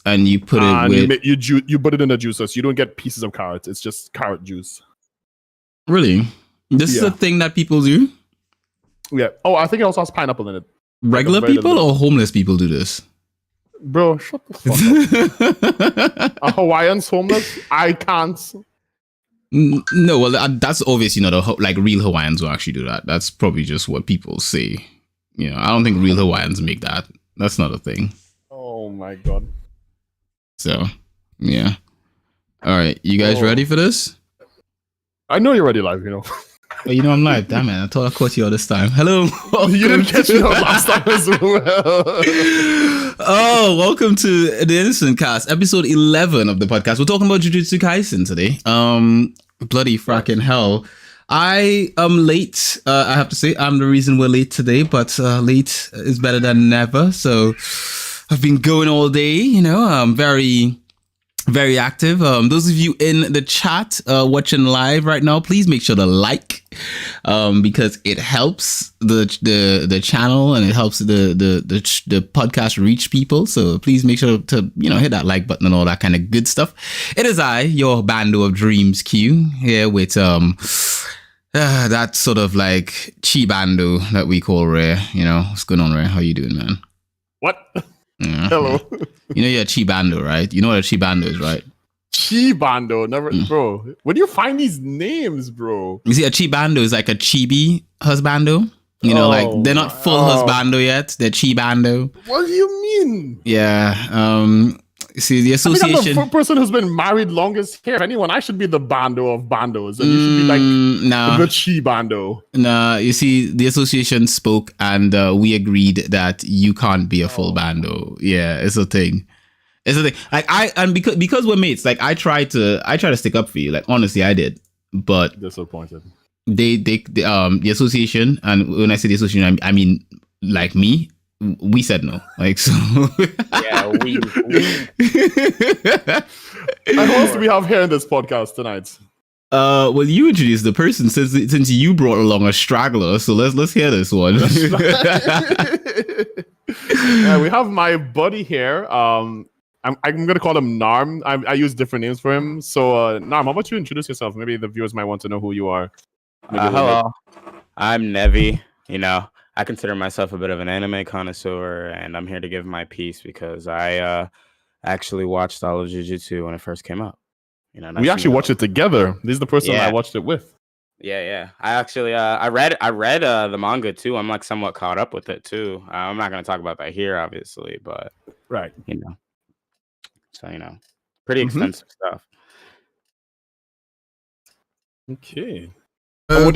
and you put it with you put it in a juicer, so you don't get pieces of carrots. It's just carrot juice. Really? This is a thing that people do? Yeah. Oh, I think it also has pineapple in it. Regular people or homeless people do this? Bro, shut the fuck up. Are Hawaiians homeless? I can't. No, well, that's obviously not like real Hawaiians who actually do that. That's probably just what people say. You know, I don't think real Hawaiians make that. That's not a thing. Oh my god. So, yeah. All right, you guys ready for this? I know you're ready live, you know. Oh, you know I'm live. Damn it, I thought I caught you all this time. Hello. You didn't catch me last time as well. Oh, welcome to the Innocent Cast, episode 11 of the podcast. We're talking about Jujutsu Kaisen today. Bloody fracking hell. I am late. I have to say, I'm the reason we're late today, but late is better than never. So I've been going all day, you know. I'm very active. Those of you in the chat watching live right now, please make sure to like, because it helps the channel and it helps the podcast reach people. So please make sure to hit that like button and all that kind of good stuff. It is I, your Bando of Dreams Q, here with that sort of like chi bando that we call Rare. You know, what's going on, Rare? How you doing, man? What? Yeah. Hello. You know you're a chi bando, right? You know what a chi bando is, right? Chi bando, never, bro. Where do you find these names, bro? You see, a chi bando is like a chibi husbando. You know, like they're not full husbando yet. They're chi bando. What do you mean? Yeah. See, the association. I think I'm the person who's been married longest here. If anyone, I should be the bando of bandos, and you should be like the chi bando. Nah, you see, the association spoke, and we agreed that you can't be a full bando. Yeah, it's a thing. It's a thing. Like because we're mates. Like I try to stick up for you. Like honestly, I did, but disappointed. The association, and when I say the association, I mean like me. We said no, like so. Yeah, we. And who else do we have here in this podcast tonight? Well, you introduced the person since you brought along a straggler, so let's hear this one. Yeah, we have my buddy here. I'm gonna call him Narm. I use different names for him. So Narm, how about you introduce yourself? Maybe the viewers might want to know who you are. Hello, I'm Nevi. You know, I consider myself a bit of an anime connoisseur, and I'm here to give my piece because I actually watched all of Jujutsu when it first came out. You know, we actually watched it together. This is the person I watched it with. Yeah. I actually I read the manga too. I'm like somewhat caught up with it too. I'm not going to talk about that here, obviously, but right, you know, so pretty expensive stuff. Okay. What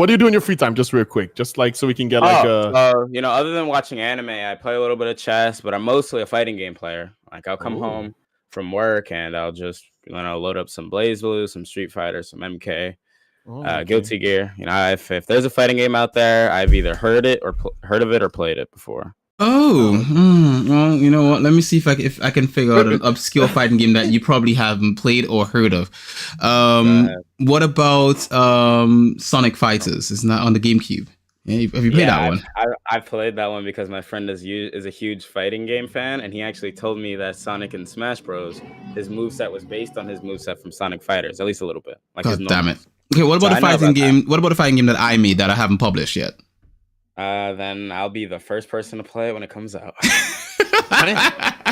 do you do in your free time? Just real quick, just like so we can get other than watching anime, I play a little bit of chess, but I'm mostly a fighting game player. Like I'll come home from work and I'll just load up some BlazBlue, some Street Fighter, some MK, Guilty Gear. You know, if there's a fighting game out there, I've either heard of it or played it before. Well, you know what? Let me see if I can figure out an obscure fighting game that you probably haven't played or heard of. What about Sonic Fighters? It's not on the GameCube. Yeah, have you played that one? I played that one because my friend is a huge fighting game fan, and he actually told me that Sonic in Smash Bros. His moveset was based on his moveset from Sonic Fighters, at least a little bit. Like God damn it! Okay, what about a fighting game? What about a fighting game that I made that I haven't published yet? Then I'll be the first person to play it when it comes out.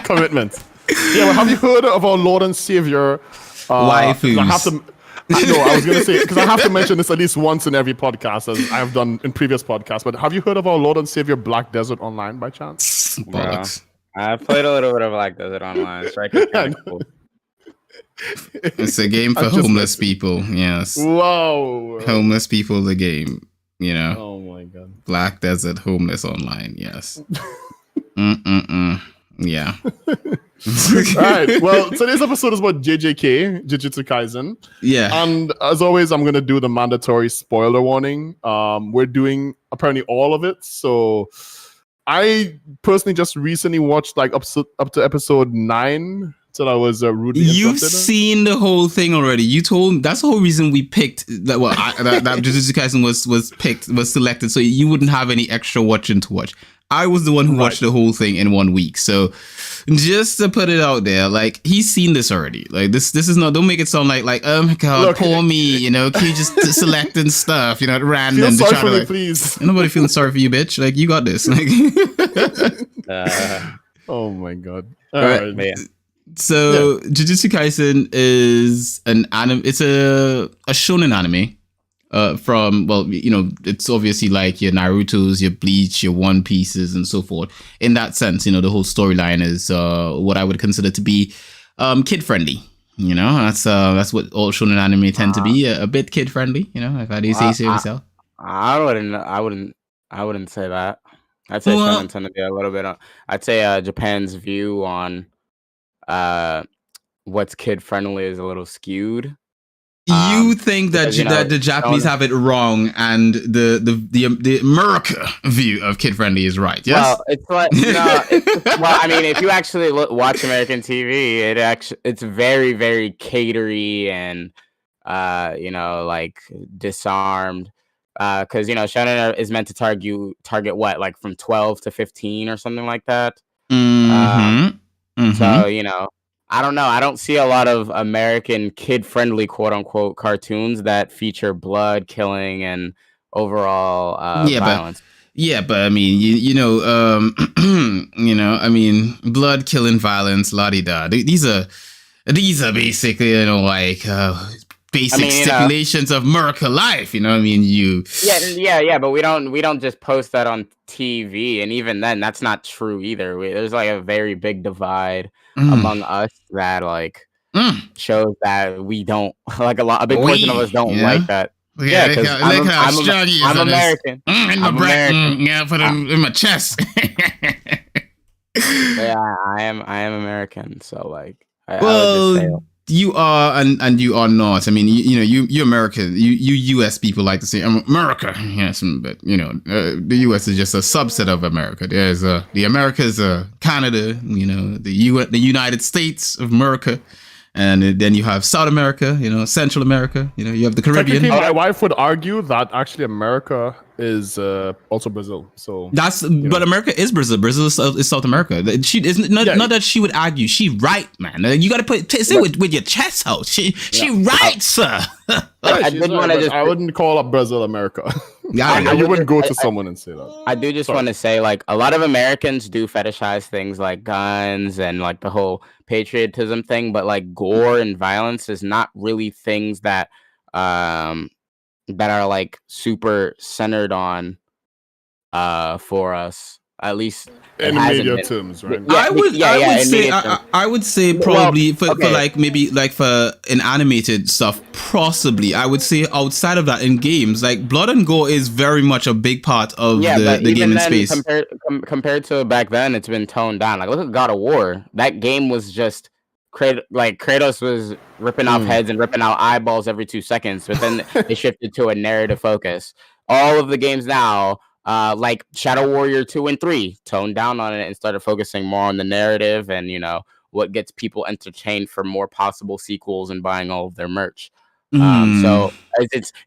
Commitment. Yeah, well, have you heard of our Lord and Savior? Waifus. I was going to say, because I have to mention this at least once in every podcast, as I have done in previous podcasts, but have you heard of our Lord and Savior Black Desert Online by chance? I've played a little bit of Black Desert Online. It's kind of cool. It's a game for homeless people, yes. Wow. Homeless people, the game, you know. Oh my God. Black Desert Homeless Online, yes. Yeah. All right. Well, today's episode is about JJK, Jujutsu Kaisen. Yeah. And as always, I'm going to do the mandatory spoiler warning. We're doing apparently all of it. So I personally just recently watched like up to episode 9 till I was rudely interrupted. You've seen the whole thing already. You told that's the whole reason we picked that. Well, that Jujutsu Kaisen was selected, so you wouldn't have any extra watching to watch. I was the one who watched the whole thing in 1 week. So just to put it out there, like he's seen this already. Like this is not. Don't make it sound like oh my god, look, poor me. You know, keep just selecting stuff. You know, at random. Feel sorry for me, like, please. Nobody feeling sorry for you, bitch. Like you got this. Like, oh my god. Right. Right. So Jujutsu Kaisen is an anime. It's a shonen anime. From, well, you know, it's obviously like your Naruto's, your Bleach, your One Pieces, and so forth. In that sense, you know, the whole storyline is what I would consider to be kid friendly. You know, that's what all shonen anime tend to be, a bit kid friendly. You know, if I do say so myself. I wouldn't say that. I'd say shonen tend to be a little bit. I'd say Japan's view on what's kid friendly is a little skewed. You think that that the Japanese have it wrong, and the America view of kid friendly is right? Yes. Well, it's like well, I mean, if you actually watch American TV, it's very, very catery and you know, like disarmed, because you know, shonen is meant to target what, like from 12 to 15 or something like that. So you know. I don't know. I don't see a lot of American kid-friendly, quote-unquote, cartoons that feature blood, killing, and overall violence. But I mean, you know, you know, I mean, blood, killing, violence, la-di-da. These are basically, you know, like basic stipulations of America life. You know what I mean? Yeah. But we don't just post that on TV, and even then, that's not true either. There's like a very big divide among us that like shows that we don't like a big portion of us don't like that. Yeah, because I'm American. In my brain, yeah, put it in my chest. Yeah, I am American, so like, I well, would just say, you are and you are not. I mean, you know, you American, you US people like to say America, yes, but you know, the US is just a subset of America. There's the Americas, Canada, you know, the United States of America. And then you have South America, you know, Central America, you know, you have the Caribbean. My wife would argue that actually America is also Brazil. So but America is Brazil. Brazil is South America. She isn't not that she would argue. She right, man. You got to say with your chest out. She right, sir. I wouldn't call up Brazil America. Yeah, you wouldn't go to someone and say that. I do just want to say, like, a lot of Americans do fetishize things like guns and like the whole patriotism thing, but like gore and violence is not really things that that are like super centered on for us, at least in media terms, right? I would say probably for like maybe like for an animated stuff, possibly I would say outside of that in games, like blood and gore is very much a big part of the gaming space. Compared to back then, it's been toned down. Like look at God of War. That game was just Kratos was ripping off heads and ripping out eyeballs every 2 seconds, but then they shifted to a narrative focus. All of the games now, like Shadow Warrior 2 and 3, toned down on it and started focusing more on the narrative and, you know, what gets people entertained for more possible sequels and buying all of their merch. So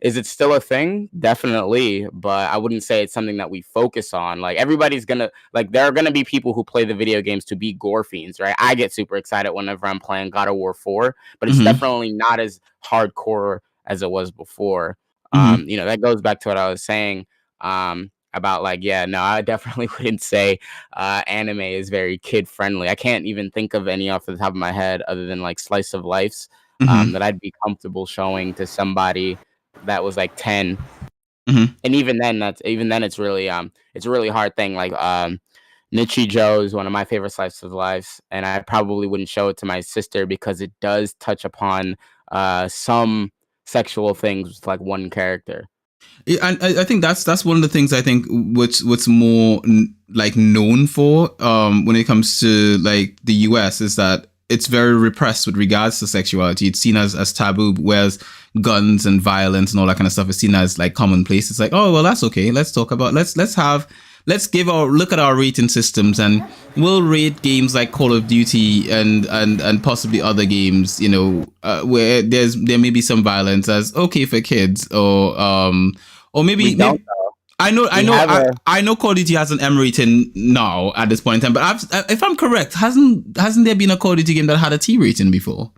is it still a thing? Definitely, but I wouldn't say it's something that we focus on. Like everybody's gonna there are gonna be people who play the video games to be gore fiends, right? I get super excited whenever I'm playing God of War 4, but it's definitely not as hardcore as it was before. You know, that goes back to what I was saying about I definitely wouldn't say anime is very kid friendly. I can't even think of any off the top of my head other than like slice of lifes that I'd be comfortable showing to somebody that was like 10. And even then it's really it's a really hard thing. Like Nichijou is one of my favorite slice of lives, and I probably wouldn't show it to my sister because it does touch upon some sexual things with like one character. Yeah, and I think that's one of the things I think what's more like known for when it comes to like the US is that it's very repressed with regards to sexuality. It's seen as taboo, whereas guns and violence and all that kind of stuff is seen as like commonplace. It's like, oh well, that's okay. Let's talk about let's look at our rating systems, and we'll rate games like Call of Duty and possibly other games, you know, where there may be some violence as okay for kids, or maybe I know Call of Duty has an M rating now at this point in time, but if I'm correct, hasn't there been a Call of Duty game that had a T rating before?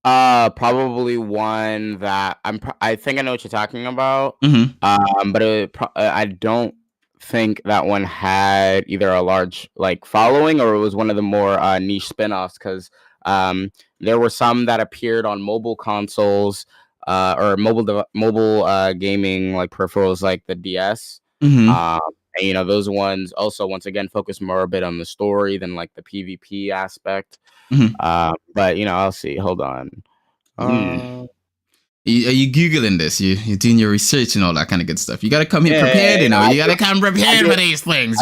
Probably one that I think I know what you're talking about. But I don't think that one had either a large like following or it was one of the more niche spin-offs because there were some that appeared on mobile consoles or mobile gaming like peripherals like the DS. And those ones also once again focus more a bit on the story than like the PvP aspect. But I'll see. Hold on. Are you Googling this? You're doing your research and all that kind of good stuff. You got to come here prepared, you got to come prepared for these things,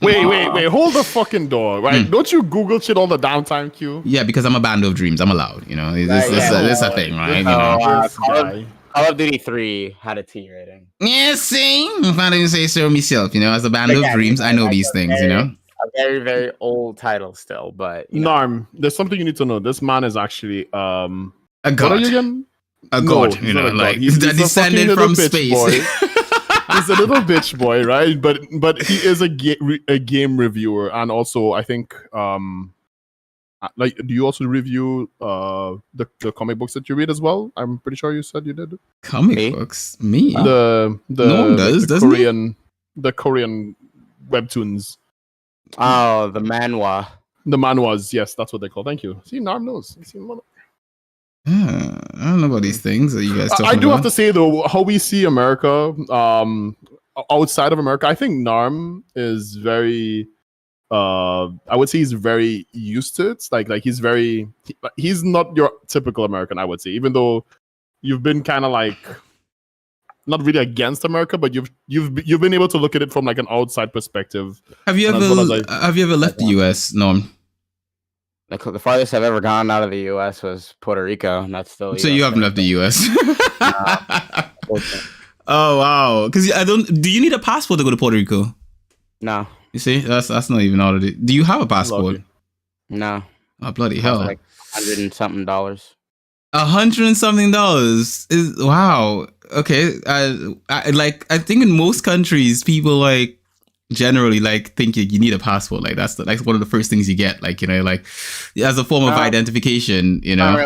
Wait, hold the fucking door, right? Don't you Google shit all the downtime, Q? Yeah, because I'm a band of dreams. I'm allowed, This is a thing, right? Call of Duty 3 had a T rating. Yeah, see? If I didn't say so myself, as a band of dreams, I know these things, A very, very old title still, but... Narm, there's something you need to know. This man is actually... a god. What are you again? A god, he's descended from space. Boy. He's a little bitch boy, right? But he is a game reviewer, and also I think do you also review the comic books that you read as well? I'm pretty sure you said you did. Comic books, me. No one does, the Korean webtoons. Oh, the manhwa. The manhwas, yes, that's what they call. Thank you. See, Narm knows. I don't know about these things that you guys talking I do about. have to say though, how we see America outside of America, I think Narm is very I would say he's very used to it. Like he's not your typical American, I would say, even though you've been kind of like not really against America, but you've been able to look at it from like an outside perspective. Have you ever left the US, Norm? The farthest I've ever gone out of the U.S. was Puerto Rico, and that's still. So you haven't left the U.S. Oh wow! Because do you need a passport to go to Puerto Rico? No. You see, that's not even all of it. Do you have a passport? No. Oh bloody hell! Like $100 and something. $100 and something is wow. Okay, I think in most countries people generally think you need a passport. Like that's one of the first things you get, as a form of identification, It's not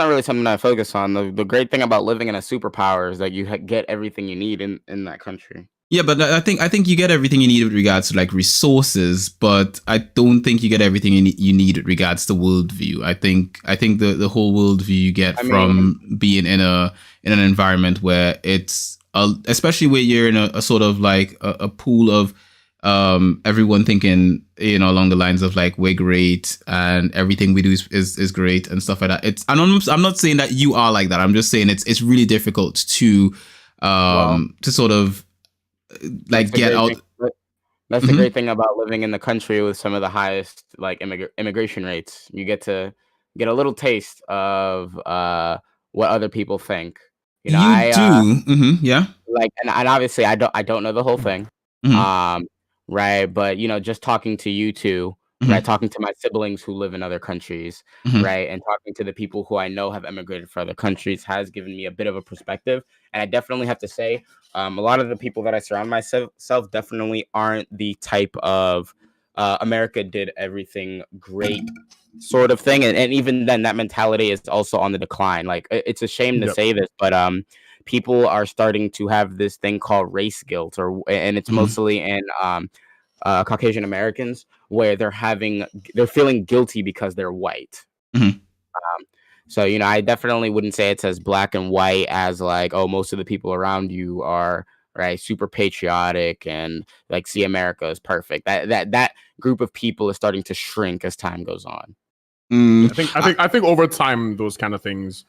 really something I focus on. The great thing about living in a superpower is that you get everything you need in that country. Yeah, but I think you get everything you need with regards to resources, but I don't think you get everything you need with regards to worldview. I think the whole worldview you get from being in an environment where it's especially where you're in a sort of a pool of everyone thinking along the lines of we're great and everything we do is great and stuff like that. I'm not saying that you are like that. I'm just saying it's really difficult to sort of get out. That's the great thing about living in the country with some of the highest immigration rates. You get to get a little taste of what other people think. Yeah. And obviously I don't know the whole thing. Right. But just talking to you two, right, talking to my siblings who live in other countries, right, and talking to the people who I know have emigrated for other countries has given me a bit of a perspective. And I definitely have to say, a lot of the people that I surround myself definitely aren't the type of America did everything great sort of thing. And even then, that mentality is also on the decline. It's a shame to say this, but people are starting to have this thing called race guilt, and it's mostly in Caucasian Americans, where they're feeling guilty because they're white. So I definitely wouldn't say it's as black and white as most of the people around you are right, super patriotic and see America as perfect. That group of people is starting to shrink as time goes on. I think over time those kind of things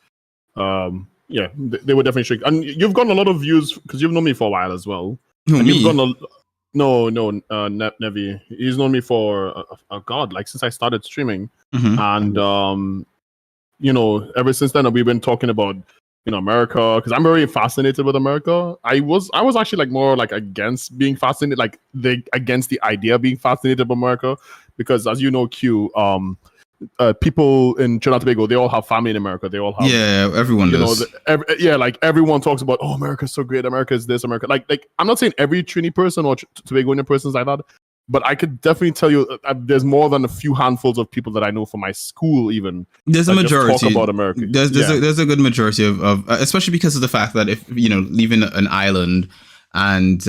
they would definitely shrink. And you've gotten a lot of views because you've known me for a while as well. You've gotten Nevi. He's known me for since I started streaming. And ever since then we've been talking about America, because I'm very fascinated with America. I was actually more against being fascinated, against the idea of being fascinated with America, because as you know, Q, people in Trinidad and Tobago, they all have family in America. They all have, everyone does. Like everyone talks about, oh, America's so great. America is this. America, like I'm not saying every Trini person or Tobagonian person is like that, but I could definitely tell you there's more than a few handfuls of people that I know from my school. Even there's a majority talk about America. There's a good majority of especially because of the fact that if leaving an island. And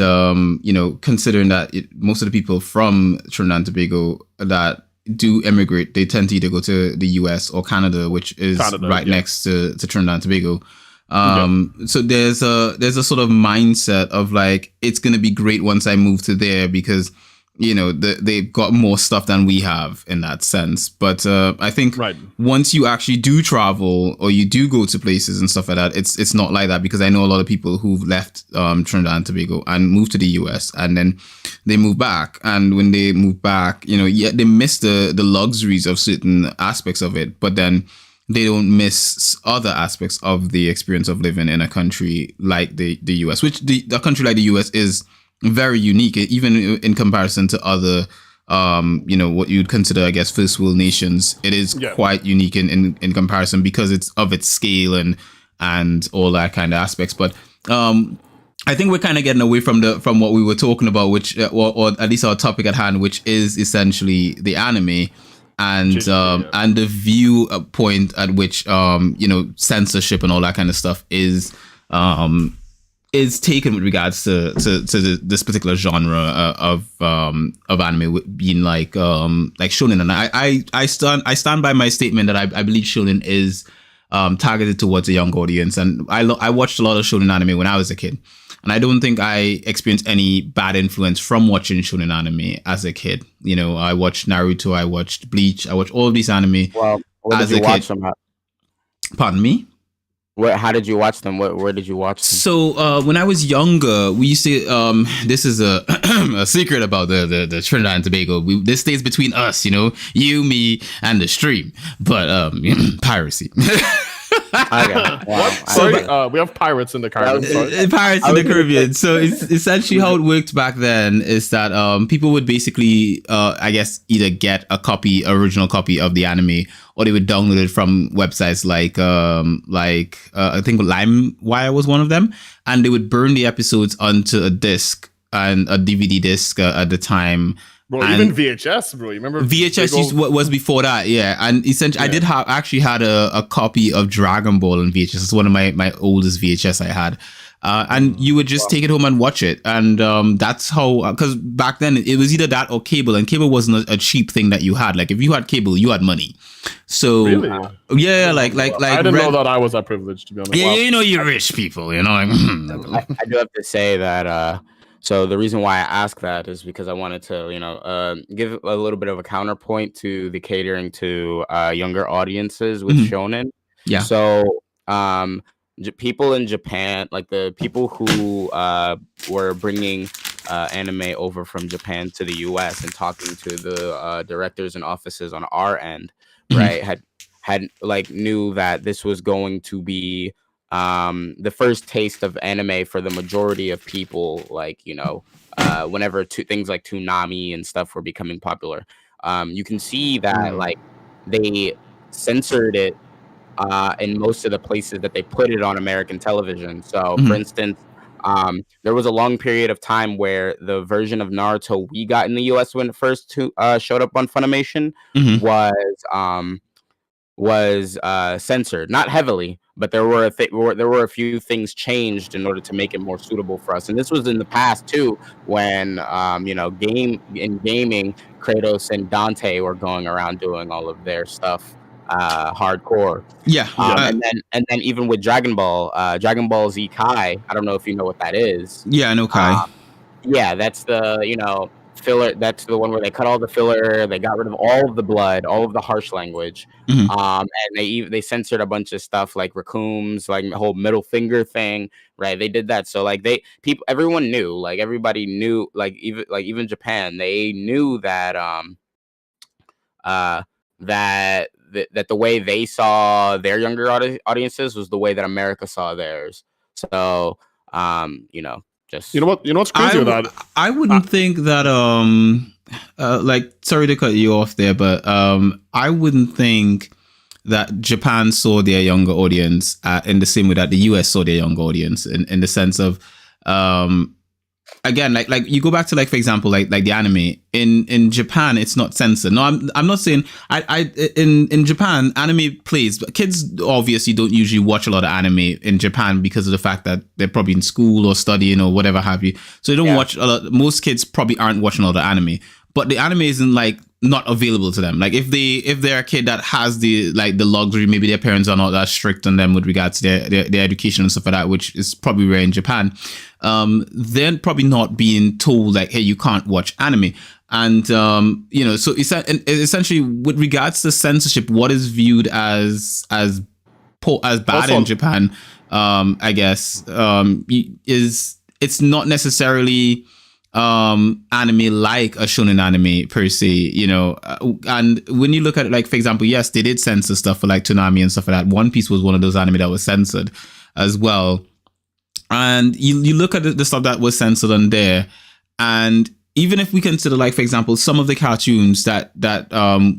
considering that most of the people from Trinidad and Tobago that do immigrate, they tend to either go to the US or Canada, which is next to Trinidad and Tobago. So there's a sort of mindset of like, it's gonna be great once I move to there because they've got more stuff than we have in that sense. But I think once you actually do travel or you do go to places and stuff like that, it's not like that, because I know a lot of people who've left Trinidad and Tobago and moved to the US, and then they move back, and when they move back, they miss the luxuries of certain aspects of it, but then they don't miss other aspects of the experience of living in a country like the US, which a country like the US is very unique, even in comparison to other, what you'd consider, I guess, first world nations. It is quite unique in comparison because it's of its scale and all that kind of aspects. But I think we're kind of getting away from what we were talking about, which or at least our topic at hand, which is essentially the anime and the viewpoint at which censorship and all that kind of stuff is taken with regards to this particular genre of anime being like shonen. And I stand by my statement that I believe shonen is targeted towards a young audience. And I watched a lot of shonen anime when I was a kid, and I don't think I experienced any bad influence from watching shonen anime as a kid. I watched Naruto, I watched Bleach, I watched all of these anime. Well, where did you watch them at? Pardon me? How did you watch them? Where did you watch them? So when I was younger, we used to. This is a a secret about the Trinidad and Tobago. This stays between us, you, me, and the stream. But piracy. Okay. Wow. Sorry, we have pirates in the Caribbean. Pirates in the Caribbean. So it's essentially how it worked back then is that people would basically, I guess, either get original copy of the anime, or they would download it from websites like I think LimeWire was one of them, and they would burn the episodes onto a disc and a DVD disc at the time. Bro, even VHS, bro. You remember VHS was before that, yeah. And essentially, I did had a copy of Dragon Ball in VHS. It's one of my oldest VHS I had. And you would just take it home and watch it. And that's how, because back then it was either that or cable, and cable wasn't a cheap thing that you had. Like if you had cable, you had money. So really? Yeah, like I didn't know that I was that privileged, to be honest. Yeah, you're rich people, I do have to say that. So the reason why I ask that is because I wanted to, give a little bit of a counterpoint to the catering to younger audiences with shonen. Yeah. So people in Japan, like the people who were bringing anime over from Japan to the US and talking to the directors and offices on our end, right, had knew that this was going to be the first taste of anime for the majority of people, whenever things like Toonami and stuff were becoming popular. You can see that they censored it in most of the places that they put it on American television. So for instance, there was a long period of time where the version of Naruto we got in the US when it first showed up on Funimation was censored, not heavily, but there were a few things changed in order to make it more suitable for us. And this was in the past too, when gaming, Kratos and Dante were going around doing all of their stuff hardcore. And then even with Dragon Ball Z Kai, I don't know if you know what that is. Yeah, I know Kai. That's the filler. That's the one where they cut all the filler, they got rid of all of the blood, all of the harsh language, and they censored a bunch of stuff like Raccoons, like the whole middle finger thing, right? They did that, so everyone knew, everybody knew, even Japan, they knew that that the way they saw their younger audiences was the way that America saw theirs. So what's crazy with that? I wouldn't think that like, sorry to cut you off there, but I wouldn't think that Japan saw their younger audience in the same way that the US saw their younger audience, in the sense of, again, like you go back to, like, for example, like the anime in Japan, it's not censored. No, I'm not saying in Japan anime plays, but kids obviously don't usually watch a lot of anime in Japan because of the fact that they're probably in school or studying or whatever have you. So they don't watch a lot. Most kids probably aren't watching a lot of anime, but the anime isn't like not available to them. Like if they're a kid that has the luxury, maybe their parents are not that strict on them with regards to their education and stuff like that, which is probably rare in Japan. They're probably not being told like, hey, you can't watch anime. And so essentially with regards to censorship, what is viewed as bad in Japan, I guess, is it's not necessarily anime like a shonen anime per se, and when you look at it, like, for example, yes, they did censor stuff for like Toonami and stuff like that. One Piece was one of those anime that was censored as well. And you look at the stuff that was censored on there, and even if we consider, like, for example, some of the cartoons that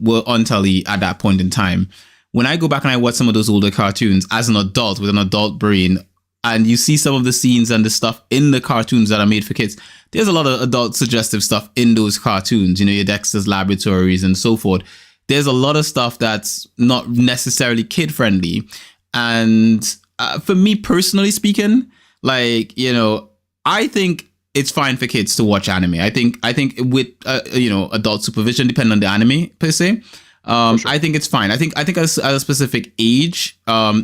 were on telly at that point in time, when I go back and I watch some of those older cartoons as an adult with an adult brain, and you see some of the scenes and the stuff in the cartoons that are made for kids, there's a lot of adult suggestive stuff in those cartoons, your Dexter's Laboratories and so forth. There's a lot of stuff that's not necessarily kid friendly. And for me personally speaking, like, I think it's fine for kids to watch anime. I think with adult supervision, depending on the anime per se. Sure. I think it's fine. I think at a specific age,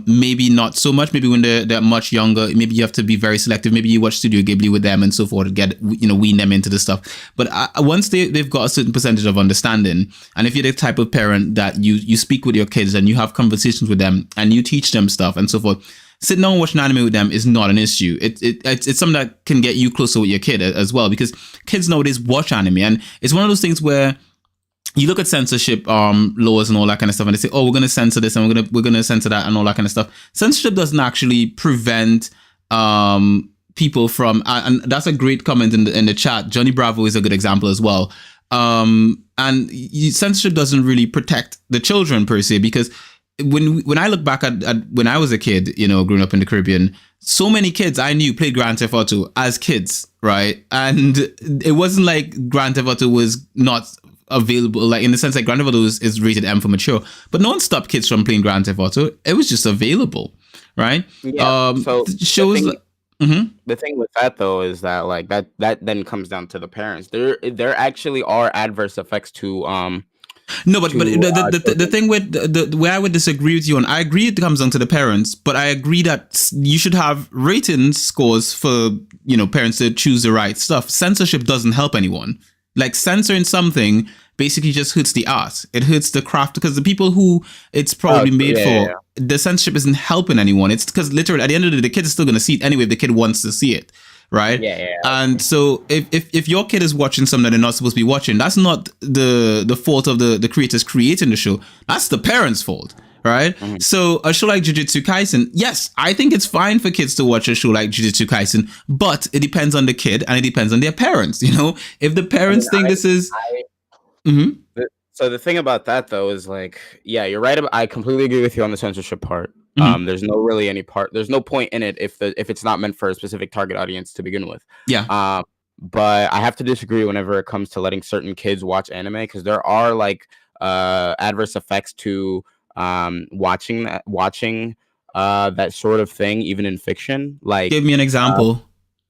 maybe not so much. Maybe when they're much younger, maybe you have to be very selective. Maybe you watch Studio Ghibli with them and so forth to get wean them into the stuff. But once they've got a certain percentage of understanding, and if you're the type of parent that you speak with your kids and you have conversations with them and you teach them stuff and so forth, sitting down and watching anime with them is not an issue. It's something that can get you closer with your kid as well, because kids nowadays watch anime, and it's one of those things where you look at censorship laws and all that kind of stuff, and they say, oh, we're going to censor this and we're going to censor that and all that kind of stuff. Censorship doesn't actually prevent people from, and that's a great comment in the chat. Johnny Bravo is a good example as well. Censorship doesn't really protect the children per se, because when I look back at when I was a kid, growing up in the Caribbean, so many kids I knew played Grand Theft Auto as kids, right? And it wasn't like Grand Theft Auto was not available, like, in the sense that Grand Theft Auto is rated M for mature, but no one stopped kids from playing Grand Theft Auto. It was just available, right? Yeah. So shows. The thing with that though is that, like, that then comes down to the parents. There actually are adverse effects to No, but the thing with the where I would disagree with you on, I agree it comes down to the parents, but I agree that you should have rating scores for parents to choose the right stuff. Censorship doesn't help anyone. Like, censoring something basically just hurts the art. It hurts the craft, because the people who it's probably made for, the censorship isn't helping anyone. It's because literally at the end of the day, the kid is still going to see it anyway if the kid wants to see it, right? And so if your kid is watching something that they're not supposed to be watching, that's not the fault of the creators creating the show. That's the parents' fault. Right? Mm-hmm. So a show like Jujutsu Kaisen, yes, I think it's fine for kids to watch a show like Jujutsu Kaisen, but it depends on the kid and it depends on their parents. If the parents think this is... So the thing about that though is, like, yeah, you're right. I completely agree with you on the censorship part. Mm-hmm. There's no point in it if it's not meant for a specific target audience to begin with. Yeah. But I have to disagree whenever it comes to letting certain kids watch anime, because there are like adverse effects to watching that sort of thing, even in fiction. Like, give me an example.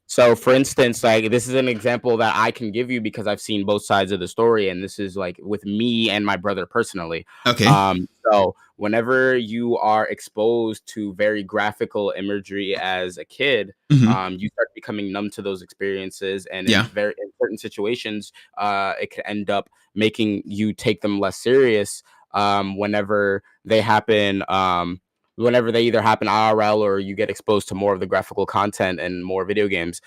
So for instance, like, this is an example that I can give you because I've seen both sides of the story, and this is like with me and my brother personally. Okay. So whenever you are exposed to very graphical imagery as a kid, you start becoming numb to those experiences, and in certain situations, it can end up making you take them less serious whenever they happen. Whenever they either happen IRL or you get exposed to more of the graphical content and more video games.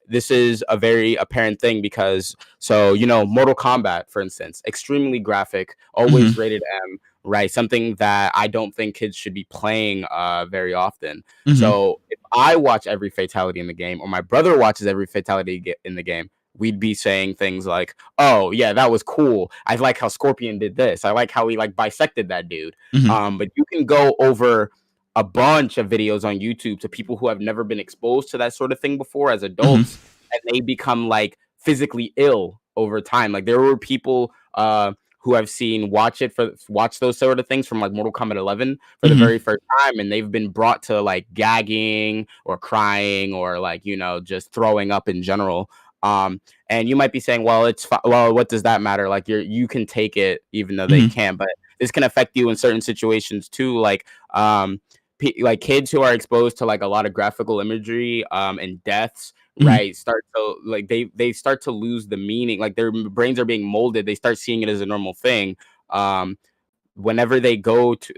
This is a very apparent thing because, Mortal Kombat, for instance, extremely graphic, always rated M, right? Something that I don't think kids should be playing very often. So if I watch every fatality in the game, or my brother watches every fatality in the game, we'd be saying things like, "Oh yeah, that was cool. I like how Scorpion did this. I like how he like bisected that dude." But you can go over a bunch of videos on YouTube to people who have never been exposed to that sort of thing before as adults, and they become like physically ill over time. Like there were people who I've seen watch those sort of things from like Mortal Kombat 11 for the very first time, and they've been brought to like gagging or crying or like, you know, just throwing up in general. And you might be saying, well, well, what does that matter? Like you can take it even though they can't, but this can affect you in certain situations too. Like kids who are exposed to like a lot of graphical imagery and deaths, right, start to like they start to lose the meaning. Like their brains are being molded. They start seeing it as a normal thing. Whenever they go to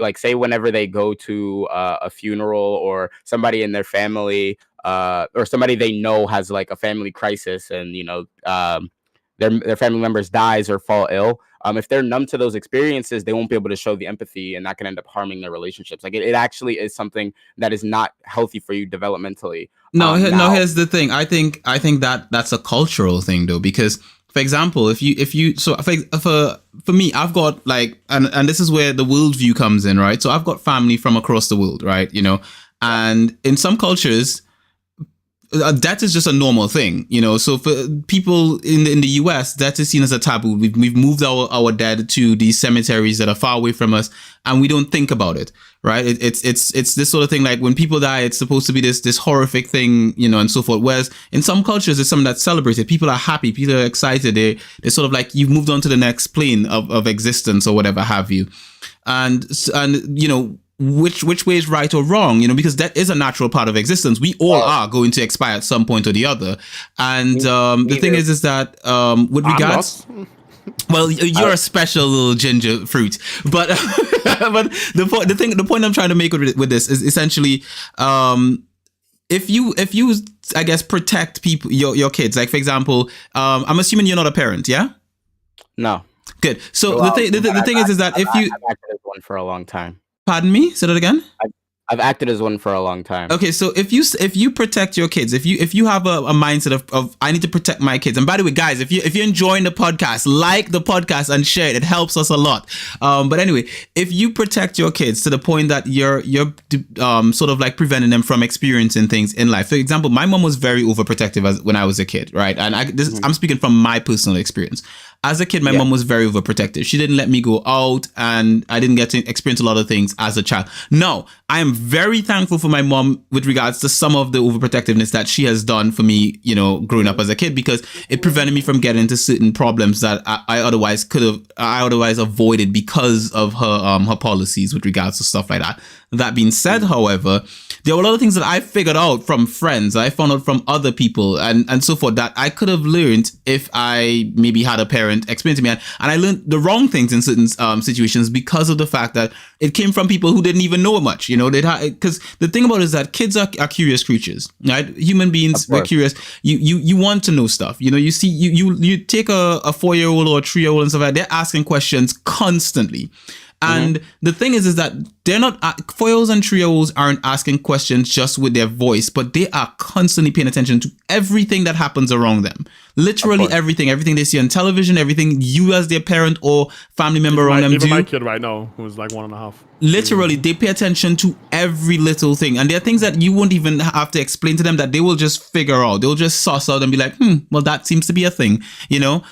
a funeral or somebody in their family or somebody they know has like a family crisis, and you know their family members dies or fall ill, if they're numb to those experiences, they won't be able to show the empathy, and that can end up harming their relationships. Like it actually is something that is not healthy for you developmentally. No, here's the thing. I think that's a cultural thing though, because for example, if you so for me, I've got like, and this is where the worldview comes in, right? So I've got family from across the world, right? You know, and in some cultures, death is just a normal thing, you know. So for people in the US, death is seen as a taboo. We've moved our dead to these cemeteries that are far away from us, and we don't think about it, right? It's this sort of thing. Like when people die, it's supposed to be this horrific thing, you know, and so forth. Whereas in some cultures, it's something that's celebrated. People are happy, people are excited. They're sort of like you've moved on to the next plane of existence or whatever have you, and you know. Which way is right or wrong, you know, because that is a natural part of existence. We all are going to expire at some point or the other. And the thing is that with regards, well, you're a special little ginger fruit, but but the point I'm trying to make with this is essentially if you I guess protect people, your kids, like for example, I'm assuming you're not a parent, yeah? No. Good. So the thing is that if you I've acted as one for a long time. Pardon me? Say that again? I've acted as one for a long time. Okay, so if you protect your kids, if you have a mindset of I need to protect my kids, and by the way, guys, if you're enjoying the podcast, like the podcast and share it. It helps us a lot. But anyway, if you protect your kids to the point that you're sort of like preventing them from experiencing things in life. For example, my mom was very overprotective when I was a kid, right? And I'm speaking from my personal experience. As a kid, my mom was very overprotective. She didn't let me go out, and I didn't get to experience a lot of things as a child. No, I am very thankful for my mom with regards to some of the overprotectiveness that she has done for me, you know, growing up as a kid, because it prevented me from getting into certain problems that I otherwise avoided because of her policies with regards to stuff like that. That being said, however, there were a lot of things that I figured out from friends, I found out from other people and so forth that I could have learned if I maybe had a parent explain to me. And I learned the wrong things in certain situations because of the fact that it came from people who didn't even know much, you know, because the thing about it is that kids are curious creatures, right? Human beings, we're curious. You want to know stuff, you know, you see, you take a 4-year-old or a 3-year-old and stuff like that, they're asking questions constantly. And the thing is that they're not 4-year-olds and 3-year-olds aren't asking questions just with their voice, but they are constantly paying attention to everything that happens around them. Literally everything they see on television, everything you as their parent or family member around them do. Even my kid right now, who's like 1.5. Literally, they pay attention to every little thing. And there are things that you won't even have to explain to them that they will just figure out. They'll just suss out and be like, well, that seems to be a thing, you know?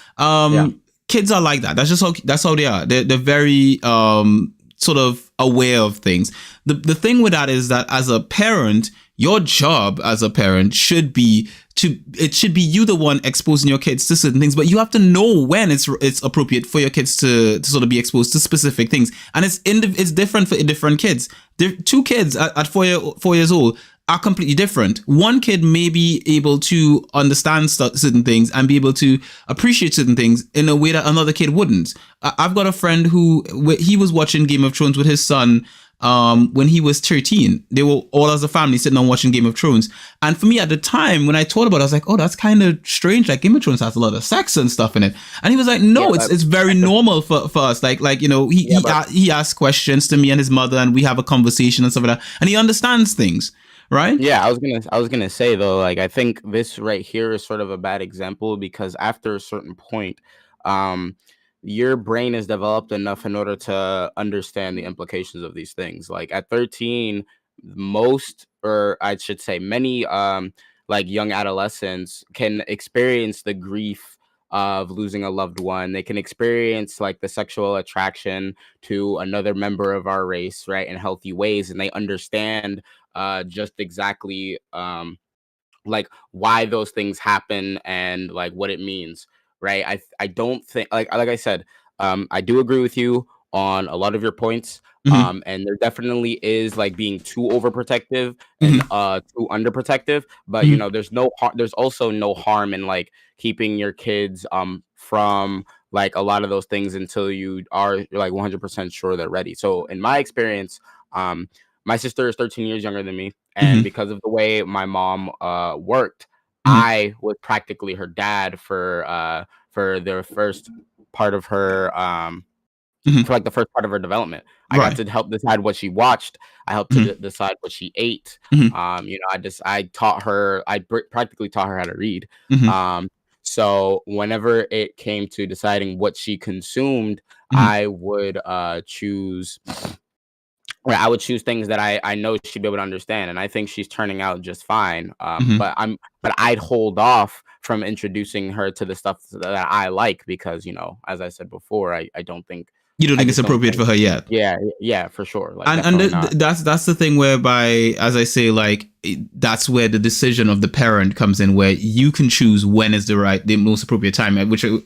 Kids are like that. That's how they are. They're very sort of aware of things. The thing with that is that as a parent, your job as a parent should be you the one exposing your kids to certain things, but you have to know when it's appropriate for your kids to sort of be exposed to specific things. And it's different for different kids. Two kids at 4 years old are completely different. One kid may be able to understand certain things and be able to appreciate certain things in a way that another kid wouldn't. I've got a friend who he was watching Game of Thrones with his son when he was 13. They were all as a family sitting on watching Game of Thrones. And for me at the time, when I thought about it, I was like, oh, that's kind of strange. Like Game of Thrones has a lot of sex and stuff in it. And he was like, no, it's very normal for us. Like, you know, he asks questions to me and his mother, and we have a conversation and stuff like that. And he understands things. right? Yeah, I was gonna say though, like I think this right here is sort of a bad example because after a certain point, um, your brain is developed enough in order to understand the implications of these things. Like at 13, most, or I should say, many, like young adolescents can experience the grief of losing a loved one. They can experience like the sexual attraction to another member of our race, right, in healthy ways, and they understand just exactly like why those things happen and like what it means, right? I don't think like I said, I do agree with you on a lot of your points. Hmm. And there definitely is like being too overprotective and Hmm. too underprotective, but you Hmm. know, there's also no harm in like keeping your kids from like a lot of those things until you are like 100% sure they're ready. So in my experience, my sister is 13 years younger than me, and Hmm. because of the way my mom worked, Hmm. I was practically her dad for the first part of her Hmm. for like the first part of her development. I got Right. to help decide what she watched. I helped to Hmm. decide what she ate. Hmm. You know, I taught her. Practically taught her how to read. Hmm. Um, so whenever it came to deciding what she consumed, Hmm. I would choose Right, I would choose things that I know she'd be able to understand, and I think she's turning out just fine. Hmm. But I'd hold off from introducing her to the stuff that I like because, you know, as I said before, I don't think You don't I think it's just don't appropriate think for her yet? yeah, yeah, for sure. Like And definitely not. that's the thing whereby, as I say, like that's where the decision of the parent comes in, where you can choose when is the most appropriate time, which you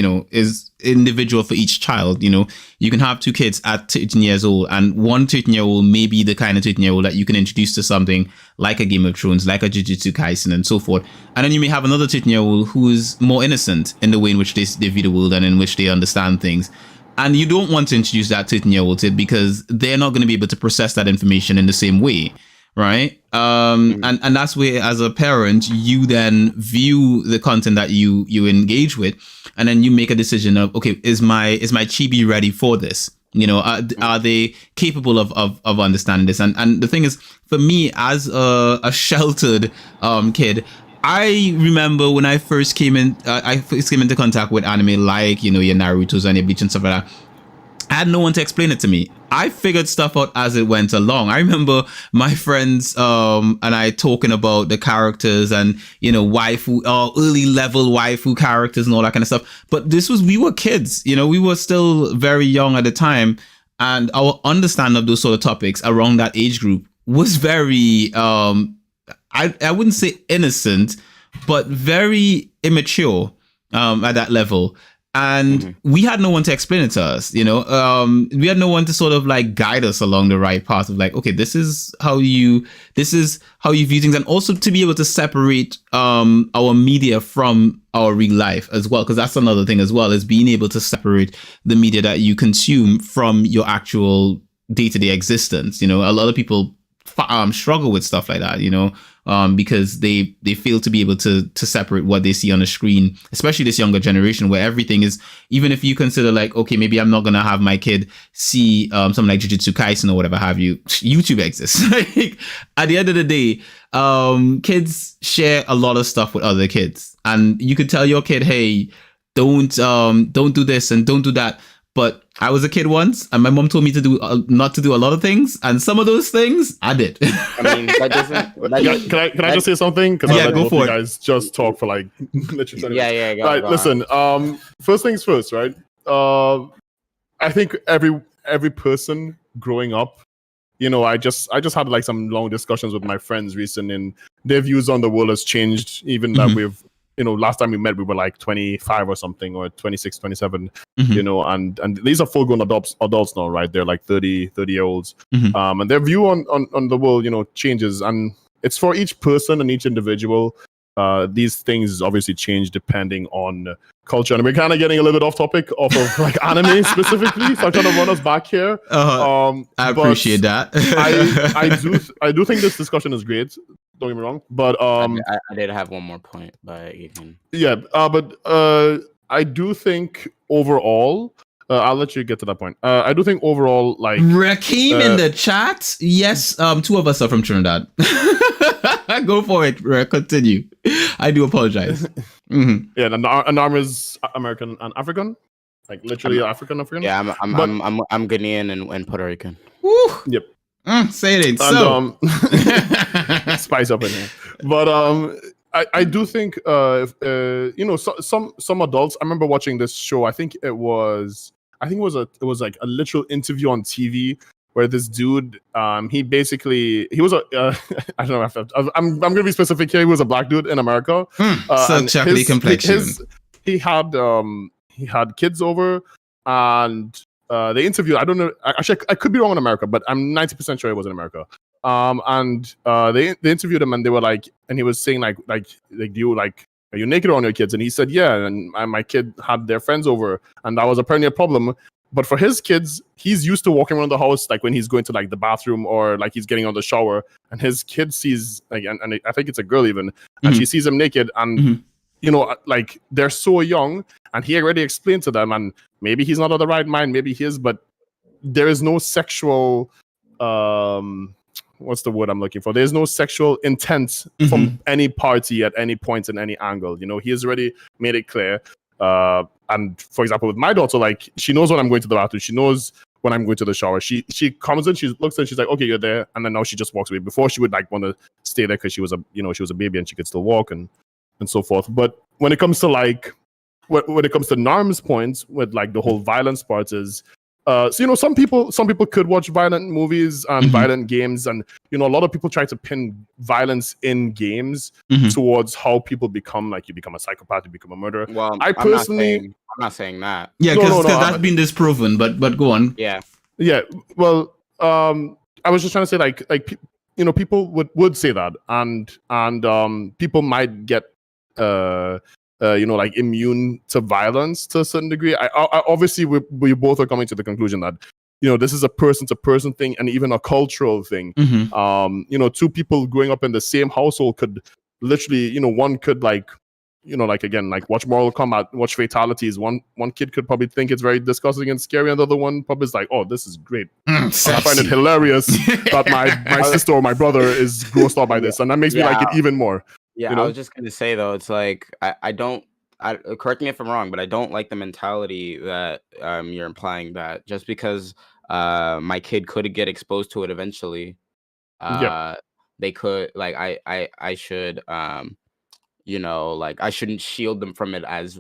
know is individual for each child. You know, you can have two kids at 13 years old, and one 13-year-old may be the kind of 13-year-old that you can introduce to something like a Game of Thrones, like a Jujutsu Kaisen, and so forth. And then you may have another 13-year-old who is more innocent in the way in which they view the world and in which they understand things. And you don't want to introduce that 13-year-old to it because they're not going to be able to process that information in the same way, right? Mhm. And that's where, as a parent, you then view the content that you engage with, and then you make a decision of, okay, is my chibi ready for this? You know, are they capable of understanding this? And the thing is, for me, as a sheltered kid, I remember when I first came into contact with anime, like, you know, your Naruto's and your Bleach and stuff like that. I had no one to explain it to me. I figured stuff out as it went along. I remember my friends and I talking about the characters and, you know, waifu, early level waifu characters and all that kind of stuff. But we were kids, you know, we were still very young at the time, and our understanding of those sort of topics around that age group was very I wouldn't say innocent, but very immature at that level. And Mhm. we had no one to explain it to us, you know. We had no one to sort of like guide us along the right path of like, okay, this is how you view things, and also to be able to separate our media from our real life as well, because that's another thing as well, is being able to separate the media that you consume from your actual day-to-day existence. You know, a lot of people struggle with stuff like that, you know, because they fail to be able to separate what they see on the screen, especially this younger generation, where everything is, even if you consider like, okay, maybe I'm not gonna have my kid see something like Jujutsu Kaisen or whatever have you. YouTube exists. Like, at the end of the day, kids share a lot of stuff with other kids, and you could tell your kid, hey, don't do this and don't do that. But I was a kid once, and my mom told me to do not to do a lot of things, and some of those things I did. I mean, that doesn't Can I just say something? Because I Yeah, let go both for you it. guys just talk for like literally 20 yeah, minutes. yeah, go, Right, go on. listen. First things first, right? I think every person growing up, you know, I just had like some long discussions with my friends recently, and their views on the world has changed. Even that Mhm. we've, you know, last time we met, we were like 25 or something, or 26, 27, Mhm. you know, and these are full grown adults now, right? They're like 30 year olds. Mhm. And their view on the world, you know, changes. And it's for each person and each individual. These things obviously change depending on culture. And we're kind of getting a little bit off topic off of like anime specifically. So I'm trying to run us back here. I But appreciate that. I do think this discussion is great. Don't get me wrong. But I did have one more point, but you can. yeah, but I do think overall, I'll let you get to that point. I do think overall, like Rakeem in the chat. Yes, two of us are from Trinidad. Go for it. Continue. I do apologize. Mm-hmm. Yeah, an arm is American and African, like literally African. Yeah, I'm Ghanaian and Puerto Rican. Woo. Yep. Say it ain't and, so. Spice up in here, but I do think some adults. I remember watching this show. I think it was like a literal interview on TV where this dude he was a I don't know if I'm gonna be specific here. He was a black dude in America. So chocolatey complexion. He had kids over, and they interviewed. I don't know. Actually, I could be wrong in America, but I'm 90% sure it was in America. And they interviewed him, and they were like, and he was saying like are you naked on your kids? And he said, yeah. And my kid had their friends over, and that was apparently a problem. But for his kids, he's used to walking around the house, like when he's going to like the bathroom or like he's getting on the shower, and his kid sees like, and I think it's a girl even, and she sees him naked, and you know, like they're so young, and he already explained to them, and maybe he's not of the right mind, maybe he is, but there is no sexual, what's the word I'm looking for? There's no sexual intent from any party at any point in any angle. You know, he has already made it clear. And for example, with my daughter, like she knows when I'm going to the bathroom. She knows when I'm going to the shower. She comes in, she looks and she's like, okay, you're there. And then now she just walks away. Before she would like want to stay there because she was a baby and she could still walk and so forth. But when it comes to like, when it comes to Norm's points with like the whole violence part is, so you know, some people could watch violent movies and violent games, and you know, a lot of people try to pin violence in games towards how people become, like you become a psychopath, you become a murderer. Well, I'm not saying that. Yeah, because that's been disproven. But go on. Yeah. Well, I was just trying to say like you know, people would say that, and people might get you know, like immune to violence to a certain degree. I obviously we both are coming to the conclusion that, you know, this is a person to person thing and even a cultural thing. You know, two people growing up in the same household could literally, you know, one could like, you know, like again, like watch Mortal Kombat, watch fatalities. One kid could probably think it's very disgusting and scary, and the other one probably is like, oh, this is great. I find it hilarious that my sister or my brother is grossed out by this, and that makes me like it even more. Yeah, you know? I was just gonna say though, it's like I don't. Correct me if I'm wrong, but I don't like the mentality that you're implying that just because my kid could get exposed to it eventually, they could like I should you know, like I shouldn't shield them from it as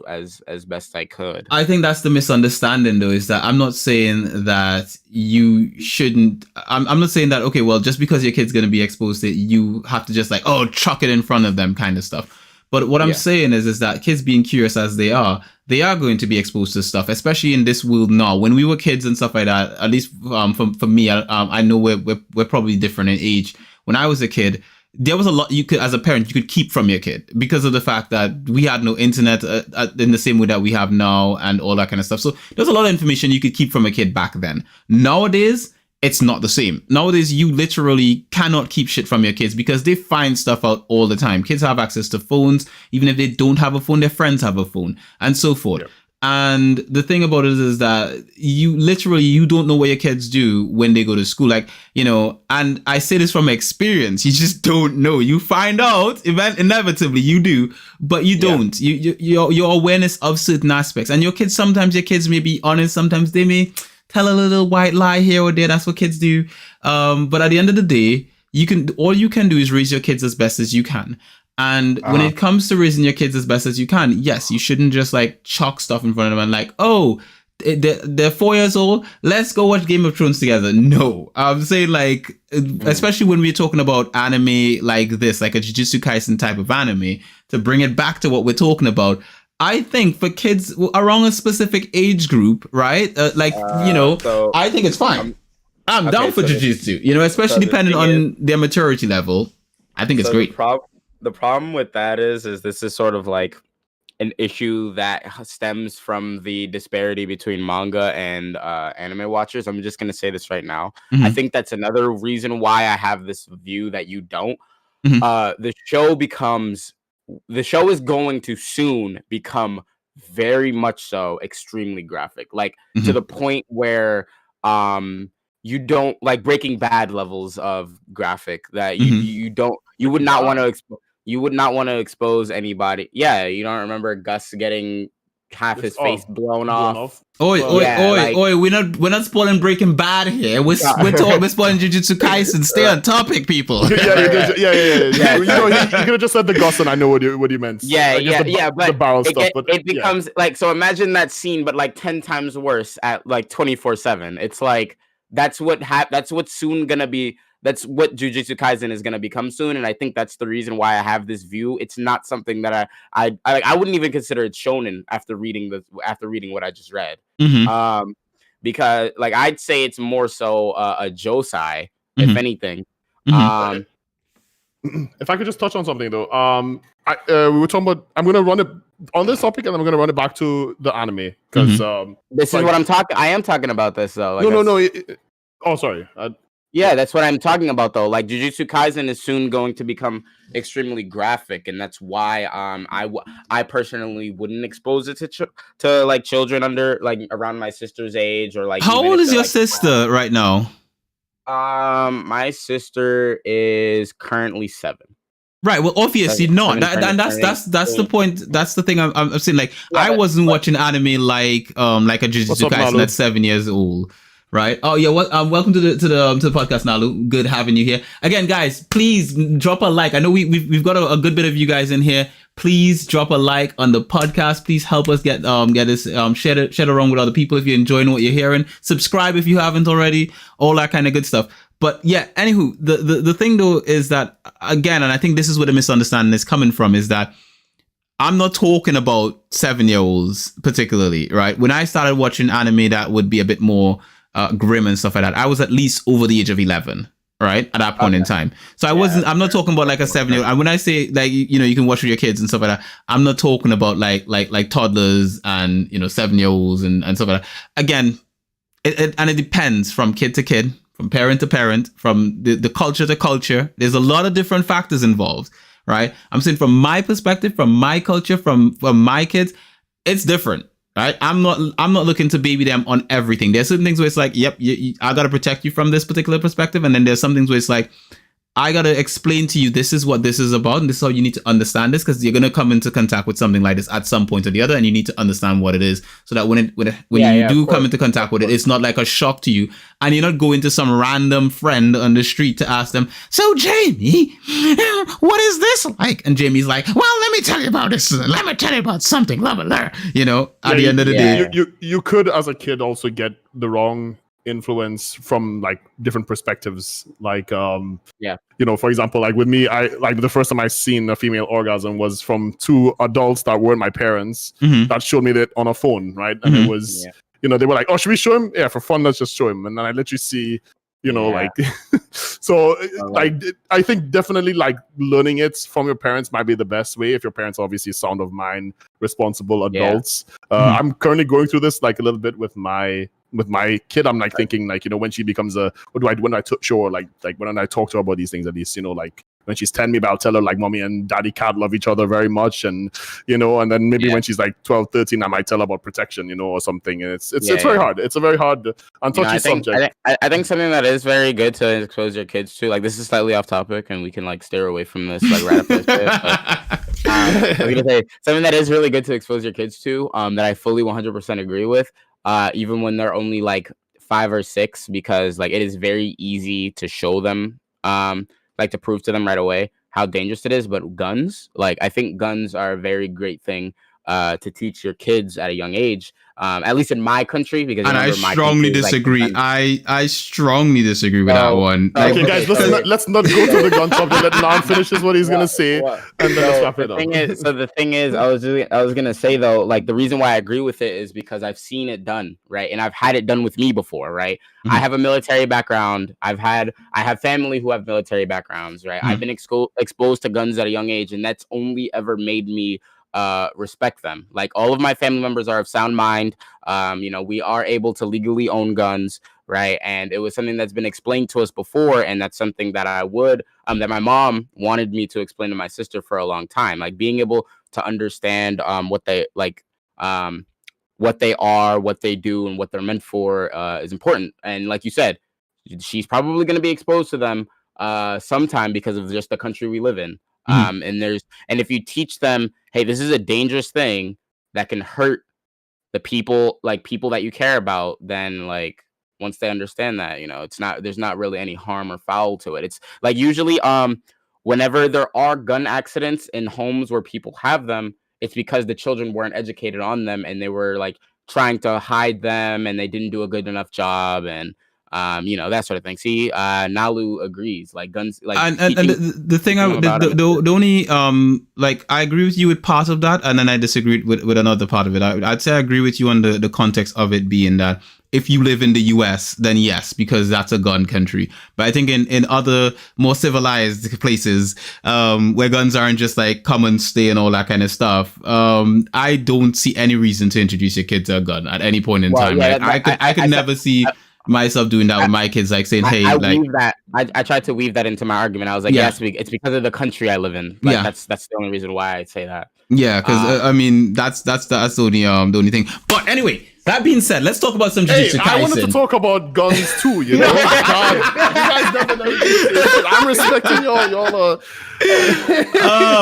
best I could. I think that's the misunderstanding though, is that I'm not saying that you shouldn't, I'm not saying that, okay, well, just because your kid's going to be exposed to it, you have to just like, oh, chuck it in front of them kind of stuff. But what I'm saying is that kids being curious as they are going to be exposed to stuff, especially in this world now. When we were kids and stuff like that, at least for me, I know we're probably different in age. When I was a kid, there was a lot you could, as a parent, you could keep from your kid because of the fact that we had no internet in the same way that we have now and all that kind of stuff. So there's a lot of information you could keep from a kid back then. Nowadays, it's not the same. Nowadays, you literally cannot keep shit from your kids because they find stuff out all the time. Kids have access to phones. Even if they don't have a phone, their friends have a phone and so forth. Yep. And the thing about it is that you don't know what your kids do when they go to school. Like, you know, and I say this from experience, you just don't know. You find out inevitably you do, but you don't. Your awareness of certain aspects, and sometimes your kids may be honest. Sometimes they may tell a little white lie here or there. That's what kids do. But at the end of the day, all you can do is raise your kids as best as you can. And when it comes to raising your kids as best as you can, yes, you shouldn't just like chuck stuff in front of them and like, oh, they're 4 years old, let's go watch Game of Thrones together. No, I'm saying like, especially when we're talking about anime like this, like a Jujutsu Kaisen type of anime, to bring it back to what we're talking about, I think for kids around a specific age group, right? You know, so I think it's fine. I'm down for Jujutsu, you know, especially depending on their maturity level. I think it's great. The problem with that is this is sort of like an issue that stems from the disparity between manga and anime watchers. I'm just going to say this right now. I think that's another reason why I have this view that you don't. The show is going to soon become very much so extremely graphic, like to the point where you don't like Breaking Bad levels of graphic that you would not want to you would not want to expose anybody. Yeah, you don't remember Gus getting half his face blown off. Oi, we're not spoiling Breaking Bad here. We're spoiling Jujutsu Kaisen. Stay on topic, people. Yeah. You know, you could have just said the Gus, and I know what you meant. But the barrel stuff. But it becomes like, so imagine that scene, but like 10 times worse at like 24/7. It's like that's what's soon gonna be. That's what Jujutsu Kaisen is going to become soon, and I think that's the reason why I have this view. It's not something that I wouldn't even consider it shonen after reading what I just read. Because like I'd say it's more so a josei, if anything. If I could just touch on something though, we were talking about. I'm going to run it on this topic, and I'm going to run it back to the anime because this is what I'm talking. I am talking about this though. Like no. Oh, sorry. Yeah, that's what I'm talking about though. Like Jujutsu Kaisen is soon going to become extremely graphic, and that's why I personally wouldn't expose it to like children under like around my sister's age or like. How old is your sister right now? My sister is currently 7. Right. Well, obviously not. And that's the point. That's the thing I'm saying. Like I wasn't watching anime like a Jujutsu Kaisen at 7 years old. Right. Oh yeah. Welcome to the podcast, Nalu. Good having you here again, guys. Please drop a like. I know we've got a good bit of you guys in here. Please drop a like on the podcast. Please help us get this share it around with other people if you're enjoying what you're hearing. Subscribe if you haven't already. All that kind of good stuff. But yeah. Anywho, the thing though is that again, and I think this is where the misunderstanding is coming from, is that I'm not talking about 7-year-olds particularly, right? When I started watching anime, that would be a bit more grim and stuff like that. I was at least over the age of 11, right? At that point in time. So I'm not talking about like a 7-year-old. And when I say like, you can watch with your kids and stuff like that, I'm not talking about like toddlers and, 7-year-olds and stuff like that. Again, it depends from kid to kid, from parent to parent, from the culture to culture. There's a lot of different factors involved, right? I'm saying from my perspective, from my culture, from my kids, it's different. Right, I'm not looking to baby them on everything. There's some things where it's like, yep, I gotta protect you from this particular perspective, and then there's some things where it's like, I gotta explain to you this is what this is about, and this is how you need to understand this, because you're gonna come into contact with something like this at some point or the other, and you need to understand what it is, so that when you do come into contact with it, it's not like a shock to you, and you're not going to some random friend on the street to ask them, so Jamie, what is this like? And Jamie's like, well, let me tell you about this. Let me tell you about something. Blah blah blah. At the end of the day, you could as a kid also get the wrong influence from like different perspectives, like for example, like with me, I like the first time I seen a female orgasm was from 2 adults that weren't my parents that showed me that on a phone, right? And it was they were like, oh, should we show him? Yeah, for fun, let's just show him. And then I let you see like so like I think definitely like learning it from your parents might be the best way, if your parents are obviously sound of mind, responsible adults. I'm currently going through this like a little bit with my kid. I'm like thinking like, when she becomes when I show her like when I talk to her about these things, at least, like when she's 10, maybe I'll tell her like mommy and daddy cat love each other very much, and and then maybe when she's like 12, 13, I might tell her about protection, or something. And it's very hard. It's a very hard and touchy subject. I think something that is very good to expose your kids to, like, this is slightly off topic and we can like steer away from this like right after this. I was gonna say something that is really good to expose your kids to, that I fully 100% agree with, even when they're only like 5 or 6, because like it is very easy to show them, like to prove to them right away how dangerous it is. But guns, like I think guns are a very great thing to teach your kids at a young age, at least in my country, because I strongly disagree. Like, I strongly disagree with that one. Okay, guys, let's not go to the gun topic. Let Nam finishes what he's gonna say, and then let's wrap it up. The thing is, I was gonna say though, like the reason why I agree with it is because I've seen it done, right, and I've had it done with me before, right. I have a military background. I have family who have military backgrounds, right. I've been exposed to guns at a young age, and that's only ever made me respect them. Like all of my family members are of sound mind. We are able to legally own guns, right? And it was something that's been explained to us before, and that's something that that my mom wanted me to explain to my sister for a long time. Like being able to understand what they like, what they are, what they do, and what they're meant for is important. And like you said, she's probably going to be exposed to them sometime because of just the country we live in. And if you teach them, hey, this is a dangerous thing that can hurt the people that you care about, then like once they understand that, there's not really any harm or foul to it. It's like usually whenever there are gun accidents in homes where people have them, it's because the children weren't educated on them and they were like trying to hide them and they didn't do a good enough job, and that sort of thing. See, Nalu agrees. Like guns, like and the thing the only like I agree with you with part of that, and then I disagree with another part of it. I'd say I agree with you on the context of it being that if you live in the US, then yes, because that's a gun country. But I think in other more civilized places where guns aren't just like come and stay and all that kind of stuff, I don't see any reason to introduce your kid to a gun at any point in time. Yeah, I could never see myself doing that with my kids, like saying, "Hey, I tried to weave that into my argument. I was like, yes, it's because of the country I live in. Like, that's the only reason why I say that. Yeah, because I mean, that's the only thing. But anyway, that being said, let's talk about some Jujutsu Kaisen. I wanted to talk about guns too. You know, God, you guys definitely. I'm respecting y'all.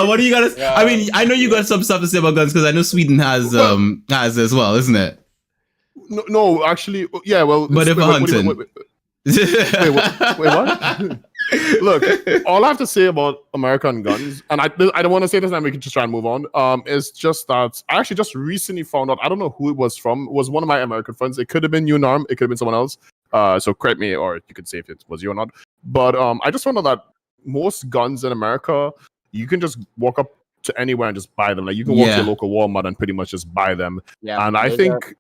What do you got? Yeah. I mean, I know you got some stuff to say about guns because I know Sweden has as well, isn't it? No, actually, yeah. Well, but if hunting. Wait, what? Look, all I have to say about American guns, and I don't want to say this, and we can just try and move on. Is just that I actually just recently found out. I don't know who it was from. It was one of my American friends. It could have been you, Norm. It could have been someone else. So correct me, or you could say if it was you or not. But I just found out that most guns in America, you can just walk up to anywhere and just buy them. Like you can walk to your local Walmart and pretty much just buy them. Yeah, and I think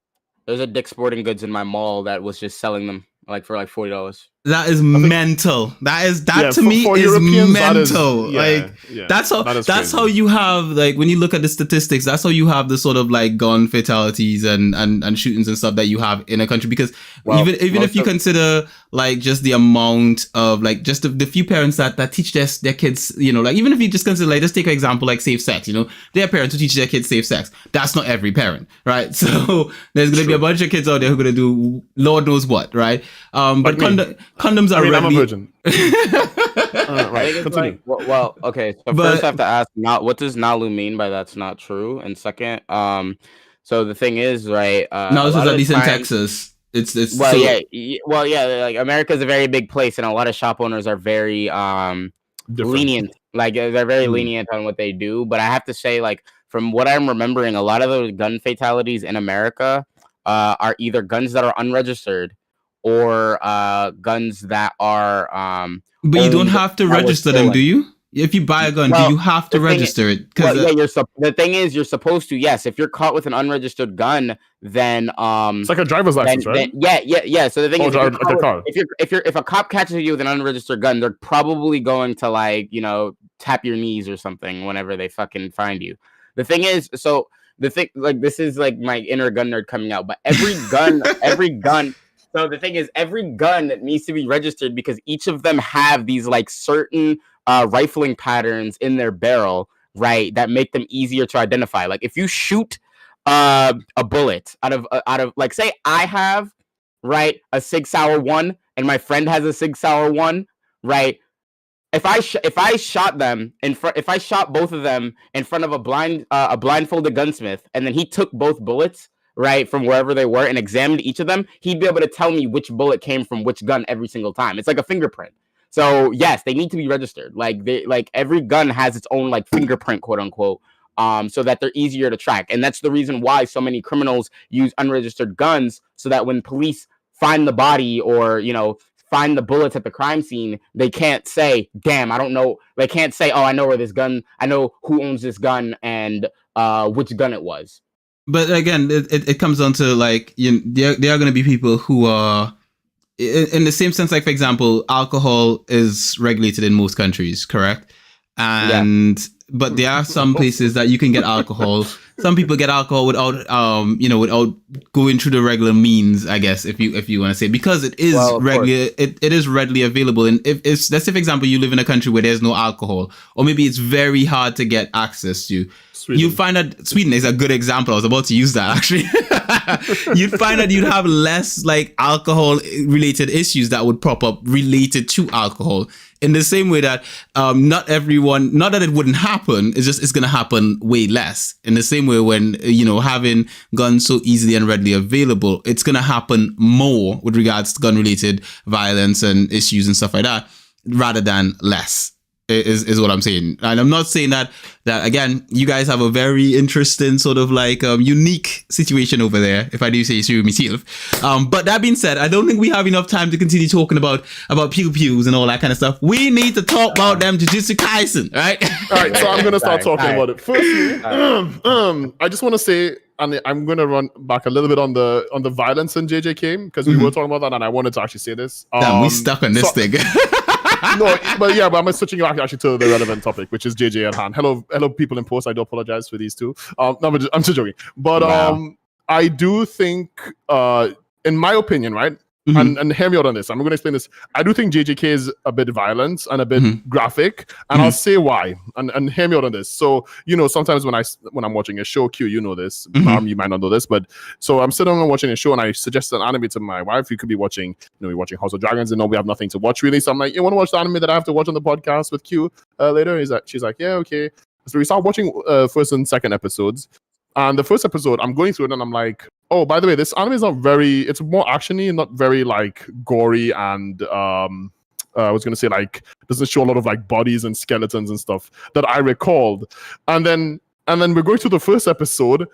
there's a Dick's Sporting Goods in my mall that was just selling them like for like $40. That is mental. To me is Europeans, mental. That's how you have, like, when you look at the statistics, that's how you have the sort of like gun fatalities and shootings and stuff that you have in a country. Because even if you consider like just the amount of like just the few parents that teach their kids, like even if you just consider, like, just take an example like safe sex, there are parents who teach their kids safe sex. That's not every parent, right? So there's going to be a bunch of kids out there who are going to do Lord knows what, right? But condoms are I'm a virgin. Right. Continue. Well, okay. So first I have to ask, what does Nalu mean by that's not true? And second, so the thing is, right? No, this is at least in Texas. It's like America's a very big place, and a lot of shop owners are very lenient. Like they're very lenient on what they do. But I have to say, like, from what I'm remembering, a lot of those gun fatalities in America are either guns that are unregistered or guns that are but you don't have to register them, do you? If you buy a gun, do you have to register it? The thing is, you're supposed to. Yes, if you're caught with an unregistered gun, then it's like a driver's license, right? Yeah. So the thing is, if a cop catches you with an unregistered gun, they're probably going to, like, tap your knees or something whenever they fucking find you. The thing is, this is like my inner gun nerd coming out, but every gun. So the thing is, every gun needs to be registered because each of them have these like certain rifling patterns in their barrel, right, that make them easier to identify. Like if you shoot a bullet out of like, say I have, right, a Sig Sauer 1 and my friend has a Sig Sauer 1, right? If I shot them if I shot both of them in front of a blindfolded gunsmith, and then he took both bullets, right, from wherever they were and examined each of them, he'd be able to tell me which bullet came from which gun every single time. It's like a fingerprint. So yes, they need to be registered. Like every gun has its own like fingerprint, quote unquote, so that they're easier to track. And that's the reason why so many criminals use unregistered guns, so that when police find the body or, find the bullets at the crime scene, they can't say, damn, I don't know. They can't say, oh, I know where this gun, I know who owns this gun and which gun it was. But again, it comes down to, like, there are going to be people who are in the same sense. Like, for example, alcohol is regulated in most countries, correct? But there are some places that you can get alcohol. Some people get alcohol without without going through the regular means, I guess, if you want to say, because it is it is readily available. And if let's say, for example, you live in a country where there's no alcohol, or maybe it's very hard to get access to, you find that Sweden is a good example. I was about to use that actually. You'd find that you'd have less like alcohol related issues that would pop up related to alcohol. In the same way that not that it wouldn't happen, it's going to happen way less. In the same way when, having guns so easily and readily available, it's going to happen more with regards to gun related violence and issues and stuff like that, rather than less. Is what I'm saying. And I'm not saying that again, you guys have a very interesting sort of like unique situation over there, if I do say so myself. But that being said, I don't think we have enough time to continue talking about pew-pews and all that kind of stuff. We need to talk about them Jujutsu Kaisen, right? All right, so I'm going to start talking about it. Firstly, I just want to say, and I'm going to run back a little bit on the violence in JJK, because we were talking about that, and I wanted to actually say this. Damn, we stuck on this thing. No, but I'm switching you actually to the relevant topic, which is JJ at hand. Hello, people in post. I do apologize for these two. No, but I'm just joking. But I do think, in my opinion, right, and hear me out on this. I'm going to explain this. I do think JJK is a bit violent and a bit graphic, and I'll say why. And hear me out on this. So sometimes when I'm watching a show, Q, you know this, you might not know this, but so I'm sitting and watching a show, and I suggest an anime to my wife. You could be watching, we're watching House of Dragons, and we have nothing to watch really. So I'm like, you want to watch the anime that I have to watch on the podcast with Q later? She's like, yeah, okay. So we start watching first and second episodes. And the first episode, I'm going through it, and I'm like, oh, by the way, this anime is it's more actiony and not very like gory, and I was gonna say like doesn't show a lot of like bodies and skeletons and stuff that I recalled. And then we're going through the first episode,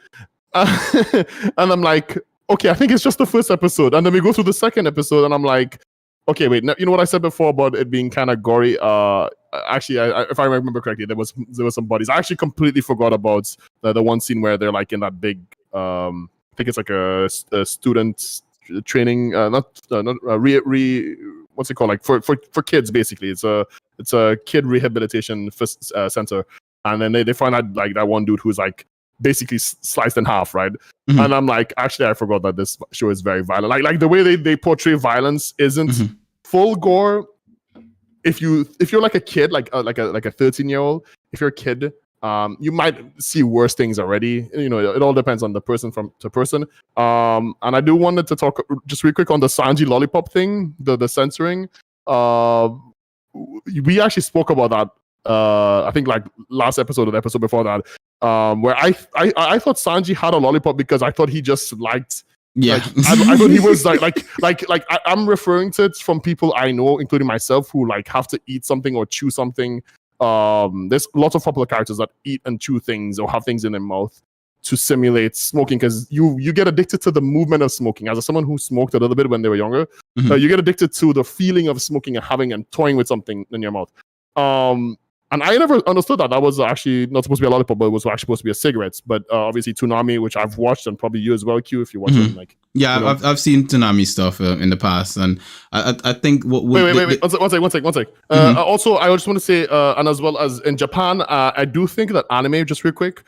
and I'm like, okay, I think it's just the first episode. And then we go through the second episode, and I'm like, okay, wait, you know what I said before about it being kind of gory? Actually, if I remember correctly, there was some bodies. I actually completely forgot about the one scene where they're like in that big, I think it's like a student training, what's it called? Like for kids, basically. It's a kid rehabilitation center, and then they find out like that one dude who's like basically sliced in half, right? And I'm like, actually, I forgot that this show is very violent. Like the way they portray violence isn't full gore. If you're like a kid, like a 13-year-old, if you're a kid, you might see worse things already. It all depends on the person to person. And I do wanted to talk just real quick on the Sanji lollipop thing, the censoring. We actually spoke about that. I think like last episode or the episode before that, where I thought Sanji had a lollipop because I thought he just liked. Yeah, I thought he was like I'm referring to it from people I know, including myself, who like have to eat something or chew something. There's lots of popular characters that eat and chew things or have things in their mouth to simulate smoking, because you get addicted to the movement of smoking. As someone who smoked a little bit when they were younger, you get addicted to the feeling of smoking and having and toying with something in your mouth. And I never understood that was actually not supposed to be a lollipop, but it was actually supposed to be a cigarette. But obviously Toonami, which I've watched, and probably you as well, Q, if you watch it. Like, I've seen Toonami stuff in the past, and I think what. Wait! One sec. Also, I just want to say, and as well as in Japan, I do think that anime, just real quick,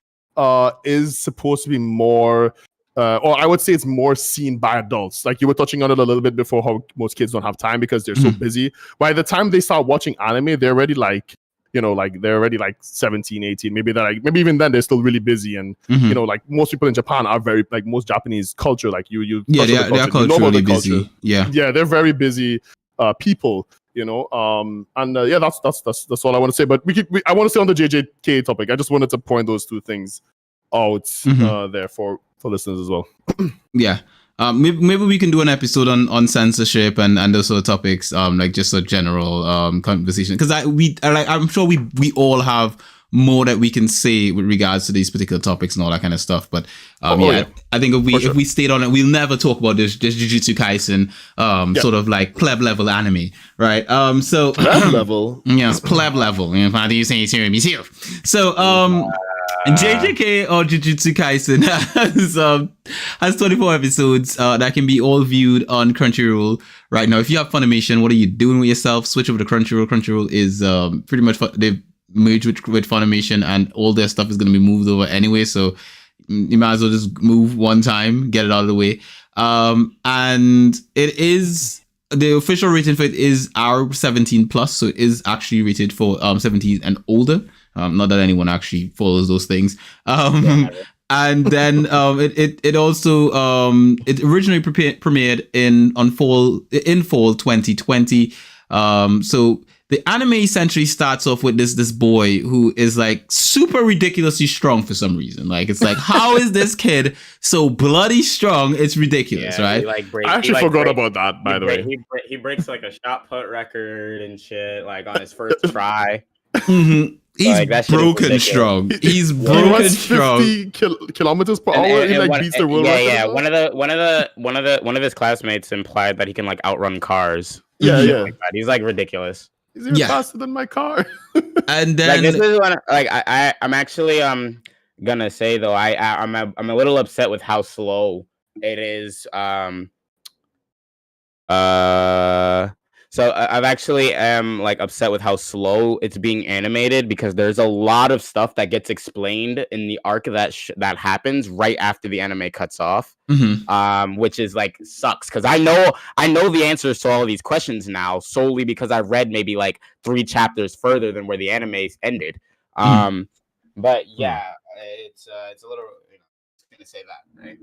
is supposed to be more. Or I would say it's more seen by adults. Like you were touching on it a little bit before, how most kids don't have time because they're so busy. By the time they start watching anime, they're already like. They're already like 17, 18. Maybe maybe even then they're still really busy. And, like most people in Japan are very, like most Japanese culture, like you they are culturally busy. Yeah, they're very busy people, and that's all I want to say. But I want to stay on the JJK topic. I just wanted to point those two things out there for listeners as well. Yeah. Maybe we can do an episode on censorship and those sort of topics, like just a general conversation. Because I'm sure we all have more that we can say with regards to these particular topics and all that kind of stuff. But I think if we stayed on it, we'll never talk about this Jujutsu Kaisen sort of like pleb level anime, right? So pleb level, yes, pleb level. How do you say it? So JJK or Jujutsu Kaisen has 24 episodes that can be all viewed on Crunchyroll right now. If you have Funimation, what are you doing with yourself? Switch over to Crunchyroll. Crunchyroll is pretty much they've merged with Funimation, and all their stuff is going to be moved over anyway. So you might as well just move one time, get it out of the way. And it is the official rating for it is R17+, so it is actually rated for 17 and older. Not that anyone actually follows those things. Yeah. And then it also it originally premiered in fall 2020. So the anime essentially starts off with this boy who is like super ridiculously strong for some reason. Like it's like, how is this kid so bloody strong? It's ridiculous, right? I actually forgot about that, by the way. He breaks like a shot put record and shit, like on his first try. Mm-hmm. He's Like, broken strong. He's broken strong. 50 kilometers per hour. He like beats the world record. Yeah. One of his classmates implied that he can like outrun cars. Yeah. Like he's like ridiculous. He's even faster than my car. And then like this is one, like I'm actually gonna say though I'm a little upset with how slow it is. So I've actually am like upset with how slow it's being animated because there's a lot of stuff that gets explained in the arc that happens right after the anime cuts off, which is like sucks because I know the answers to all of these questions now solely because I read maybe like 3 chapters further than where the anime ended. But yeah, it's a little. To say that, right?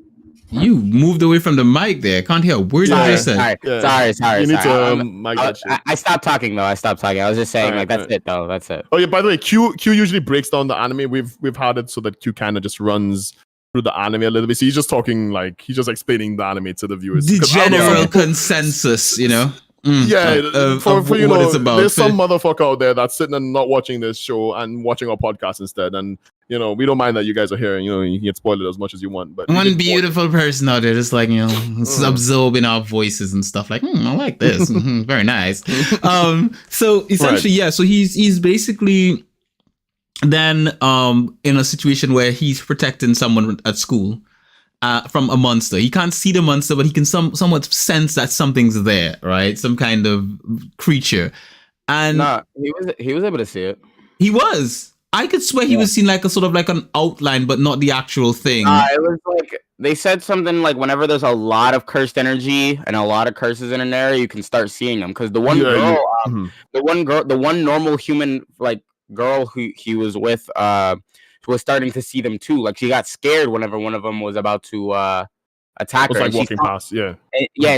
You moved away from the mic there. Can't hear a word you just said. Sorry. You need to mic that shit. I stopped talking though. I was just saying that's it though. That's it. Oh yeah. By the way, Q usually breaks down the anime. We've had it so that Q kind of just runs through the anime a little bit. So he's just talking like he's just explaining the anime to the viewers. The general consensus, you know. For you what know, it's about. There's some motherfucker out there that's sitting and not watching this show and watching our podcast instead. And you know, we don't mind that you guys are here. You know, you can spoil it as much as you want. But one beautiful person out there, just like absorbing our voices and stuff. Like, I like this. Very nice. So essentially, So he's basically then in a situation where he's protecting someone at school. From a monster. He can't see the monster, but he can somewhat sense that something's there, right? Some kind of creature. And he was able to see it. He was. I could swear he was seeing like a sort of like an outline, but not the actual thing. It was like they said something like whenever there's a lot of cursed energy and a lot of curses in an area, you can start seeing them. Because the one the one normal human like girl who he was with, was starting to see them too. Like she got scared whenever one of them was about to attack her. Like walking past, and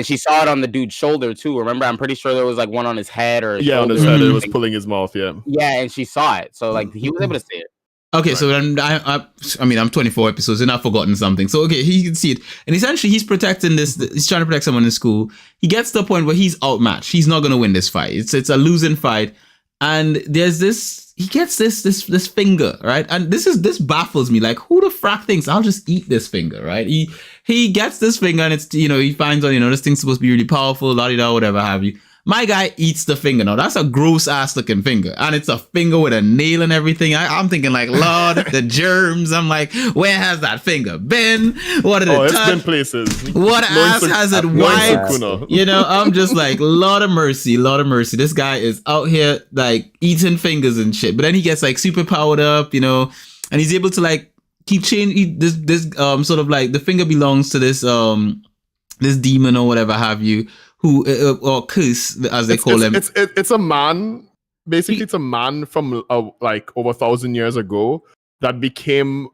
she saw it on the dude's shoulder too. Remember, I'm pretty sure there was like one on his head or on his head. It was pulling his mouth. Yeah, and she saw it, so like he was able to see it. Okay, so then I mean, I'm 24 episodes and I've forgotten something. So okay, he can see it, and essentially he's protecting this. He's trying to protect someone in school. He gets to the point where he's outmatched. He's not going to win this fight. It's a losing fight, and there's this. He gets this finger, right? And this baffles me. Like, who the frack thinks I'll just eat this finger, right? He gets this finger and it's, he finds out, this thing's supposed to be really powerful, la-di-da, whatever have you. My guy eats the finger. Now, that's a gross ass looking finger. And it's a finger with a nail and everything. I'm thinking like, Lord, the germs. I'm like, where has that finger been? What did it touch? It's been places. What ass has it wiped? I'm just like, Lord of mercy. This guy is out here like eating fingers and shit. But then he gets like super powered up, and he's able to like keep changing this sort of like the finger belongs to this demon or whatever have you. Who or Curse as they call him? It's a man. Basically, it's a man from like over 1,000 years ago that became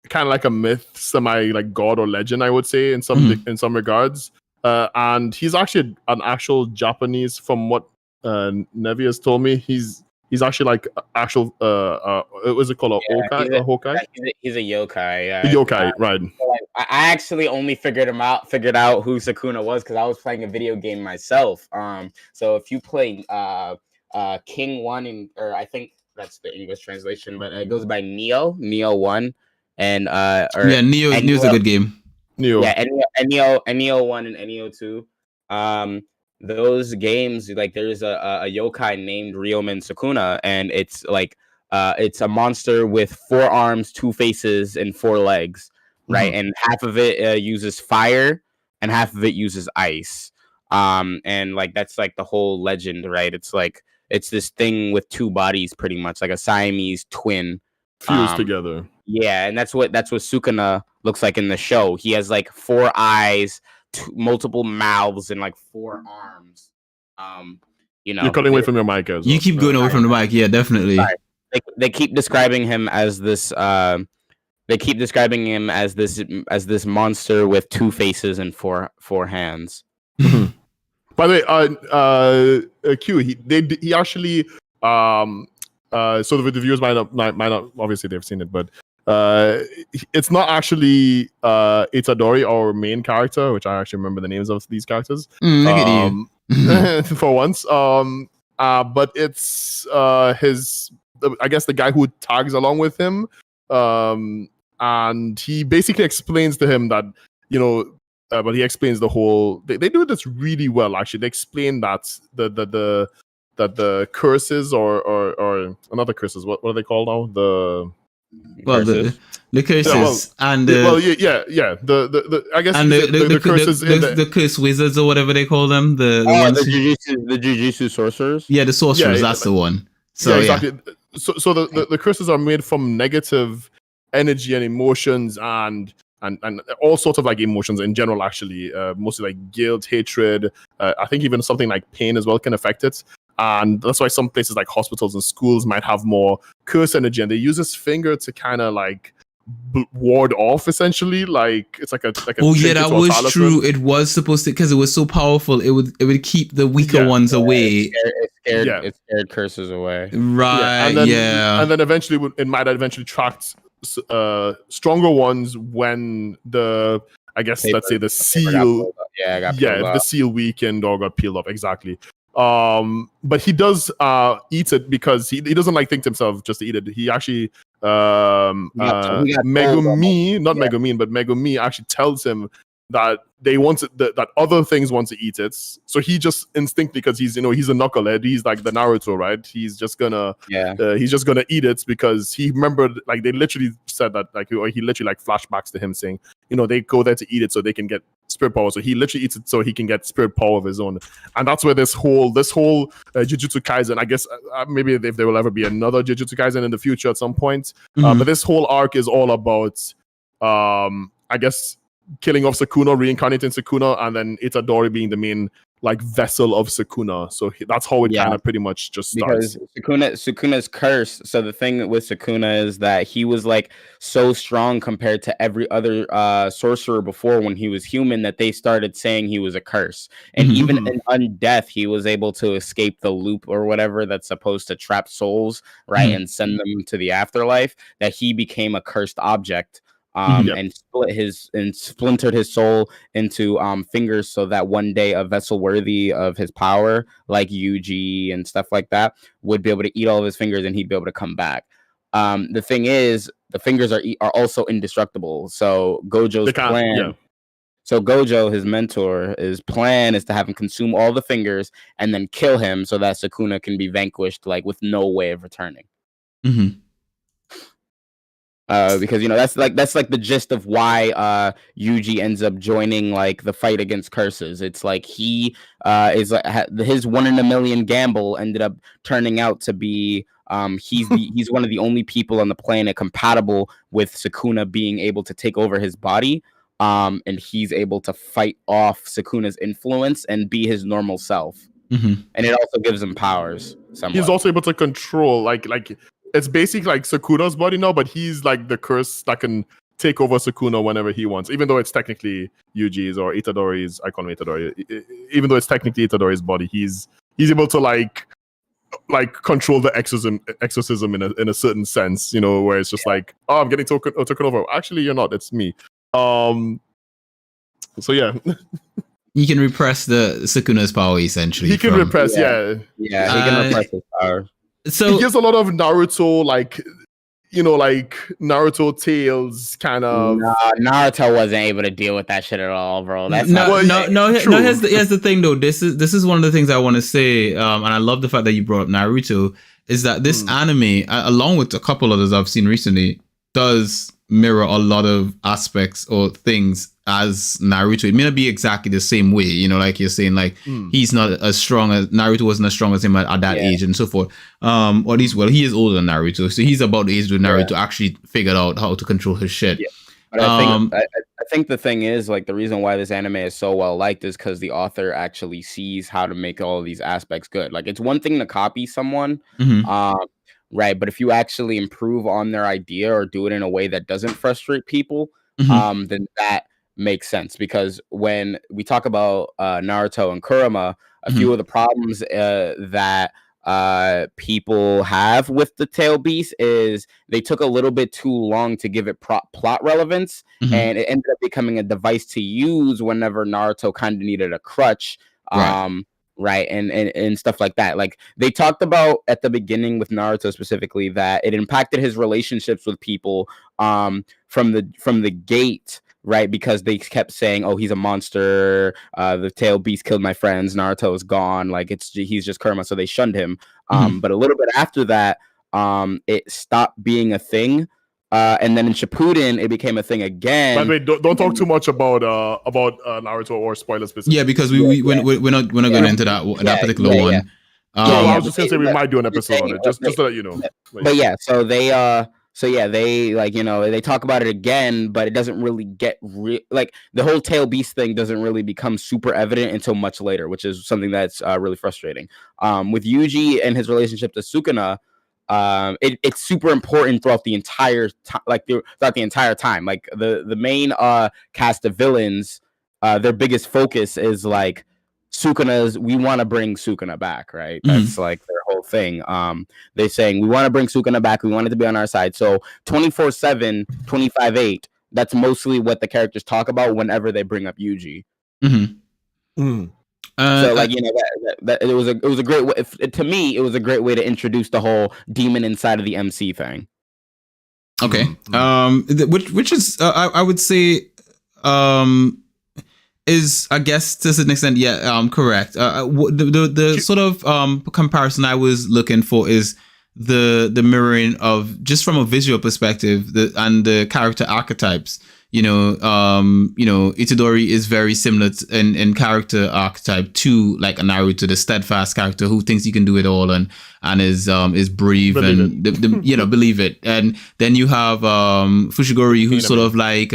kind of like a myth, semi like god or legend, I would say in some regards. And he's actually an actual Japanese, from what Nevi has told me. He's actually like actual what's it called, a Hokai? He's a yokai. Yeah. A yokai, right? I actually only figured out who Sukuna was because I was playing a video game myself. So if you play King 1 or I think that's the English translation, but it goes by Neo 1 and Neo's a good game. Neo 1 and Neo 2. Those games, like there's a yokai named Ryoumen Sukuna, and it's like it's a monster with 4 arms, 2 faces, and 4 legs. Right, and half of it uses fire, and half of it uses ice. And like that's like the whole legend, right? It's like it's this thing with 2 bodies, pretty much like a Siamese twin fused together. Yeah, and that's what Sukuna looks like in the show. He has like 4 eyes, multiple mouths, and like 4 arms. You're cutting away from your mic, as well. You keep going away from the mic, yeah, definitely. Sorry. they keep describing him as this. They keep describing him as this monster with 2 faces and four hands. By the way, Q, he actually so the viewers might not obviously they've seen it, but it's not actually Itadori, our main character, which I actually remember the names of these characters. Look at you. For once. But it's I guess the guy who tags along with him. And he basically explains to him that, but he explains the whole. They do this really well, actually. They explain that the curses or another curses. What are they called now? The curses and the I guess and the curses the curse wizards or whatever they call them. The Jujutsu sorcerers. Yeah, the sorcerers. That's the one. So exactly. So the curses are made from negative energy and emotions and all sorts of like emotions in general, actually, mostly like guilt, hatred, I think even something like pain as well can affect it. And that's why some places like hospitals and schools might have more curse energy, and they use this finger to kind of like ward off, essentially. Like it's like a oh yeah, that was true. It was supposed to, because it was so powerful, it would keep the weaker ones away. It scared curses away, right? And then eventually it might eventually attract stronger ones when the, I guess, let's say the seal the seal weakened or got peeled off. Exactly. But he does eat it because he doesn't like think to himself just to eat it. He actually Megumi actually tells him that they want it, that other things want to eat it. So he just instinctively, because he's a knucklehead, he's like the Naruto, right? He's just gonna eat it because he remembered, like, they literally said that, like, he literally like flashbacks to him saying, they go there to eat it so they can get spirit power. So he literally eats it so he can get spirit power of his own. And that's where this whole Jujutsu Kaisen, I guess, maybe if there will ever be another Jujutsu Kaisen in the future at some point. But this whole arc is all about, I guess, killing off Sukuna, reincarnating Sukuna, and then Itadori being the main like vessel of Sukuna. So that's how it kind of pretty much just starts. Because Sukuna's curse. So the thing with Sukuna is that he was like so strong compared to every other sorcerer before when he was human, that they started saying he was a curse. And even in undeath, he was able to escape the loop or whatever that's supposed to trap souls, right, and send them to the afterlife. That he became a cursed object. And splintered his soul into fingers, so that one day a vessel worthy of his power, like Yuuji and stuff like that, would be able to eat all of his fingers and he'd be able to come back. The thing is, the fingers are also indestructible. So Gojo's plan. Yeah. So Gojo, his mentor, his plan is to have him consume all the fingers and then kill him, so that Sukuna can be vanquished, like with no way of returning. Because that's like the gist of why Yuuji ends up joining like the fight against curses. It's like he is like his 1 in a million gamble ended up turning out to be he's one of the only people on the planet compatible with Sukuna being able to take over his body, and he's able to fight off Sukuna's influence and be his normal self. And it also gives him powers. Somewhat. He's also able to control like. It's basically like Sukuna's body now, but he's like the curse that can take over Sukuna whenever he wants, even though it's technically Yuji's or Itadori's. I call him Itadori. Even though it's technically Itadori's body, he's able to like control the exorcism in a certain sense, where it's just like, oh, I'm getting taken over. Actually, you're not. It's me. So yeah. You can repress the Sukuna's power, essentially. He can repress, he can repress his power. So he gives a lot of Naruto, like Naruto tales, kind of. Nah, Naruto wasn't able to deal with that shit at all, bro. That's no. Here's the thing, though. This is one of the things I want to say, and I love the fact that you brought up Naruto. Is that this anime, along with a couple others I've seen recently, does mirror a lot of aspects or things as Naruto. It may not be exactly the same way, like you're saying, like he's not as strong as Naruto wasn't as strong as him at that age and so forth. Or at least, he is older than Naruto, so he's about the age where Naruto actually figured out how to control his shit. But I think the thing is, like, the reason why this anime is so well liked is because the author actually sees how to make all of these aspects good. Like, it's one thing to copy someone, right? But if you actually improve on their idea or do it in a way that doesn't frustrate people, then that makes sense. Because when we talk about Naruto and Kurama, a few of the problems that people have with the tail beast is they took a little bit too long to give it plot relevance, and it ended up becoming a device to use whenever Naruto kind of needed a crutch. Right, and stuff like that. Like they talked about at the beginning with Naruto specifically that it impacted his relationships with people from the gate, right? Because they kept saying, "Oh, he's a monster. The tail beast killed my friends. Naruto is gone. Like he's just Kurama," so they shunned him. But a little bit after that, it stopped being a thing. And then in Shippuden, it became a thing again. By the way, don't talk too much about Naruto or spoilers specifically. Yeah, because we're not going into that particular one. I was just gonna say we might do an episode on it, just to let you know. But yeah, so they like, you know, they talk about it again, but it doesn't really get like the whole tail beast thing doesn't really become super evident until much later, which is something that's really frustrating. With Yuji and his relationship to Sukuna. It's super important throughout the entire time, throughout the entire time. Like the main cast of villains, their biggest focus is like Sukuna's. We want to bring Sukuna back, right? That's like their whole thing. They're saying we want to bring Sukuna back. We want it to be on our side. So 24/7, 25/8. That's mostly what the characters talk about whenever they bring up Yuji. So like, you know, that it was a great way, to me it was a great way to introduce the whole demon inside of the MC thing. Okay. Which is I would say is, I guess to a certain extent, correct. The sort of comparison I was looking for is the mirroring of, just from a visual perspective, and the character archetypes. Itadori is very similar in character archetype to like a Naruto, the steadfast character who thinks he can do it all and is brave and believe it. And then you have Fushiguro, who's sort of like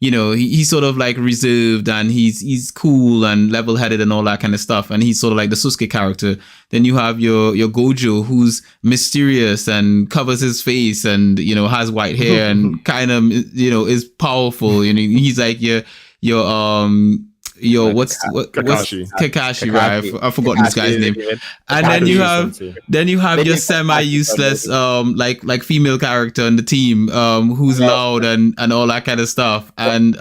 he's sort of like reserved and he's cool and level-headed and all that kind of stuff, and he's sort of like the Sasuke character. Then you have your Gojo, who's mysterious and covers his face and has white hair and kind of is powerful. He's like your Kakashi, right? I've forgotten this guy's name. And then you have your semi-useless like female character in the team who's loud and all that kind of stuff. And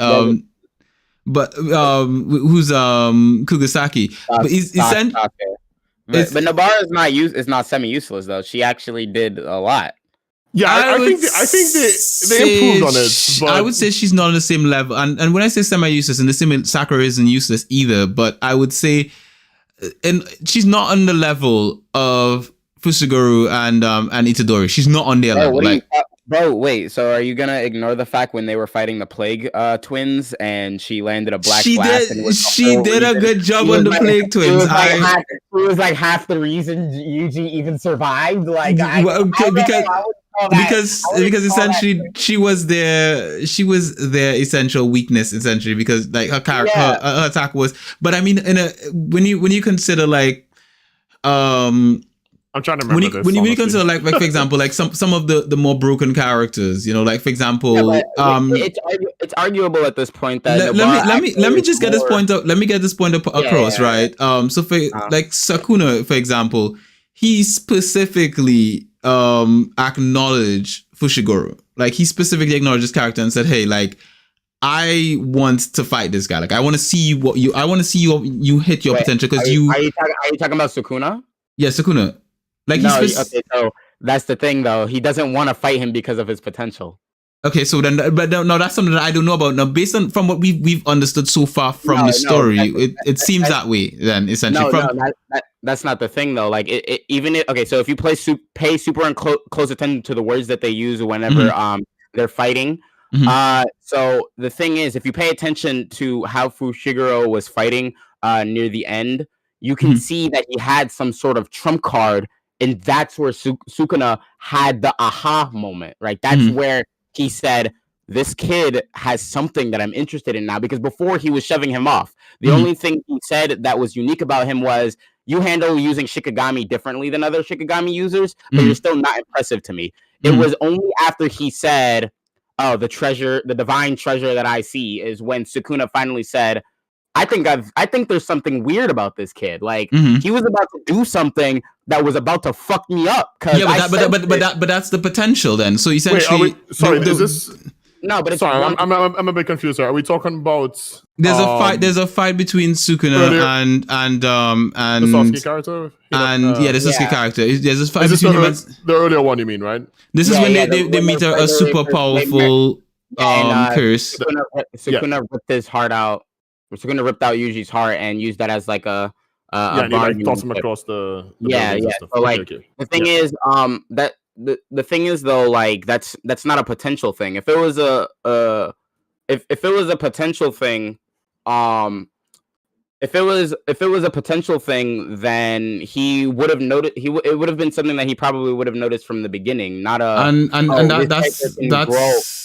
who's Kugasaki. But but Nobara is not semi-useless though. She actually did a lot. Yeah, I think they improved on it. But I would say she's not on the same level. And when I say semi-useless, and the same, Sakura isn't useless either, but I would say, and she's not on the level of Fushiguro and Itadori. She's not on their level. Bro, wait. So are you gonna ignore the fact when they were fighting the Plague Twins and she landed a black blast? She did a good job on the Plague Twins. It was like half the reason Yuji even survived. Because essentially she was their essential weakness, essentially, because like her character, her attack was. But I mean, when you consider like I'm trying to remember when you consider like for example, like some of the more broken characters, like for example, it's arguable at this point that let me just get this point up. Let me get this point across, right? So for like Sukuna, for example, he specifically acknowledged Fushiguro. Like he specifically acknowledged his character and said, "Hey, like I want to fight this guy. Like I want to see you hit your potential because you." Are you talking about Sukuna? Yeah, Sukuna. Like okay, so that's the thing though. He doesn't want to fight him because of his potential. Okay, so then, but no, that's something that I don't know about. Now, based on from what we've understood so far from the story, it seems that way. Then essentially, that's not the thing though. Like okay, so if you pay super close attention to the words that they use whenever they're fighting. So the thing is, if you pay attention to how Fushiguro was fighting near the end, you can see that he had some sort of trump card, and that's where Sukuna had the aha moment, right? That's where he said, this kid has something that I'm interested in now, because before he was shoving him off. The only thing he said that was unique about him was you handle using Shikigami differently than other Shikigami users, but Mhm. you're still not impressive to me. It Mhm. was only after he said, "Oh, the divine treasure that I see," is when Sukuna finally said, I think there's something weird about this kid. Like Mhm. he was about to do something that was about to fuck me up. Yeah, but that's the potential then. So Wait, essentially, is this? no, but it's Sorry, one- I'm a bit confused here. Are we talking about there's a fight. There's a fight between Sukuna earlier- and the Sasuke character? the Sasuke Yeah. character. There's a fight Is this between him and the earlier one you mean, right? this is Yeah, when yeah, they when meet they're a super fighting, powerful curse. Sukuna ripped his heart out. Sukuna ripped out Yuji's heart and used that as like a And he like bargaining toss him chip. across the Yeah, buildings and yeah. stuff. So, like, Okay. The thing is, that the thing is though, like that's not a potential thing. If it was if it was a potential thing, if it was a potential thing, then he would have noticed. It would have been something that he probably would have noticed from the beginning. Not a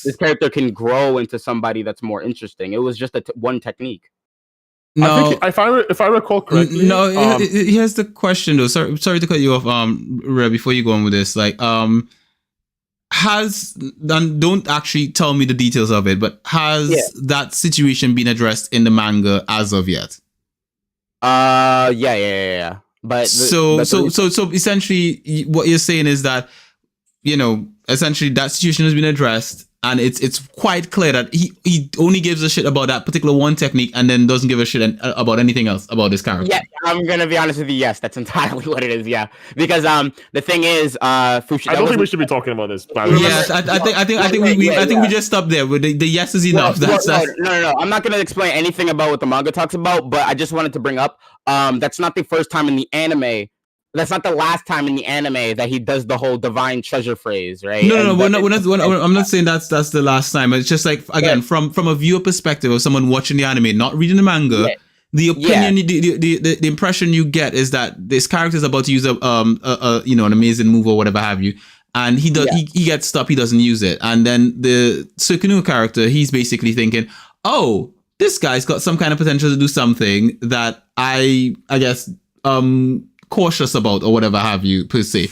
this character can grow into somebody that's more interesting. It was just one technique. No, I think if I recall correctly, no. Here's the question though. Sorry to cut you off, Red, before you go on with this. Like, don't actually tell me the details of it, but has that situation been addressed in the manga as of yet? Yeah. But so essentially, what you're saying is that, essentially that situation has been addressed, and it's quite clear that he only gives a shit about that particular one technique, and then doesn't give a shit about anything else about this character. Yeah, I'm gonna be honest with you. Yes, that's entirely what it is. Yeah, because the thing is, Fushi. I don't think we should be talking about this. Yeah, I think we just stop there. The yes is enough. No. I'm not gonna explain anything about what the manga talks about, but I just wanted to bring up. That's not the first time in the anime. That's not the last time in the anime that he does the whole divine treasure phrase, right? No, I'm not saying that's the last time. It's just like, again, from a viewer perspective of someone watching the anime, not reading the manga, the opinion, the impression you get is that this character is about to use an amazing move or whatever have you, and he gets stopped, he doesn't use it, and then the Sukuna character, he's basically thinking, oh, this guy's got some kind of potential to do something that I guess cautious about or whatever have you per se.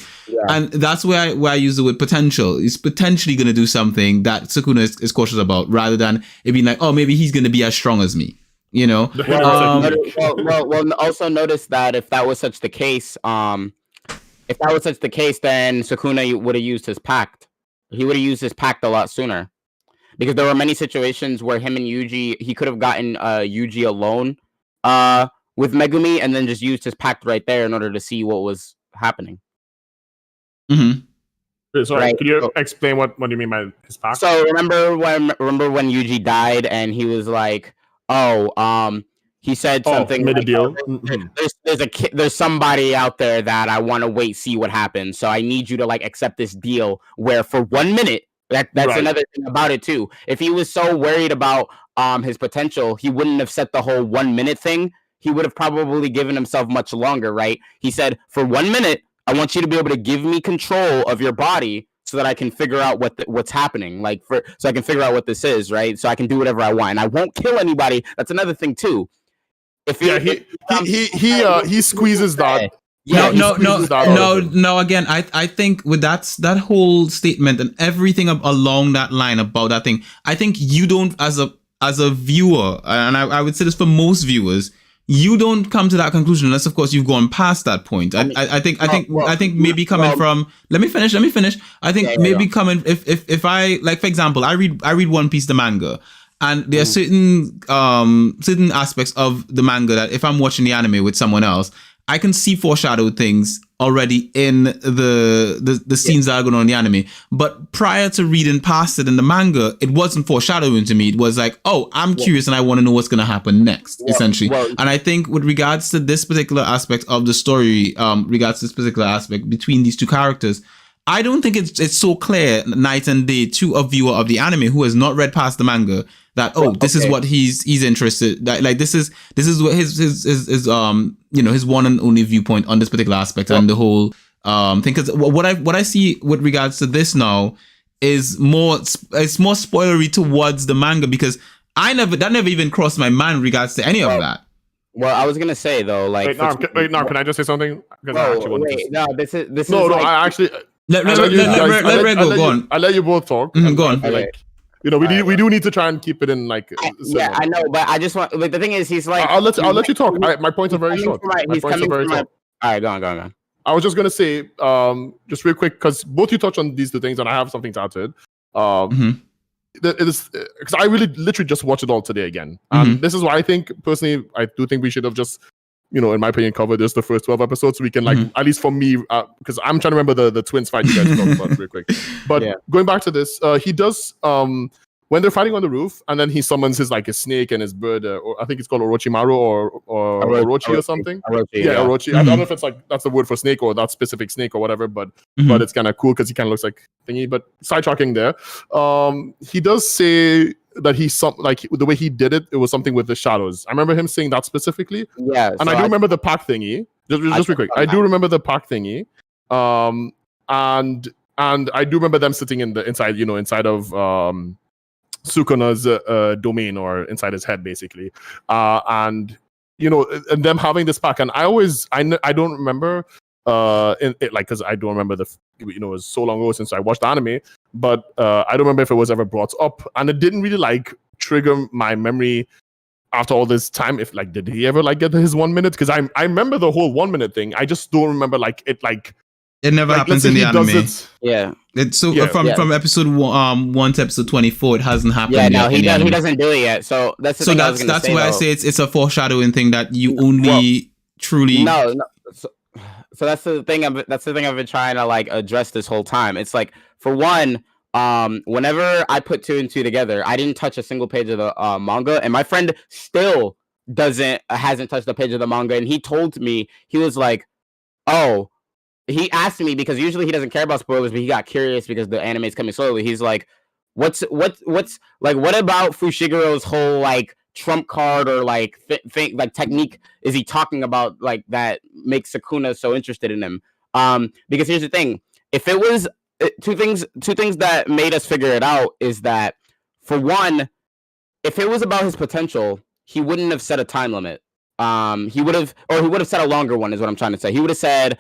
And that's where I use the word potential. He's potentially going to do something that Sukuna is cautious about, rather than it being like, oh, maybe he's going to be as strong as me, Well, also notice that if that was such the case, then Sukuna would have used his pact. He would have used his pact a lot sooner, because there were many situations where him and Yuji, he could have gotten Yuji alone with Megumi, and then just used his pact right there in order to see what was happening. Mm-hmm. Sorry, could you explain what you mean by his pact? So remember when Yuji died, and he was like, he said something. Made a deal. There's somebody out there that I want to see what happens. So I need you to like accept this deal. Where for 1 minute, that's another thing about it too. If he was so worried about his potential, he wouldn't have set the whole 1 minute thing. He would have probably given himself much longer, right? He said, for 1 minute, I want you to be able to give me control of your body so that I can figure out what's happening, so I can figure out what this is, right? So I can do whatever I want, and I won't kill anybody. That's another thing too. He squeezes that. No. Again, I think with that whole statement and everything along that line about that thing, I think you don't, as a viewer, and I would say this for most viewers, you don't come to that conclusion unless, of course, you've gone past that point. I think maybe coming from. Let me finish. I think maybe coming if I, like, for example, I read One Piece, the manga, and there are certain aspects of the manga that if I'm watching the anime with someone else, I can see foreshadowed things already in the scenes that are going on in the anime. But prior to reading past it in the manga, it wasn't foreshadowing to me. It was like, oh, I'm curious and I want to know what's going to happen next, essentially. And I think with regards to this particular aspect of the story, between these two characters, I don't think it's so clear night and day to a viewer of the anime who has not read past the manga that this is what he's interested, that, like, this is what his one and only viewpoint on this particular aspect and the whole thing. Because what I see with regards to this now is more spoilery towards the manga, because that never even crossed my mind in regards to any of that. Well, I was gonna say though, like, Wait, now, can I just say something? Because I actually want to. no, this is No, like, I actually. Let Rego go on. I let you both talk. Mhm, go on. Like, we do need to try and keep it in like. yeah, I know, but I just want. Like, the thing is, he's like, I'll let you talk. My points are very short. My points are very short. All right, go on. I was just gonna say, just real quick, because both you touch on these two things, and I have something to add to it. It is because I literally just watched it all today again, and this is why I think personally, I do think we should have just, in my opinion, covered just the first 12 episodes, so we can at least for me, because I'm trying to remember the twins fight you guys talked about real quick. But going back to this, he does when they're fighting on the roof, and then he summons his snake and his bird, or I think it's called Orochimaru or Orochi or something. Orochi. I don't know if it's that's the word for snake or that specific snake or whatever, but it's kind of cool because he kind of looks like thingy. But sidetracking there, he does say that the way he did it, it was something with the shadows. I remember him saying that specifically. Yeah, and I do remember the pack thingy. Just real quick, I do remember the pack thingy. And I do remember them sitting inside of Sukuna's domain, or inside his head, basically, and them having this pack. And I don't remember because I don't remember it was so long ago since I watched the anime, but I don't remember if it was ever brought up, and it didn't really trigger my memory after all this time. If did he ever get his 1 minute? Because I remember the whole 1 minute thing. I just don't remember it never happens in the anime. Yeah. It's from episode 1 to episode 24, it hasn't happened. Yeah, no, he doesn't do it yet. So that's the thing that's why I say it's a foreshadowing thing that you only truly. No. So that's the thing. That's the thing I've been trying to address this whole time. It's for one, whenever I put 2 and 2 together, I didn't touch a single page of the manga, and my friend still hasn't touched a page of the manga, and he told me, he was like, oh. He asked me, because usually he doesn't care about spoilers, but he got curious because the anime is coming slowly. He's like, what about Fushigero's whole trump card or technique is he talking about that makes Sukuna so interested in him? Because here's the thing: if it was two things that made us figure it out is that, for one, if it was about his potential, he wouldn't have set a time limit. He would have set a longer one, is what I'm trying to say. He would have said,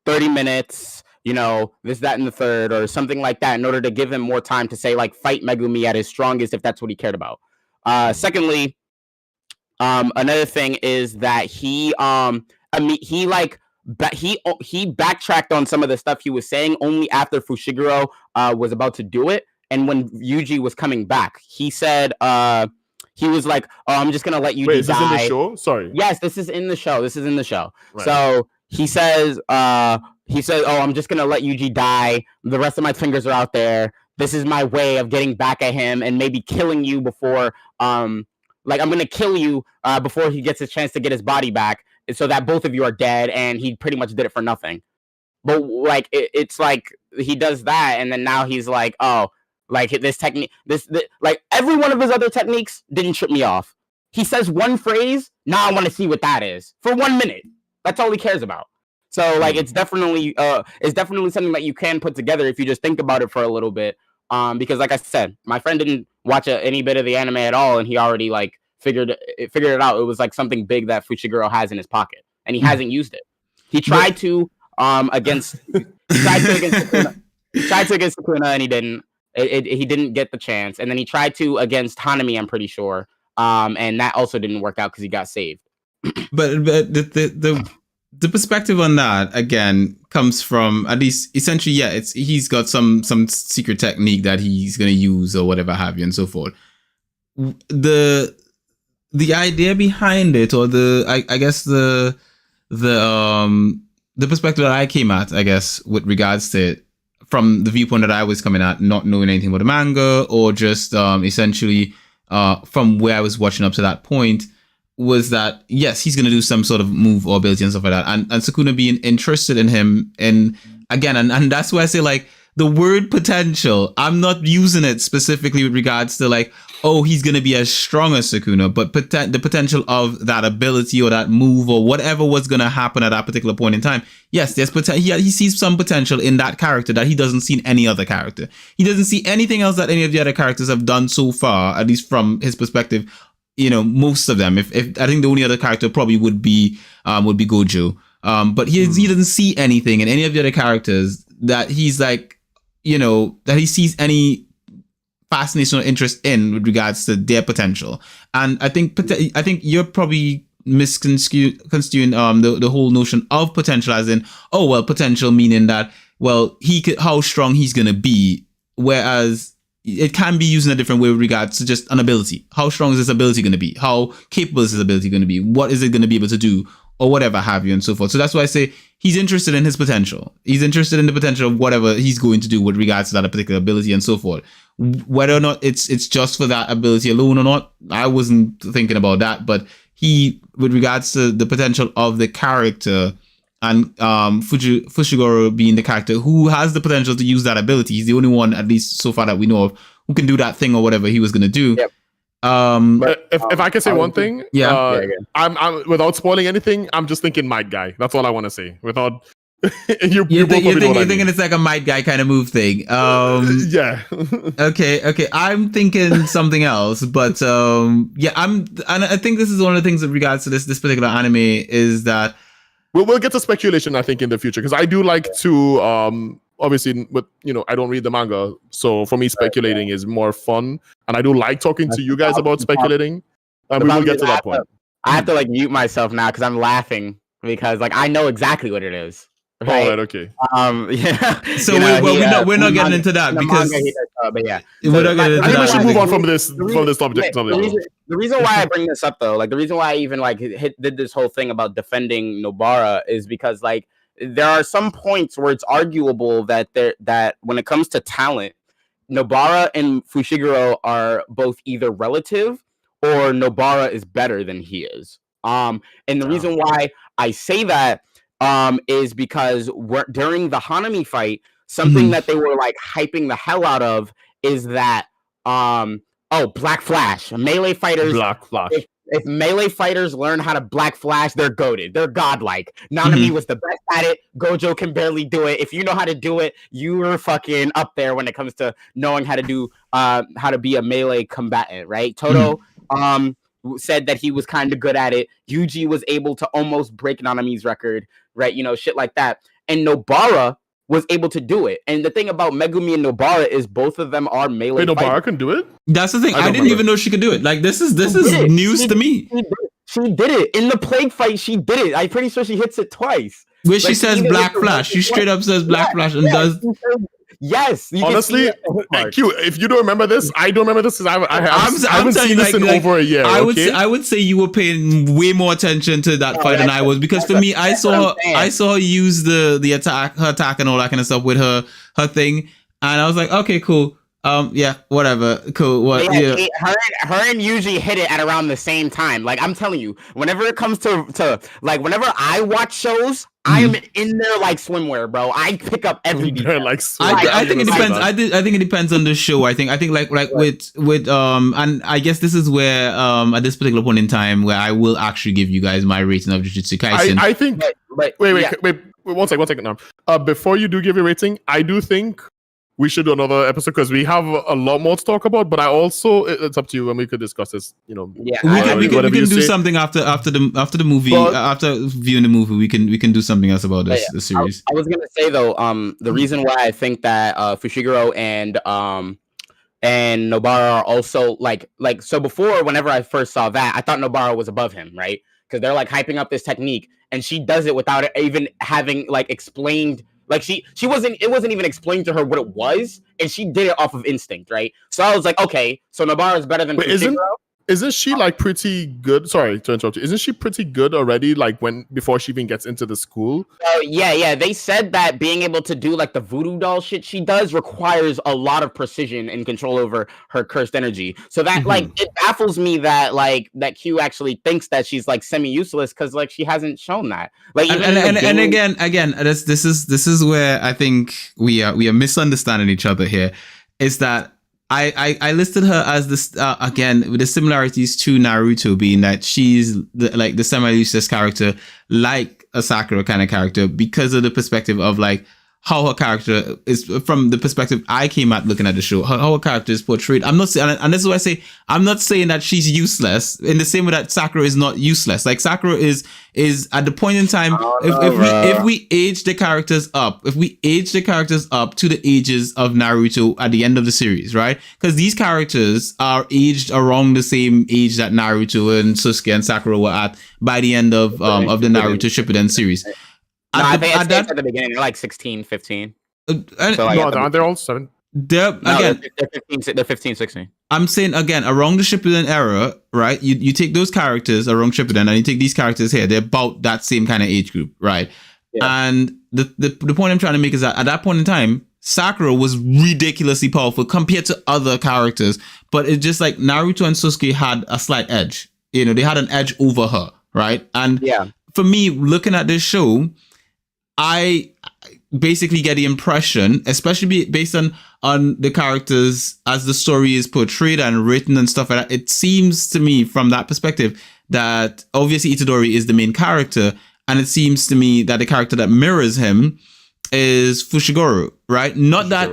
30 minutes, this, that, and the third, or something like that, in order to give him more time to say fight Megumi at his strongest, if that's what he cared about. Secondly, another thing is that he backtracked on some of the stuff he was saying only after Fushiguro was about to do it, and when Yuji was coming back. He said he was like, oh, I'm just gonna let Yuji die. Is this in the show? Sorry. Yes, this is in the show. Right. So he says, oh, I'm just gonna let Yuji die. The rest of my fingers are out there. This is my way of getting back at him and maybe killing you before, I'm gonna kill you before he gets a chance to get his body back, so that both of you are dead. And he pretty much did it for nothing. But it's he does that, and then now he's like, oh. This technique, every one of his other techniques didn't trip me off. He says one phrase, now I want to see what that is for 1 minute. That's all he cares about. So it's definitely something that you can put together if you just think about it for a little bit. Because like I said, my friend didn't watch any bit of the anime at all, and he already figured it out. It was something big that Fushiguro has in his pocket, and he hasn't used it. He tried to against Sukuna, and he didn't. He didn't get the chance, and then he tried to against Hanami, I'm pretty sure, and that also didn't work out because he got saved. But the perspective on that again comes from, at least essentially, he's got some secret technique that he's gonna use or whatever have you and so forth. The idea behind it, or I guess the perspective that I came at, I guess, with regards to it, from the viewpoint that I was coming at, not knowing anything about the manga, or just essentially from where I was watching up to that point, was that yes, he's going to do some sort of move or ability and stuff like that, and Sukuna being interested in him, and again, and that's why I say the word potential, I'm not using it specifically with regards to oh, he's going to be as strong as Sukuna, but the potential of that ability or that move or whatever was going to happen at that particular point in time. Yes, there's he sees some potential in that character that he doesn't see in any other character. He doesn't see anything else that any of the other characters have done so far, at least from his perspective, most of them. If I think the only other character probably would be Gojo. But he doesn't see anything in any of the other characters that he's like, that he sees any fascination or interest in with regards to their potential. And I think you're probably misconstruing the whole notion of potential as in, oh well, potential meaning that, well, how strong he's gonna be, whereas it can be used in a different way with regards to just an ability. How strong is this ability going to be? How capable is this ability going to be? What is it going to be able to do? Or whatever have you, and so forth. So that's why I say he's interested in his potential. He's interested in the potential of whatever he's going to do with regards to that particular ability and so forth. Whether or not it's just for that ability alone or not, I wasn't thinking about that. But with regards to the potential of the character, and Fushiguro being the character who has the potential to use that ability. He's the only one, at least so far that we know of, who can do that thing or whatever he was going to do. Yep. But if I can say one thing, I'm without spoiling anything, I'm just thinking might guy. That's all I want to say. Without you're thinking it's like a might guy kind of move thing. Yeah. Okay. I'm thinking something else, but and I think this is one of the things with regards to this particular anime is that. We'll get to speculation, I think, in the future, because I do like to, obviously, I don't read the manga, so for me, speculating is more fun, and I do like talking to you guys about speculating, and we will get to that point. I have to mute myself now because I'm laughing because I know exactly what it is. Right? All right, okay. Yeah. So we're not getting into that because but yeah. We're not getting into I think we should move on from this subject. The reason why I bring this up though, the reason why I even did this whole thing about defending Nobara is because there are some points where it's arguable that when it comes to talent, Nobara and Fushiguro are both either relative or Nobara is better than he is. And the reason why I say that is because during the Hanami fight, something that they were hyping the hell out of is that Black Flash, melee fighters. Black Flash. If melee fighters learn how to Black Flash, they're goated. They're godlike. Nanami was the best at it. Gojo can barely do it. If you know how to do it, you're fucking up there when it comes to knowing how to do how to be a melee combatant, right? Toto said that he was kind of good at it. Yuji was able to almost break Nanami's record, right? Shit like that. And Nobara was able to do it. And the thing about Megumi and Nobara is both of them are melee fighters. Nobara can do it? That's the thing. I didn't even know she could do it. This is news to me. She did it. In the plague fight, she did it. I'm pretty sure she hits it twice. Where she says Black Flash. She straight up says Black Flash and does... Yes. Honestly, Q, if you don't remember this, I don't remember this because I haven't seen this in over a year. I would say you were paying way more attention to that fight than I was, because for me, I saw her use her attack and all that kind of stuff with her thing, and I was like, okay, cool. Yeah, whatever, cool. What? Yeah. Her and Yuji hit it at around the same time. I'm telling you, whenever it comes to whenever I watch shows, I am in there like swimwear, bro. I pick up every detail. I think it depends. I think it depends on the show. I think with and I guess this is where at this particular point in time where I will actually give you guys my rating of Jujutsu Kaisen. I think. Wait, 1 second now. Before you do give your rating, I do think we should do another episode because we have a lot more to talk about. But I also, it's up to you, and we could discuss this. We can do something after the movie. After viewing the movie, we can do something else about this series. I was gonna say though, the reason why I think that Fushiguro and Nobara are also so before, whenever I first saw that, I thought Nobara was above him, right? Because they're hyping up this technique, and she does it without even having explained. She wasn't. It wasn't even explained to her what it was, and she did it off of instinct, right? So I was like, okay, so Nobara is better than. Wait, isn't she pretty good? Sorry to interrupt you. Isn't she pretty good already? Before she even gets into the school. Yeah. They said that being able to do the voodoo doll shit she does requires a lot of precision and control over her cursed energy. So that it baffles me that that Q actually thinks that she's semi useless because she hasn't shown that. And again, this is where I think we are misunderstanding each other here. Is that I listed her as this again with the similarities to Naruto, being that she's the semi-useless character, like a Sakura kind of character, because of the perspective of how her character is from the perspective I came at looking at the show, how her character is portrayed. I'm not saying, and this is why I say I'm not saying that she's useless in the same way that Sakura is not useless. Like Sakura is at the point in time, if we age the characters up, to the ages of Naruto at the end of the series, right? Because these characters are aged around the same age that Naruto and Sasuke and Sakura were at by the end of the Naruto Shippuden series. No, I think at the beginning, they're like 16, 15. So like aren't they all 7? They're 15, 16. I'm saying again, around the Shippuden era, right? You take those characters around Shippuden and you take these characters here, they're about that same kind of age group, right? Yeah. And the point I'm trying to make is that at that point in time, Sakura was ridiculously powerful compared to other characters, but it's just like Naruto and Sasuke had a slight edge. You know, they had an edge over her, right? And for me, looking at this show, I basically get the impression, especially based on the characters as the story is portrayed and written and stuff like that, it seems to me from that perspective that obviously Itadori is the main character, and it seems to me that the character that mirrors him is Fushiguro, right? Not that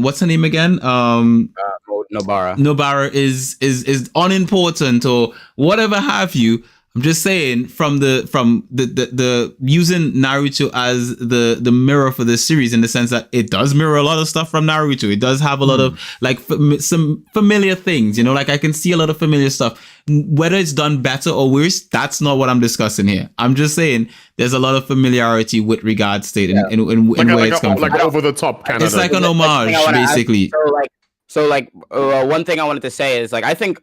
what's her name again? Nobara. Nobara is unimportant or whatever have you. I'm just saying from the using Naruto as the mirror for this series, in the sense that it does mirror a lot of stuff from Naruto. It does have a lot of like some familiar things, you know, like I can see a lot of familiar stuff. Whether it's done better or worse, that's not what I'm discussing here. I'm just saying there's a lot of familiarity with regards to it in where it's coming from. Like over the top kind of. It's like an homage, basically. So one thing I wanted to say is like I think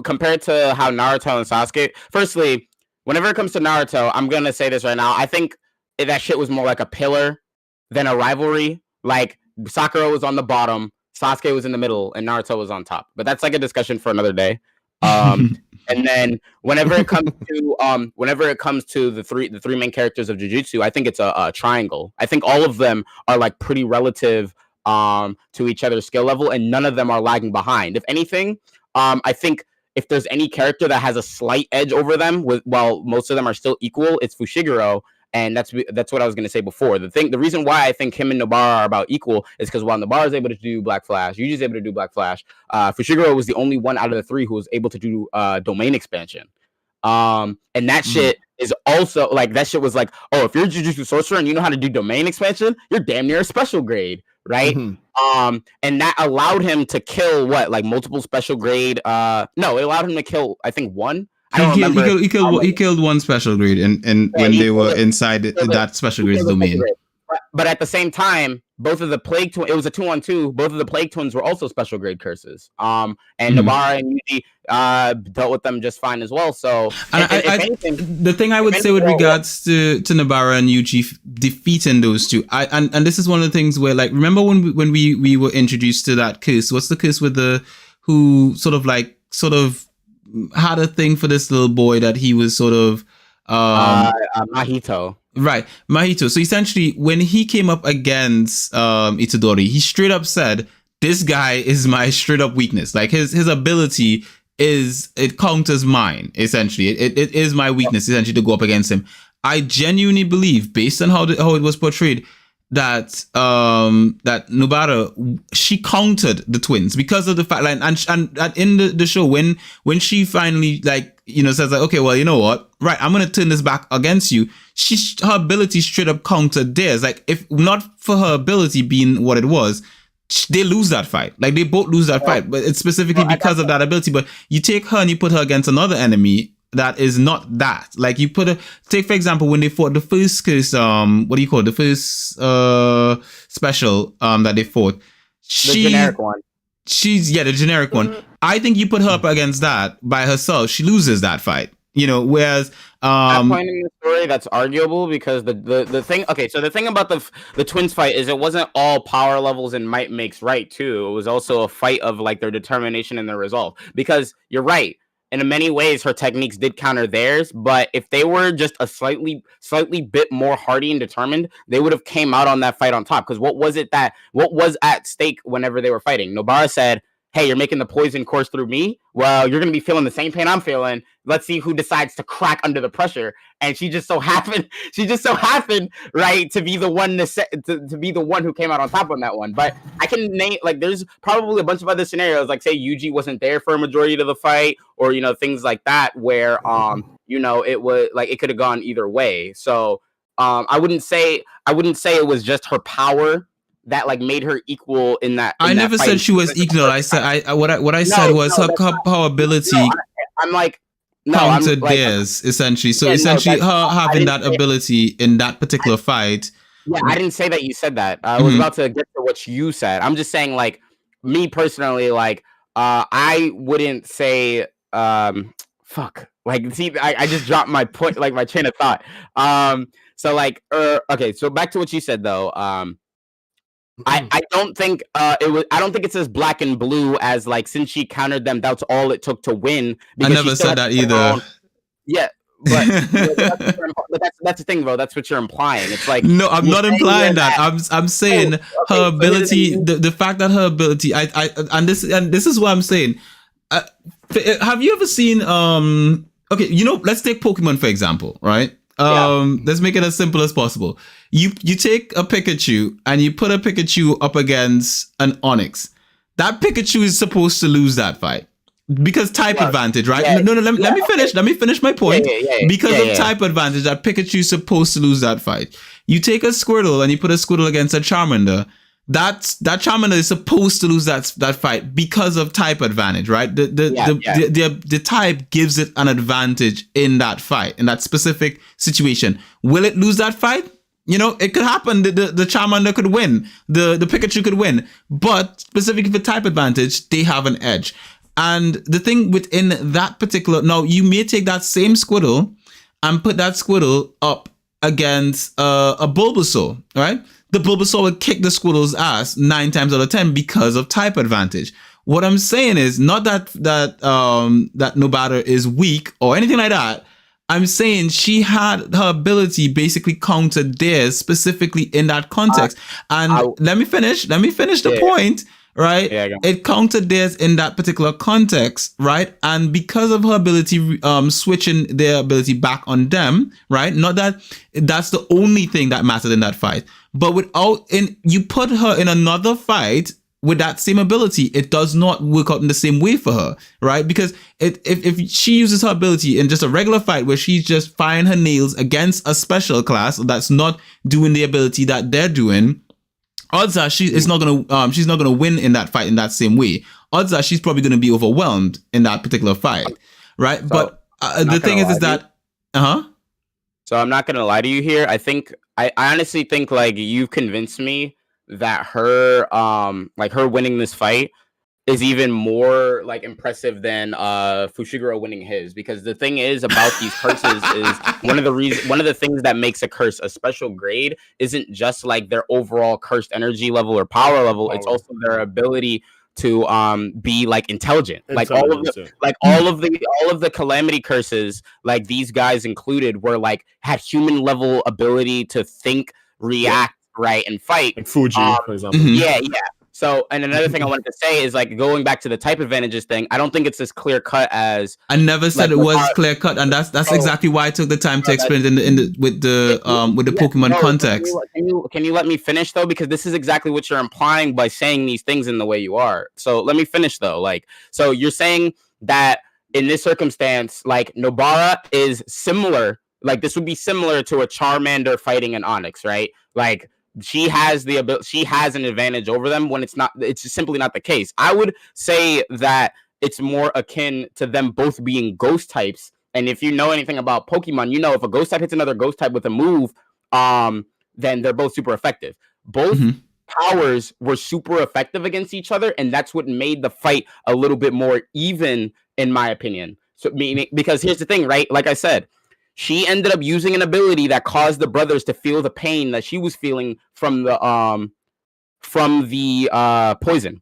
compared to how Naruto and Sasuke, firstly, whenever it comes to Naruto, I'm gonna say this right now. I think that shit was more like a pillar than a rivalry. Like Sakura was on the bottom, Sasuke was in the middle, and Naruto was on top. But that's like a discussion for another day. And then whenever it comes to the three main characters of Jujutsu, I think it's a triangle. I think all of them are like pretty relative to each other's skill level, and none of them are lagging behind. If anything, I think if there's any character that has a slight edge over them, while most of them are still equal, it's Fushiguro, and that's what I was going to say before. The reason why I think him and Nobara are about equal is because while Nobara is able to do Black Flash, Yuji's able to do Black Flash, Fushiguro was the only one out of the three who was able to do domain expansion. And that shit is also like, that shit was like, oh, if you're a Jujutsu sorcerer and you know how to do domain expansion, you're damn near a special grade, right? And that allowed him to kill multiple special grade. No, it allowed him to kill, I think, one. He killed one special grade, and when they were inside that special grade's domain. But at the same time, both of the Plague Twins, it was a 2-on-2. Both of the Plague Twins were also special grade curses. And Nobara and Yuji dealt with them just fine as well. So, the thing I would say with regards to Nobara and Yuji defeating those two, and this is one of the things where, like, remember when we were introduced to that curse? What's the curse with who sort of had a thing for this little boy that he was sort of Mahito. Right, Mahito. So essentially, when he came up against Itadori, he straight up said, "This guy is my straight up weakness. Like his ability it counters mine. Essentially, it is my weakness. Essentially, to go up against him." I genuinely believe, based on how it was portrayed, that Nobara, she countered the twins because of the fact, like, and in the show when she finally, like, you know, says like, okay, well, you know what, right, I'm gonna turn this back against you. Her ability straight up countered theirs. Like, if not for her ability being what it was, they lose that fight. Like, they both lose that fight, but it's specifically because of that ability. But you take her and you put her against another enemy that is not that. Like, you take for example when they fought the first curse, the first special that they fought. The generic one. The generic one. I think you put her up against that by herself, she loses that fight. You know, whereas that point in the story, that's arguable, because the thing. Okay, so the thing about the twins fight is it wasn't all power levels and might makes right too. It was also a fight of like their determination and their resolve. Because you're right, in many ways her techniques did counter theirs, but if they were just a slightly bit more hardy and determined, they would have came out on that fight on top. Because what was at stake whenever they were fighting? Nobara said, hey, you're making the poison course through me. Well, you're going to be feeling the same pain I'm feeling. Let's see who decides to crack under the pressure. And she just so happened, right, to be the one to be the one who came out on top on that one. But I can name, like, there's probably a bunch of other scenarios, like say Yuuji wasn't there for a majority of the fight, or things like that, where it was like it could have gone either way. So I wouldn't say it was just her power that like made her equal in that. I never said she was equal. I said what I said was her ability. I'm like countered theirs essentially. So essentially, her having that ability in that particular fight. Yeah, I didn't say that you said that. I was about to get to what you said. I'm just saying, like, me personally, like, I wouldn't say, fuck. Like, see, I just dropped my point, like my train of thought. So like, okay. So back to what you said though. I don't think it was. I don't think it's as black and blue as like since she countered them, that's all it took to win. I never said that either. Yeah, but that's the thing, bro. That's what you're implying. It's like no, I'm not implying that. I'm saying her ability. The fact that her ability. And this is what I'm saying. Have you ever seen Okay, let's take Pokemon for example, right? Let's make it as simple as possible. You take a Pikachu and you put a Pikachu up against an Onix. That Pikachu is supposed to lose that fight because type advantage, right? Yeah. No. Let me finish. Let me finish my point. Because of type advantage, that Pikachu is supposed to lose that fight. You take a Squirtle and you put a Squirtle against a Charmander. That Charmander is supposed to lose that fight because of type advantage, right? The type gives it an advantage in that fight, in that specific situation. Will it lose that fight? It could happen. The Charmander could win. The Pikachu could win. But specifically for type advantage, they have an edge. And the thing within that particular... Now, you may take that same Squirtle and put that Squirtle up against a Bulbasaur, right? The Bulbasaur would kick the Squirtle's ass 9 times out of 10 because of type advantage. What I'm saying is not that Nobata is weak or anything like that. I'm saying she had her ability basically countered theirs specifically in that context. Let me finish the point, right? Yeah, it countered theirs in that particular context, right? And because of her ability, switching their ability back on them, right? Not that that's the only thing that mattered in that fight, but you put her in another fight with that same ability, it does not work out in the same way for her, right? Because if she uses her ability in just a regular fight where she's just firing her nails against a special class that's not doing the ability that they're doing, odds are she's not gonna win in that fight in that same way. Odds are she's probably gonna be overwhelmed in that particular fight, right? So, but the thing is that, So I'm not gonna lie to you here. I honestly think like you've convinced me that her her winning this fight is even more like impressive than Fushiguro winning his, because the thing is about these curses is one of the things that makes a curse a special grade isn't just like their overall cursed energy level or power level, it's also their ability to be like intelligent. Like all of the calamity curses, like these guys included, were like had human level ability to think, react, right, and fight. Like Fuji, for example. Yeah. So, and another thing I wanted to say is like going back to the type advantages thing. I don't think it's as clear cut as I never said it was clear cut, and that's exactly why I took the time to explain it with the Pokemon context. Can you let me finish though? Because this is exactly what you're implying by saying these things in the way you are. So let me finish though. Like, so you're saying that in this circumstance, like Nobara is similar. Like this would be similar to a Charmander fighting an Onix, right? Like she has the ability, she has an advantage over them when it's simply not the case. I would say that it's more akin to them both being ghost types. And if you know anything about Pokemon, you know if a ghost type hits another ghost type with a move, then they're both super effective. Both powers were super effective against each other, and that's what made the fight a little bit more even, in my opinion. So meaning, because here's the thing, right? Like I said, she ended up using an ability that caused the brothers to feel the pain that she was feeling from the poison,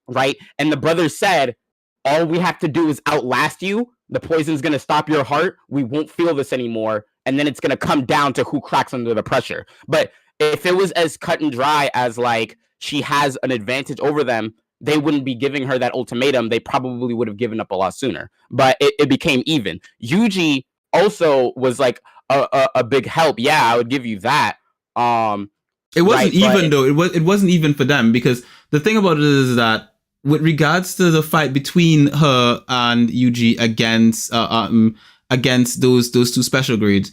right? And the brothers said, all we have to do is outlast you. The poison's going to stop your heart. We won't feel this anymore. And then it's going to come down to who cracks under the pressure. But if it was as cut and dry as like she has an advantage over them, they wouldn't be giving her that ultimatum. They probably would have given up a lot sooner. But it became even. Yuuji also was like a big help. Yeah, I would give you that. It wasn't even though. It wasn't even for them, because the thing about it is that with regards to the fight between her and Yuuji against those two special grades,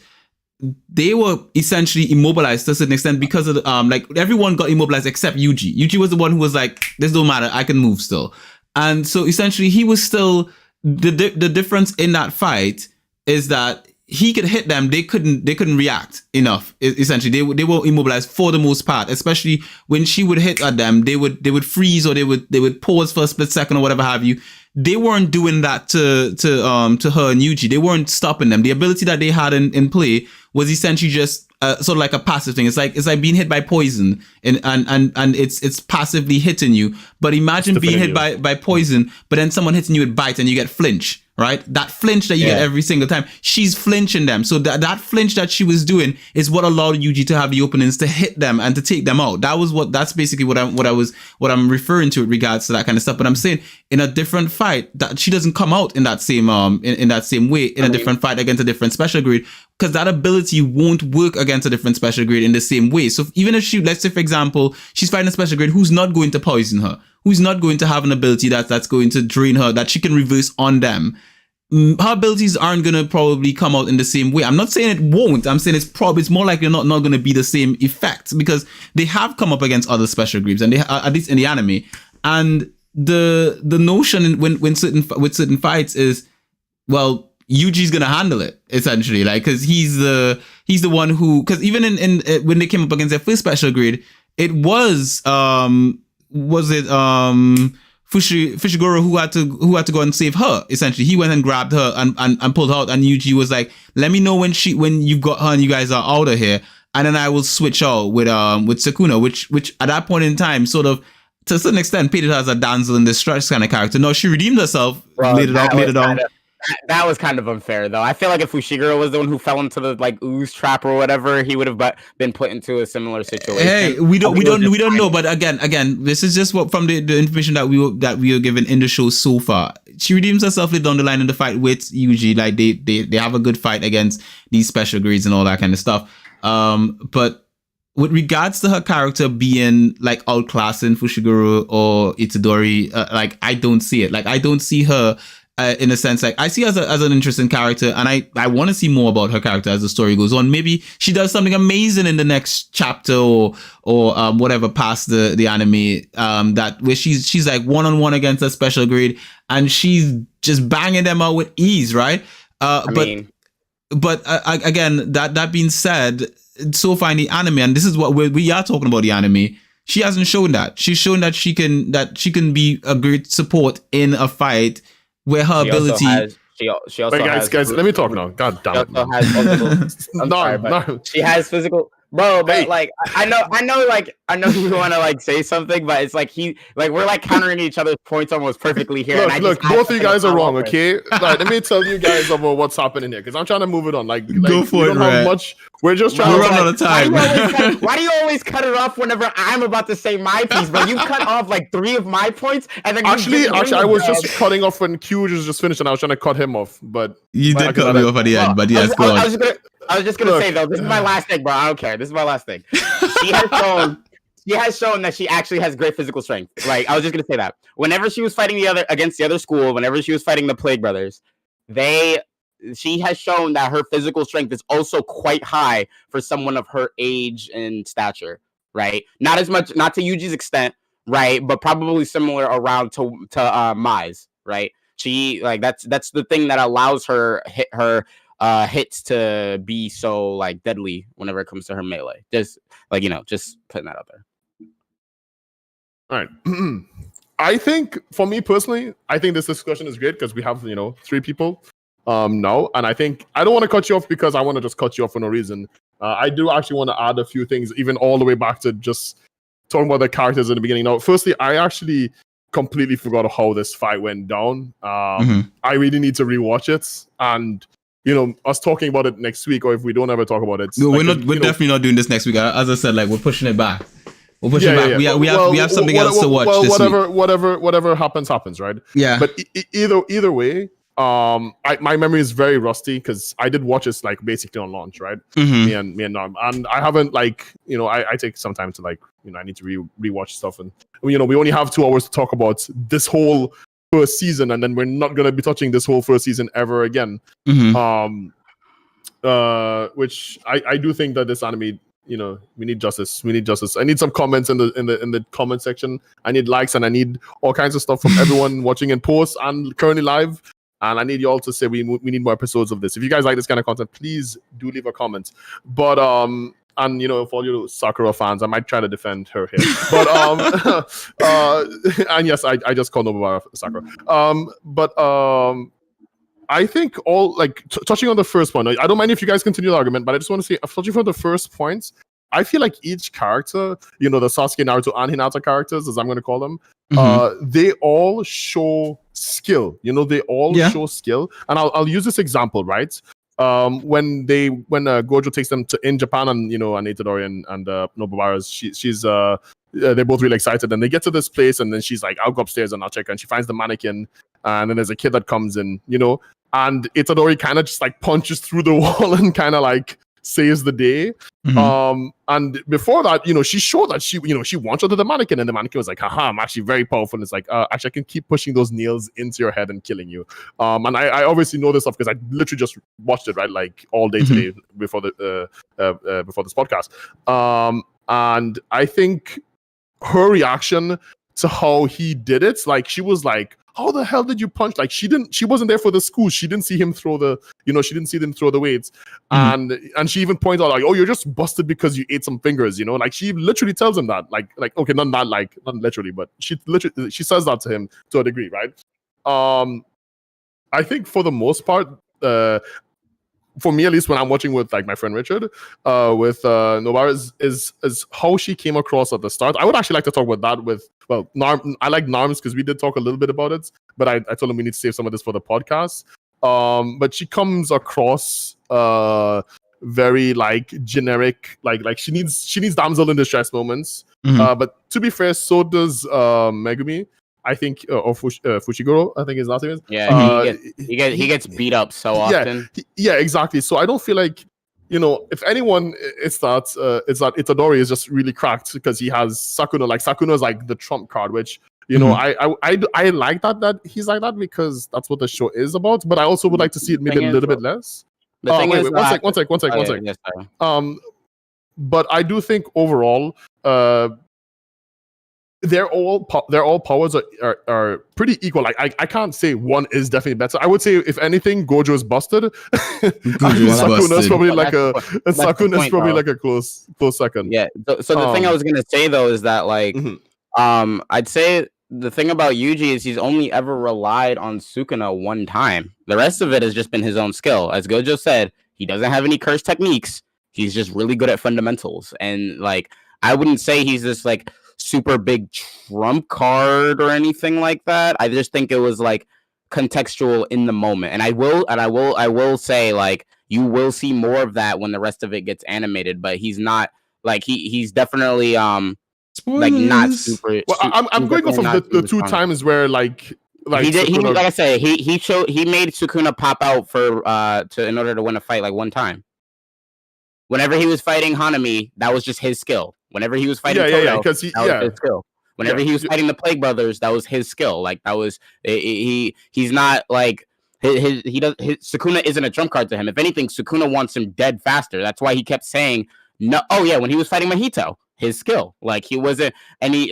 they were essentially immobilized to a certain extent because of the, like everyone got immobilized except Yuuji. Yuuji was the one who was like, this don't matter, I can move still. And so essentially he was still the difference in that fight is that he could hit them, they couldn't react enough. Essentially, they were immobilized for the most part. Especially when she would hit at them, they would freeze, or they would pause for a split second or whatever have you. They weren't doing that to her and Yuuji. They weren't stopping them. The ability that they had in play was essentially just sort of like a passive thing. It's like being hit by poison, and it's passively hitting you. But imagine being hit by poison, but then someone hitting you with bite and you get flinch. Right? That flinch that you get every single time, she's flinching them. So that flinch that she was doing is what allowed Yuuji to have the openings to hit them and to take them out. That's basically what I'm referring to with regards to that kind of stuff. But I'm saying in a different fight that she doesn't come out in that same in that same way in a different fight against a different special grade, because that ability won't work against a different special grade in the same way. So even if let's say for example, she's fighting a special grade who's not going to poison her, who's not going to have an ability that's going to drain her, that she can reverse on them, her abilities aren't going to probably come out in the same way. I'm not saying it won't. I'm saying it's more likely not going to be the same effect, because they have come up against other special groups, and they at least in the anime. And the notion with certain fights is, well, Yuji's gonna handle it essentially, like, because he's the one who, because even in when they came up against their first special grade, it was Fushiguro who had to go and save her. Essentially, he went and grabbed her and pulled her out, and Yuuji was like, "Let me know when you've got her and you guys are out of here, and then I will switch out with Sukuna," which at that point in time, sort of to a certain extent, painted her as a damsel in distress kind of character. No, she redeemed herself later on. That was kind of unfair, though. I feel like if Fushiguro was the one who fell into the like ooze trap or whatever, he would have been put into a similar situation. Hey, we don't know. But again, this is just what from the information that we were given in the show so far. She redeems herself later down the line in the fight with Yuuji. Like they have a good fight against these special grades and all that kind of stuff. But with regards to her character being like outclassing Fushiguro or Itadori, like I don't see it. Like I don't see her. In a sense, like I see her as an interesting character, and I want to see more about her character as the story goes on. Maybe she does something amazing in the next chapter or whatever past the anime, that where she's like one-on-one against a special grade and she's just banging them out with ease, right? But again, that being said, so far in the anime, and this is what we are talking about the anime, she hasn't shown that. She's shown that she can be a great support in a fight. Where her ability, she also wait, guys, let me talk now. God damn it! No. She has physical, bro. But like, I know, you want to like say something, but it's like we're like countering each other's points almost perfectly here. Look, both of you guys are wrong. Okay, like, let me tell you guys about what's happening here, because I'm trying to move it on. Like go for it, man. We're just trying to run out of time. Why do you always cut it off whenever I'm about to say my piece? But you cut off like 3 of my points, and then actually, I was just cutting off when Q was just finished, and I was trying to cut him off. But you did cut me off at the end. But yes, go on. I was just gonna say though, this is my last thing, bro. I don't care. This is my last thing. She has shown that she actually has great physical strength. Like I was just gonna say that. Whenever she was fighting against the other school, whenever she was fighting the Plague Brothers, she has shown that her physical strength is also quite high for someone of her age and stature, right? Not as much, not to Yuji's extent, right? But probably similar around to Mai's, right? She like that's the thing that allows her hits to be so like deadly whenever it comes to her melee. Just like, just putting that out there. All right. I think for me personally, I think this discussion is great because we have 3 people now, and I think I don't want to cut you off because I want to just cut you off for no reason. I do actually want to add a few things, even all the way back to just talking about the characters in the beginning. Now, firstly, I actually completely forgot how this fight went down. I really need to rewatch it, and us talking about it next week, or if we don't ever talk about it, no, we're definitely not doing this next week. As I said, like we're pushing it back. We'll push it back. We have something else to watch this week. Whatever happens, right? Yeah. But either way, my memory is very rusty because I did watch this like basically on launch, right? Mm-hmm. Me and Norm, and I haven't like I take some time to like I need to rewatch stuff, and we only have 2 hours to talk about this whole first season, and then we're not gonna be touching this whole first season ever again. Mm-hmm. Which I do think that this anime, we need justice. I need some comments in the comment section. I need likes, and I need all kinds of stuff from everyone watching in post and currently live. And I need you all to say we need more episodes of this. If you guys like this kind of content, please do leave a comment. But and for all you Sakura fans, I might try to defend her here. But and yes, I just called Nobara Sakura. I think all like touching on the first point. I don't mind if you guys continue the argument, but I just want to say, touching from the first points, I feel like each character, the Sasuke, Naruto, and Hinata characters, as I'm going to call them, they all show skill. They all show skill. And I'll use this example, right? When Gojo takes them in Japan, and and Itadori and Nobara, she's they're both really excited, and they get to this place, and then she's like, I'll go upstairs and I'll check, and she finds the mannequin, and then there's a kid that comes in, and Itadori kind of just like punches through the wall and kind of like saves the day. And before that, she showed that she wants onto the mannequin, and the mannequin was like, haha, I'm actually very powerful. And it's like, actually I can keep pushing those nails into your head and killing you. And I obviously know this stuff because I literally just watched it, right? Like all day today before this podcast. And I think her reaction to how he did it, like she was like, how the hell did you punch? Like she wasn't there for the school. She didn't see him throw she didn't see them throw the weights. And she even pointed out like, oh, you're just busted because you ate some fingers, like she literally tells him that, like, okay, not literally, but she says that to him to a degree, right? I think for the most part, for me at least, when I'm watching with like my friend Richard, with Nobara is how she came across at the start. I would actually like to talk about that with Narm. I like Narms because we did talk a little bit about it, but I told him we need to save some of this for the podcast. But she comes across very like generic, like she needs damsel in distress moments. But to be fair, so does Megumi. I think, or Fushiguro, I think his last name is. Yeah, he gets beat up so often. Yeah, exactly. So I don't feel like, if anyone, it's that Itadori is just really cracked because he has Sakuna. Like Sakuna is like the trump card, which I like that he's like that because that's what the show is about. But I also would like to see it maybe a little bit less. One sec. Yes, but I do think overall, they're all powers are pretty equal. Like I can't say one is definitely better. I would say if anything, Gojo is busted. Sakuna is probably like a close second. Yeah. So the thing I was gonna say though is that like I'd say the thing about Yuuji is he's only ever relied on Sukuna one time. The rest of it has just been his own skill. As Gojo said, he doesn't have any curse techniques. He's just really good at fundamentals. And like I wouldn't say he's this like super big trump card or anything like that. I just think it was like contextual in the moment. And I will say like you will see more of that when the rest of it gets animated, but he's not like he's definitely like not super. Well, I'm going off of the two times where like he did Sukuna, like I say he made Sukuna pop out for in order to win a fight like one time. Whenever he was fighting Hanami, that was just his skill. Whenever he was fighting Toto, that was his skill. Whenever he was fighting the Plague Brothers, that was his skill. Like that was he's not like his Sukuna isn't a trump card to him. If anything, Sukuna wants him dead faster. That's why he kept saying no. Oh yeah, when he was fighting Mahito, his skill. Like there wasn't any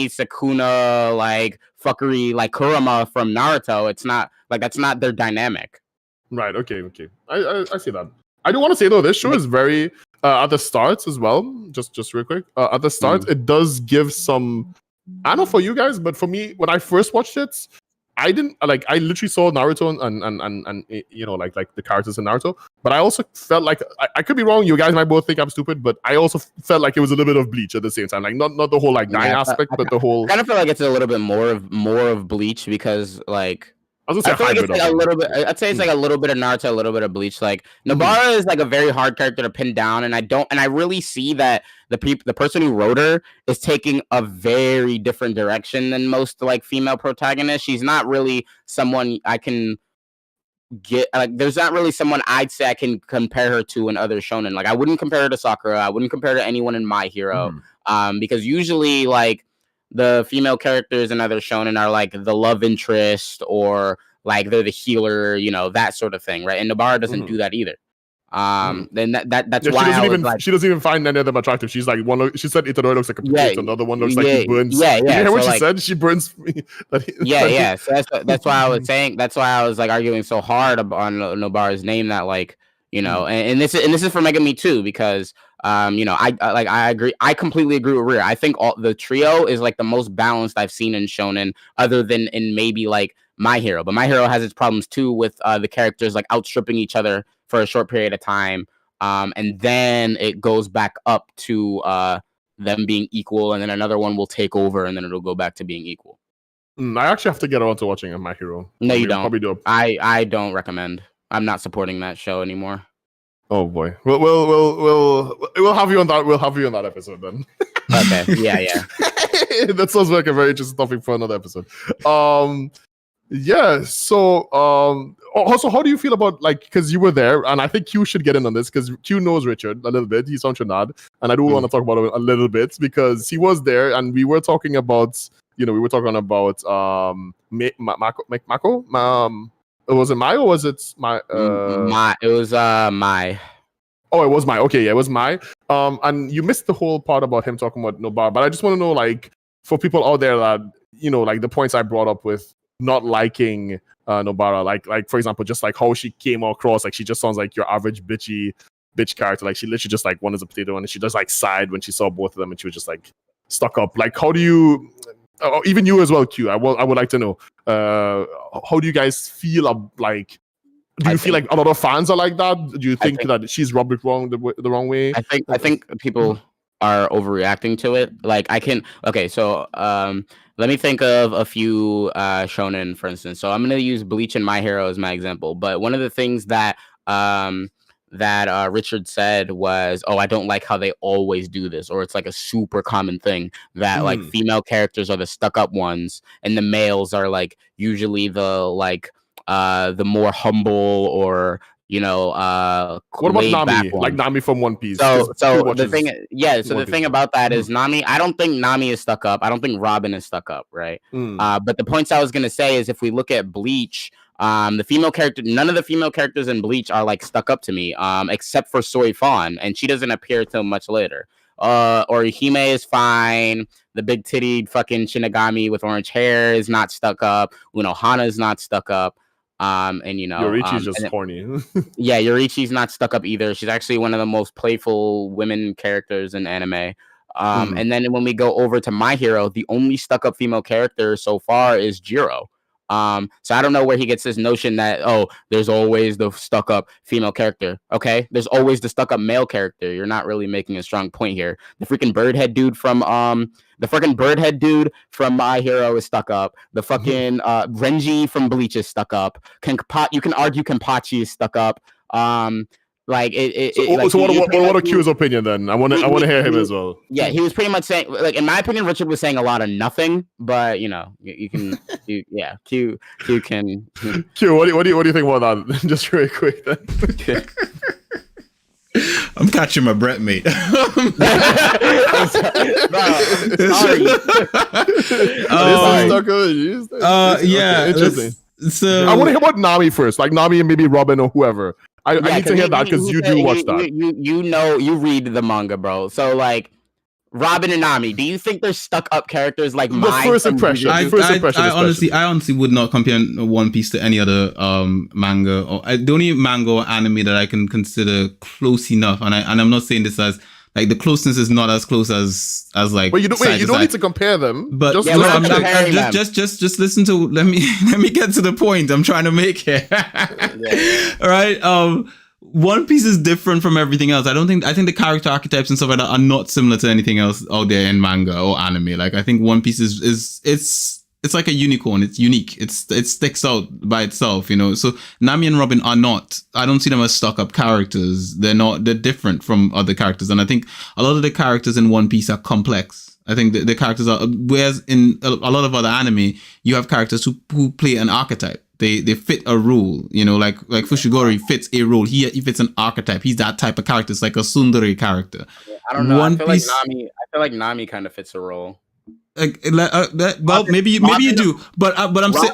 Sukuna like fuckery like Kurama from Naruto. It's not like that's not their dynamic. Right. Okay. I see that. I do want to say though, this show is very at the start as well. Just real quick, at the start, it does give some. I don't know for you guys, but for me, when I first watched it, I didn't like. I literally saw Naruto and like the characters in Naruto, but I also felt like I could be wrong. You guys might both think I'm stupid, but I also felt like it was a little bit of Bleach at the same time. Like not the whole like dying aspect, but the whole. I kind of feel like it's a little bit more of Bleach because like I was gonna I say feel like hybrid it's of like a them. little bit. I'd say it's like a little bit of Naruto, a little bit of Bleach. Like Nobara is like a very hard character to pin down, and I really see that the person who wrote her is taking a very different direction than most like female protagonists. She's not really someone I can get. Like, there's not really someone I'd say I can compare her to in other shonen. Like, I wouldn't compare her to Sakura. I wouldn't compare her to anyone in My Hero. Because usually like the female characters in other shonen are like the love interest or like they're the healer, you know, that sort of thing, right? And Nobara doesn't do that either. Then that's why she doesn't even find any of them attractive. She's like she said Itadori looks like a potato, another one looks like he burns. Yeah. Did you hear what so she said? She burns me. So that's why I was saying. That's why I was like arguing so hard on Nobara's name. That like, you know, and this is for Mega Me too, because you know, I agree. I completely agree with Rhea. I think the trio is like the most balanced I've seen in shonen, other than in maybe like My Hero. But My Hero has its problems too with the characters like outstripping each other for a short period of time, and then it goes back up to them being equal, and then another one will take over, and then it'll go back to being equal. I actually have to get around to watching My Hero. No, you don't. Probably do. I don't recommend. I'm not supporting that show anymore. Oh boy, we'll have you on that. We'll have you on that episode then. Okay. Yeah. That sounds like a very interesting topic for another episode. Yeah. So, also, how do you feel about like, because you were there, and I think Q should get in on this because Q knows Richard a little bit. He's on Trinidad, and I do want to talk about him a little bit because he was there, and we were talking about, Mako. Was it Mai or was it my? It was Mai. Oh, it was Mai. Okay, yeah, it was Mai. And you missed the whole part about him talking about Nobara, but I just want to know, like, for people out there that, you know, like the points I brought up with not liking Nobara, like for example, just like how she came across, like she just sounds like your average bitch character. Like she literally just like one is a potato, and she just like sighed when she saw both of them, and she was just like stuck up. Like, how do you? Even you as well, Q. I would like to know. How do you guys feel? Like, do you feel like a lot of fans are like that? Do you think that she's rubbed it wrong the wrong way? I think people are overreacting to it. Like so let me think of a few shonen, for instance. So I'm gonna use Bleach and My Hero as my example. But one of the things that Richard said was, I don't like how they always do this, or it's like a super common thing that like female characters are the stuck up ones and the males are like usually the more humble or, you know, what about Nami? Like Nami from One Piece. So the thing about that is Nami, I don't think Nami is stuck up. I don't think Robin is stuck up, right? But the points I was gonna say is if we look at Bleach, the female character, none of the female characters in Bleach are like stuck up to me, except for Soi Fawn, and she doesn't appear till much later. Orihime is fine. The big tittied fucking Shinigami with orange hair is not stuck up. Hana is not stuck up. And you know, Yorichi's just horny. Yeah, Yorichi's not stuck up either. She's actually one of the most playful women characters in anime. And then when we go over to My Hero, the only stuck up female character so far is Jiro. So I don't know where he gets this notion that, there's always the stuck up female character. Okay, there's always the stuck up male character. You're not really making a strong point here. The freaking birdhead dude from My Hero is stuck up. The fucking Renji from Bleach is stuck up. You can argue Kenpachi is stuck up. So what are Q's opinion then? I want to hear him as well. Yeah, he was pretty much saying, like, in my opinion, Richard was saying a lot of nothing, but you know, you can, Q can. Q, what do you think about that? Just really quick then. I'm catching my breath, mate. Yeah, interesting. So I want to hear about Nami first, like Nami and maybe Robin or whoever. I need to hear that because you do watch that. You read the manga, bro. So like Robin and Nami, do you think they're stuck up characters like mine? First impression. I honestly would not compare One Piece to any other manga or the only manga or anime that I can consider close enough. And I'm not saying this as like the closeness is not as close as like. But you don't need to compare them. But just listen to let me get to the point I'm trying to make here. All right. One Piece is different from everything else. I think the character archetypes and stuff like that are not similar to anything else out there in manga or anime. Like I think One Piece is it's like a unicorn. It's unique. It sticks out by itself, you know. So Nami and Robin are not. I don't see them as stuck up characters. They're not. They're different from other characters, and I think a lot of the characters in One Piece are complex. I think the characters are. Whereas in a lot of other anime, you have characters who play an archetype. They fit a role, you know, like Fushiguro fits a role. He fits an archetype. He's that type of character. It's like a tsundere character. I don't know. I feel like Nami kind of fits a role. Well, maybe you do, but I'm saying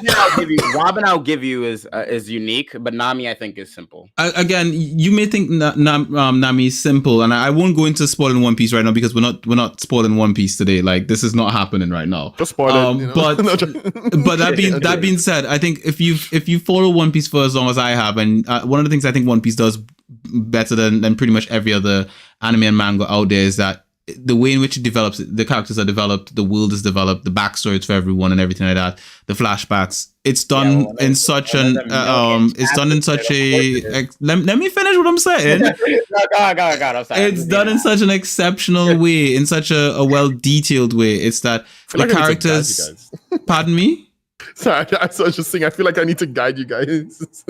Robin, I'll give you is unique, but Nami I think is simple. Again, you may think Nami is simple, and I won't go into spoiling One Piece right now because we're not spoiling One Piece today. Like this is not happening right now. Just spoil it, you know? But that being said, I think if you follow One Piece for as long as I have, and one of the things I think One Piece does better than pretty much every other anime and manga out there is that the way in which it develops, the characters are developed, the world is developed, the backstories for everyone and everything like that, the flashbacks. It's done in such an it's done in such a let me finish what I'm saying. God, I'm sorry. It's done in such an exceptional way, in such a well detailed way. It's that the characters. Pardon me. Sorry, I was just saying. I feel like I need to guide you guys.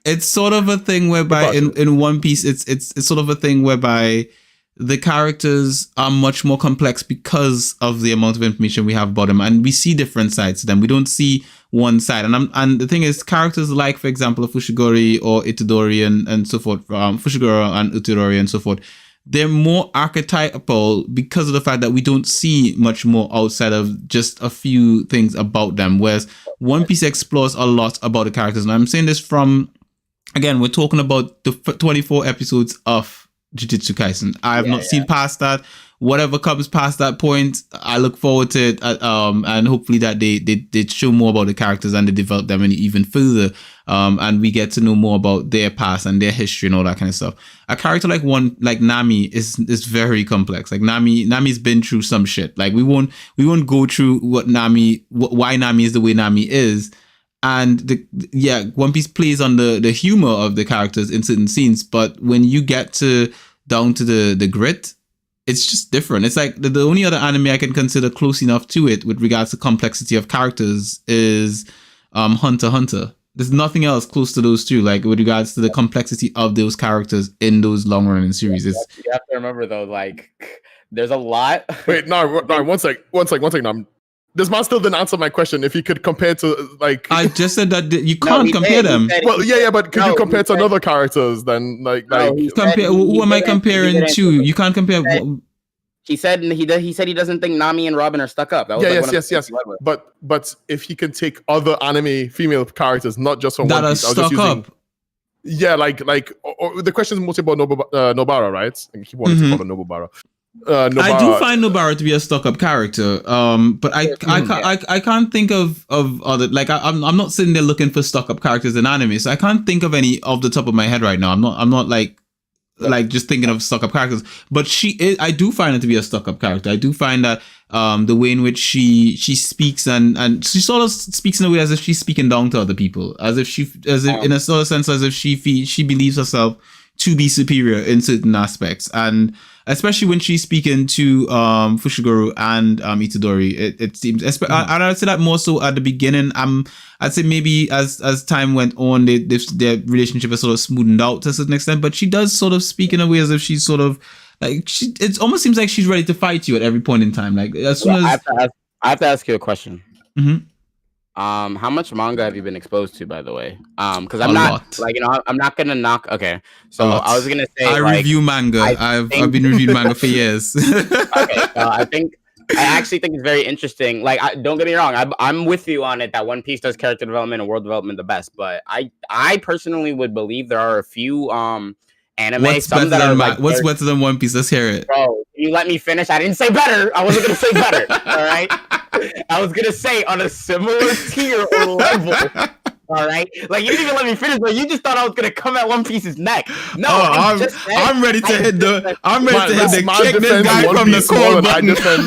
It's sort of a thing whereby in One Piece, it's sort of a thing whereby the characters are much more complex because of the amount of information we have about them, and we see different sides to them. We don't see one side, and the thing is, characters like, for example, Fushiguro or Itadori and so forth, Fushiguro and Itadori and so forth. They're more archetypal because of the fact that we don't see much more outside of just a few things about them. Whereas One Piece explores a lot about the characters. And I'm saying this from, again, we're talking about the 24 episodes of Jujutsu Kaisen. I have not seen past that. Whatever comes past that point, I look forward to it. And hopefully that they show more about the characters and they develop them even further. And we get to know more about their past and their history and all that kind of stuff. A character like Nami is very complex. Like Nami's been through some shit. Like we won't go through why Nami is the way Nami is. And One Piece plays on the humor of the characters in certain scenes, but when you get down to the grit, it's just different. It's like the only other anime I can consider close enough to it with regards to complexity of characters is Hunter x Hunter. There's nothing else close to those two, like with regards to the complexity of those characters in those long running series. You have to remember though, like there's a lot. Wait, no, one sec. This man still didn't answer my question. If you could compare to like, I just said that you can't compare them. Well, but could you compare to other characters then? Who am I comparing to? You can't compare. He said he doesn't think Nami and Robin are stuck up. That was yes. But if he can take other anime female characters, not just from that One Piece, are stuck up. Yeah, or the question is mostly about Nobara, right? I keep wanting to call her Nobara. I do find Nobara to be a stuck-up character, but I can't think of other, like I'm not sitting there looking for stuck-up characters in anime, so I can't think of any off the top of my head right now. I'm not like just thinking of stuck-up characters, but I do find her to be a stuck-up character. I do find that the way in which she speaks and she sort of speaks in a way as if she's speaking down to other people, in a sort of sense as if she believes herself to be superior in certain aspects, and especially when she's speaking to Fushiguro and Itadori, it seems. And I'd say that more so at the beginning. I'd say maybe as time went on, their relationship has sort of smoothened out to a certain extent. But she does sort of speak in a way as if she's sort of like it almost seems like she's ready to fight you at every point in time. Like as soon as I have to ask you a question. Mm-hmm. How much manga have you been exposed to, by the way? Because I'm not like, I'm not gonna knock. Okay, so I was gonna say I review manga. I've been reviewing manga for years. Okay, I actually think it's very interesting. Like, don't get me wrong, I'm with you on it that One Piece does character development and world development the best. But I personally would believe there are a few anime. What's better than One Piece? Let's hear it. Bro, you let me finish. I didn't say better. I wasn't gonna say better. All right. I was gonna say on a similar tier or level All right, like you didn't even let me finish, but you just thought I was gonna come at One Piece's neck. No, I'm ready to hit the. I'm ready to hit the my kick this defense guy One from the Piece more core than I button. defend.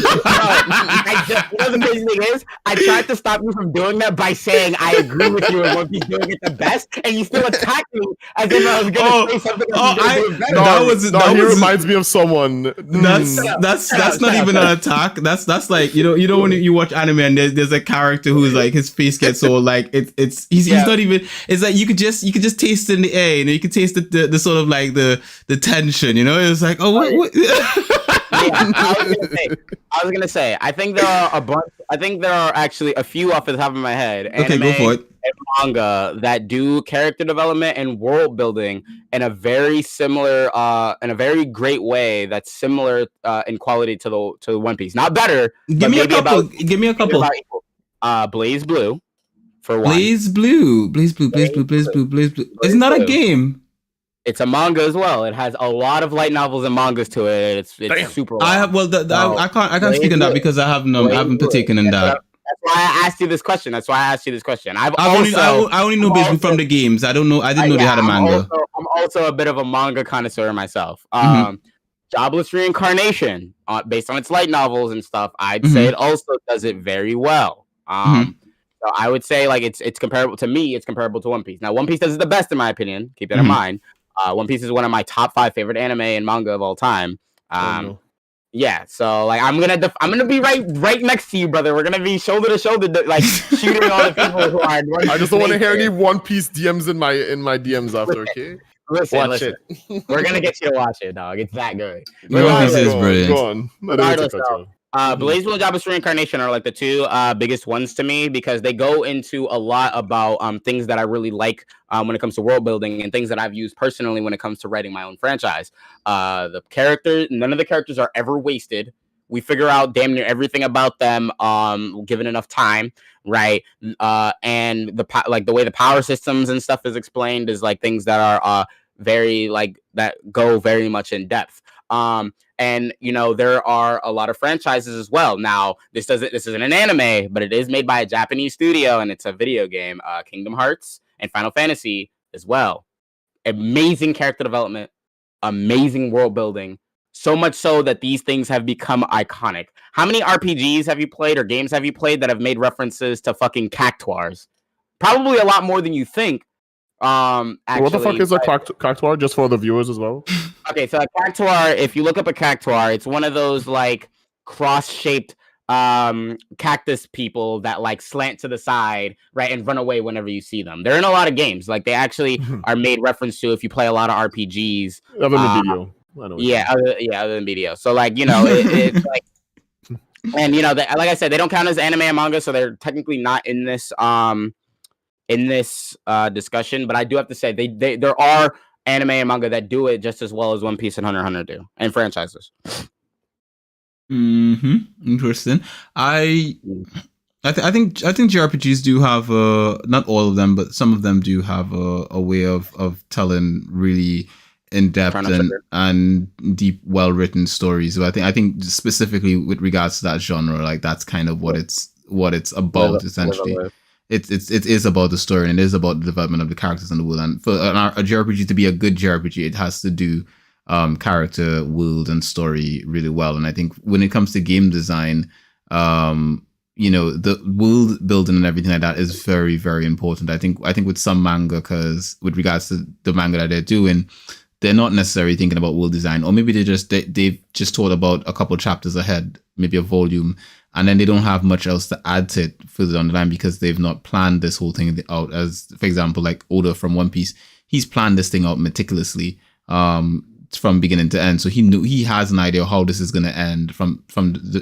You know the crazy thing is, I tried to stop you from doing that by saying I agree with you and One Piece doing it the best, and you still attacked me as if I was gonna say something that you didn't do better. He reminds me of someone. That's not even an attack. That's like you know when you watch anime and there's a character who's like his face gets so like he's not even. It's like you could just taste it in the air. You know, you could taste the sort of like the tension. You know, it was like what? I was gonna say. I think there are a bunch. I think there are actually a few off the top of my head. Okay, go for it. And manga that do character development and world building in a very similar, in a very great way. That's similar in quality to the One Piece. Not better. Give me a couple. Blaze Blue. For one. Blaze Blue. It's not a game. It's a manga as well. It has a lot of light novels and mangas to it. It's super long. I can't speak on that because I haven't partaken in that. That's why I asked you this question. I only know Blaze Blue from the games. I didn't know they had a manga. I'm also a bit of a manga connoisseur myself. Jobless Reincarnation, based on its light novels and stuff, I'd say it also does it very well. So I would say like it's comparable to me. It's comparable to One Piece. Now One Piece does it the best in my opinion. Keep that in mind. One Piece is one of my top 5 favorite anime and manga of all time. Yeah, so like I'm gonna be right next to you, brother. We're gonna be shoulder to shoulder, like shooting all the people who are. I just don't want to hear any One Piece DMs in my DMs after. Okay, listen. We're gonna get you to watch it, dog. It's that good. One Piece is brilliant. Go on. Blaze Blue and Jobless Reincarnation are like the two biggest ones to me because they go into a lot about things that I really like when it comes to world building and things that I've used personally when it comes to writing my own franchise. None of the characters are ever wasted. We figure out damn near everything about them given enough time, right? And the way the power systems and stuff is explained is like things that are very like that go very much in depth. And you know there are a lot of franchises as well. Now this isn't an anime, but it is made by a Japanese studio and it's a video game. Kingdom Hearts and Final Fantasy as well. Amazing character development, amazing world building. So much so that these things have become iconic. How many RPGs have you played or games have you played that have made references to fucking cactuars? Probably a lot more than you think. Actually, what the fuck is a cactuar? Just for the viewers as well. Okay, so a cactuar, if you look up a cactuar, it's one of those like cross-shaped cactus people that like slant to the side, right, and run away whenever you see them. They're in a lot of games. Like they actually are made reference to if you play a lot of RPGs. Other than video. Other than video. So like, you know, it's like, and you know, like I said, they don't count as anime and manga, so they're technically not in this discussion. But I do have to say there are anime and manga that do it just as well as One Piece and Hunter x Hunter do, and franchises. Interesting. I think JRPGs do have not all of them, but some of them do have a way of telling really in-depth and deep, well-written stories. So I think specifically with regards to that genre, like that's kind of what it's about essentially. It is about the story and it is about the development of the characters in the world. And for a JRPG to be a good JRPG, it has to do character, world, and story really well. And I think when it comes to game design, you know, the world building and everything like that is very, very important. I think with some mangakas, with regards to the manga that they're doing, they're not necessarily thinking about world design, or maybe they've just thought about a couple chapters ahead, maybe a volume, and then they don't have much else to add to it further down the line because they've not planned this whole thing out. As for example, like Oda from One Piece, he's planned this thing out meticulously from beginning to end. So he has an idea of how this is going to end.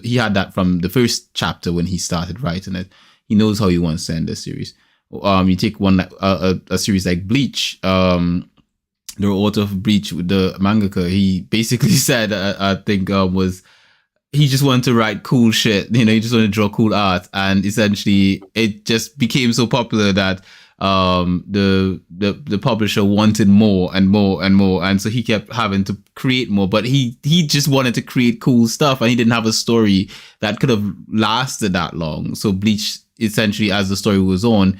He had that from the first chapter when he started writing it. He knows how he wants to end this series. You take one a series like Bleach. The author of Bleach, the mangaka, he basically said, I think was he just wanted to write cool shit. You know, he just wanted to draw cool art, and essentially it just became so popular that the publisher wanted more and more and more, and so he kept having to create more. But he just wanted to create cool stuff, and he didn't have a story that could have lasted that long. So Bleach, essentially, as the story was on,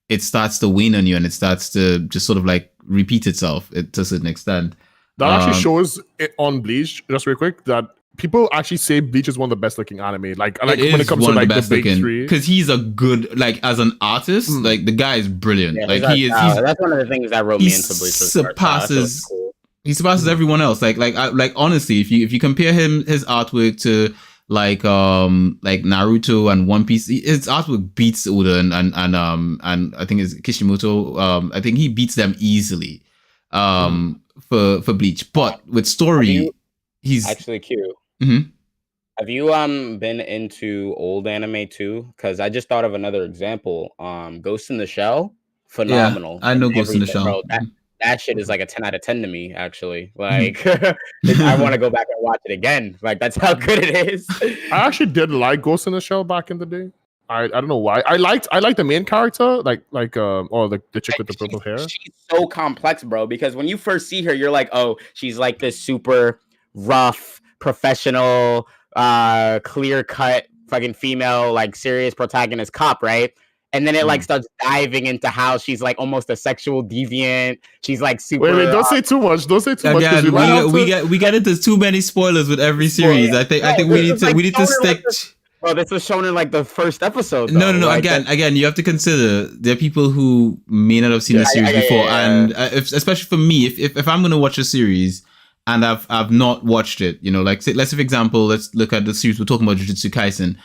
it starts to wane on you and it starts to just sort of like repeat itself to a certain extent. That actually shows it on Bleach, just real quick, that people actually say Bleach is one of the best looking anime. Like when it comes to like the big three. Because he's a good, like as an artist, like the guy is brilliant. Yeah, like that's one of the things that wrote me into Bleach. He surpasses everyone else. Like honestly, if you compare his artwork to like Naruto and One Piece, his artwork beats Oda and I think it's Kishimoto. I think he beats them easily. For Bleach, but with story, he's actually cute. Mm-hmm. Have you been into old anime too? Because I just thought of another example. Ghost in the Shell, phenomenal. Yeah, I know Ghost in the Shell. Bro, that shit is like a 10 out of 10 to me. Actually, like I want to go back and watch it again. Like that's how good it is. I actually did like Ghost in the Shell back in the day. I don't know why. I liked the main character, like or the chick with the purple hair. She's so complex, bro. Because when you first see her, you're like, oh, she's like this super rough, professional, clear cut, fucking female, like serious protagonist cop, right? And then it like starts diving into how she's like almost a sexual deviant. She's like super. Wait, don't say too much. Don't say too much. Again, we get into too many spoilers with every series. I think we need to stick. Well, this was shown in like the first episode. Though. No. Like, again, you have to consider there are people who may not have seen the series before, and especially for me, if I'm going to watch a series and I've not watched it, you know, like let's say for example, let's look at the series we're talking about, Jujutsu Kaisen,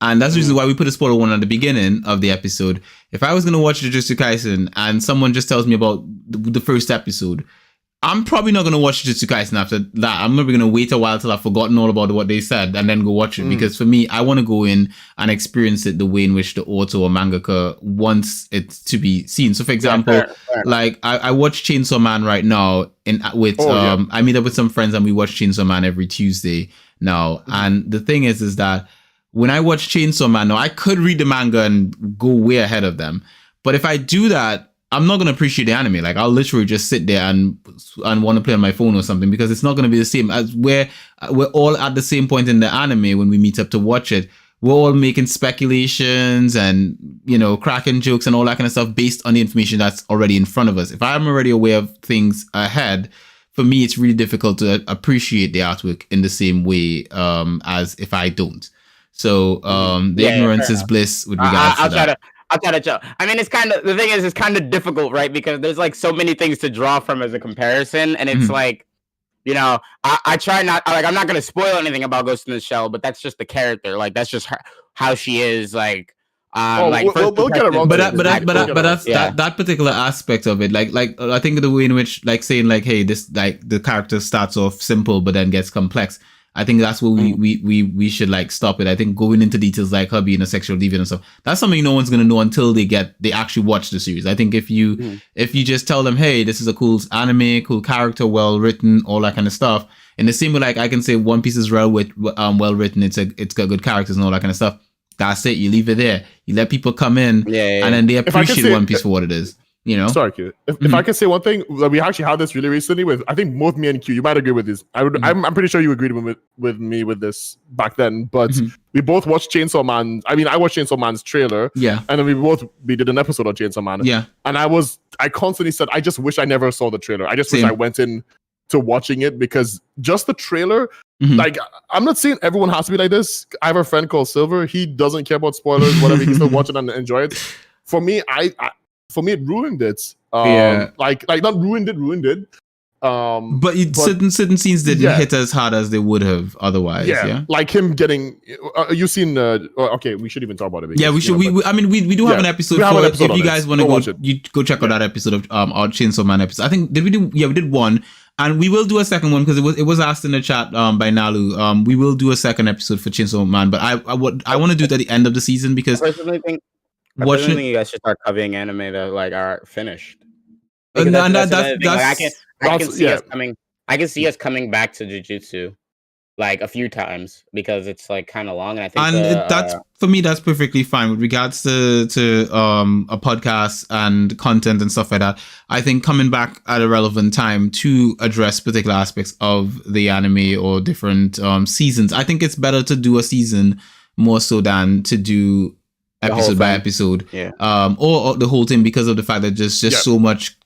and that's the reason why we put a spoiler warning at the beginning of the episode. If I was going to watch Jujutsu Kaisen and someone just tells me about the first episode, I'm probably not going to watch Jujutsu Kaisen after that. I'm probably going to wait a while till I've forgotten all about what they said and then go watch it. Because for me, I want to go in and experience it the way in which the author or mangaka wants it to be seen. So for example, like I watch Chainsaw Man right now I meet up with some friends and we watch Chainsaw Man every Tuesday now. And the thing is that when I watch Chainsaw Man now, I could read the manga and go way ahead of them. But if I do that, I'm not going to appreciate the anime. Like I'll literally just sit there and want to play on my phone or something, because it's not going to be the same as we're all at the same point in the anime when we meet up to watch it. We're all making speculations and, you know, cracking jokes and all that kind of stuff based on the information that's already in front of us. If I'm already aware of things ahead, for me, it's really difficult to appreciate the artwork in the same way as if I don't. So ignorance is bliss with regards to that. I'll try to chill. I mean, it's kind of difficult, right? Because there's like so many things to draw from as a comparison, and it's like, you know, I try not, like, I'm not gonna spoil anything about Ghost in the Shell, but that's just the character, like that's just how she is, like. We'll get it wrong. But that's that particular aspect of it, like I think the way in which, like, saying like, hey, this, like, the character starts off simple but then gets complex. I think that's what we should like stop it. I think going into details like her being a sexual deviant and stuff, that's something no one's gonna know until they actually watch the series. I think if you just tell them, hey, this is a cool anime, cool character, well written, all that kind of stuff. In the same way, like I can say One Piece is well written, it's got good characters and all that kind of stuff. That's it. You leave it there. You let people come in, and then they appreciate One Piece for what it is. You know, sorry, Q. If I can say one thing, we actually had this really recently with, I think both me and Q. You might agree with this. I'm pretty sure you agreed with me with this back then. But we both watched Chainsaw Man. I mean, I watched Chainsaw Man's trailer. Yeah. And then we did an episode of Chainsaw Man. Yeah. And I constantly said, I just wish I never saw the trailer. I just wish I went in to watching it, because just the trailer. Like, I'm not saying everyone has to be like this. I have a friend called Silver. He doesn't care about spoilers, whatever. He can still watch it and enjoy it. For me, for me, it ruined it. Like not ruined it. But certain scenes didn't hit as hard as they would have otherwise. Yeah. Like him getting. You've seen. Okay, we should even talk about it. Yeah, we should. I mean, we do have an episode. If you guys want to go, you go check out that episode of our Chainsaw Man episode. I think we did one, and we will do a second one because it was asked in the chat by Nalu. We will do a second episode for Chainsaw Man, but I want to do it at the end of the season because. I personally think you guys should start covering anime that like are finished. I can see us coming back to Jujutsu like a few times because it's like kind of long, and I think that's for me that's perfectly fine with regards to a podcast and content and stuff like that. I think coming back at a relevant time to address particular aspects of the anime or different seasons. I think it's better to do a season more so than to do episode by episode, Yeah. or the whole thing, because of the fact that just so much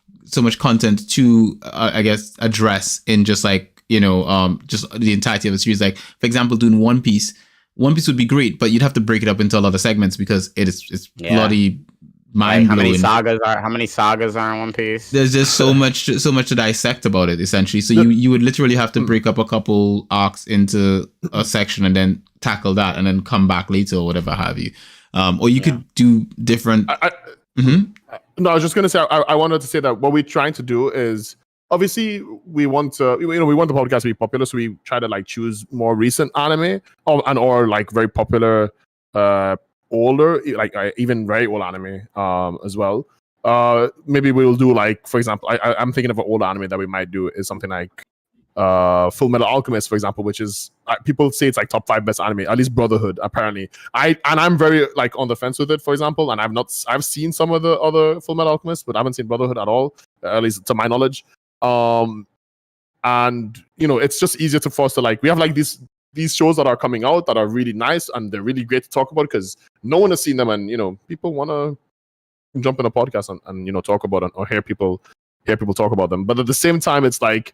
content to I guess address in just like just the entirety of the series. Like for example, doing One Piece would be great, but you'd have to break it up into a lot of segments because it's bloody mind blowing. How many sagas are in One Piece? There's just so much to dissect about it, essentially. So you would literally have to break up a couple arcs into a section and then tackle that and then come back later or whatever have you. Or you could do different. No, I was just gonna say I wanted to say that what we're trying to do is obviously we want the podcast to be popular, so we try to like choose more recent anime or like very popular older, like even very old anime as well. Maybe we'll do like, for example, I'm thinking of an old anime that we might do is something like Full Metal Alchemist, for example, which is people say it's like top 5 best anime, at least Brotherhood apparently. I'm very like on the fence with it, for example, and I've seen some of the other Full Metal Alchemist, but I haven't seen Brotherhood at all, at least to my knowledge. And it's just easier for us to like, we have like these shows that are coming out that are really nice and they're really great to talk about because no one has seen them, and people want to jump in a podcast and talk about it or hear people talk about them. But at the same time, it's like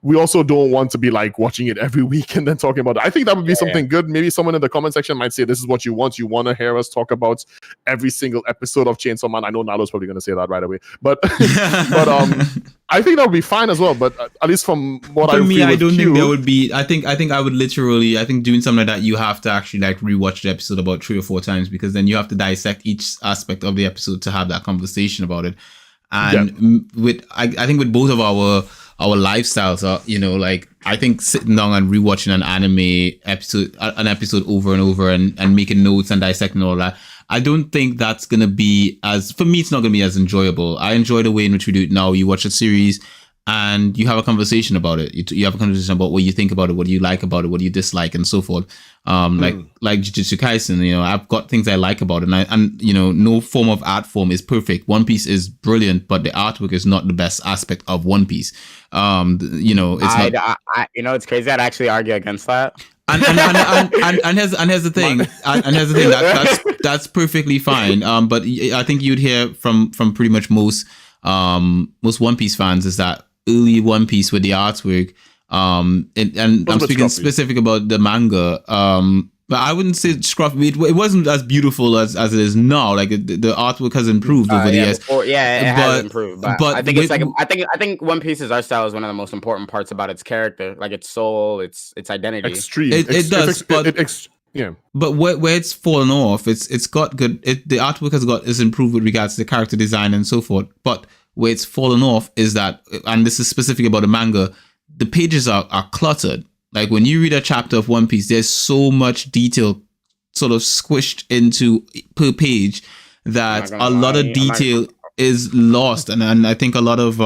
we also don't want to be like watching it every week and then talking about it. I think that would be something good. Maybe someone in the comment section might say this is what you want. You want to hear us talk about every single episode of Chainsaw Man. I know Nalo's probably going to say that right away, but I think that would be fine as well. But at least from what I feel, I don't think there would be. I think I would literally. I think doing something like that, you have to actually like rewatch the episode about 3 or 4 times because then you have to dissect each aspect of the episode to have that conversation about it. And I think with both of our lifestyles are, like I think sitting down and rewatching an episode over and over and making notes and dissecting all that, I don't think that's gonna be for me, it's not gonna be as enjoyable. I enjoy the way in which we do it now. You watch a series and you have a conversation about it. You have a conversation about what you think about it, what do you like about it, what do you dislike, and so forth. Like Jujutsu Kaisen, I've got things I like about it, and no form of art form is perfect. One Piece is brilliant, but the artwork is not the best aspect of One Piece. It's not. It's crazy. I'd actually argue against that. And here's the thing. That's perfectly fine. But I think you'd hear from pretty much most One Piece fans is that early One Piece with the artwork, and I'm speaking specific about the manga. But I wouldn't say scruffy. It wasn't as beautiful as it is now. Like the artwork has improved over the years. It has improved. But I think I think One Piece's art style is one of the most important parts about its character, like its soul, its identity. Extreme. It does. But where it's fallen off, it's got good. The artwork is improved with regards to the character design and so forth. But where it's fallen off is that, and this is specific about the manga, the pages are cluttered. Like when you read a chapter of One Piece, there's so much detail sort of squished into per page that a lot of detail is lost. And I think a lot of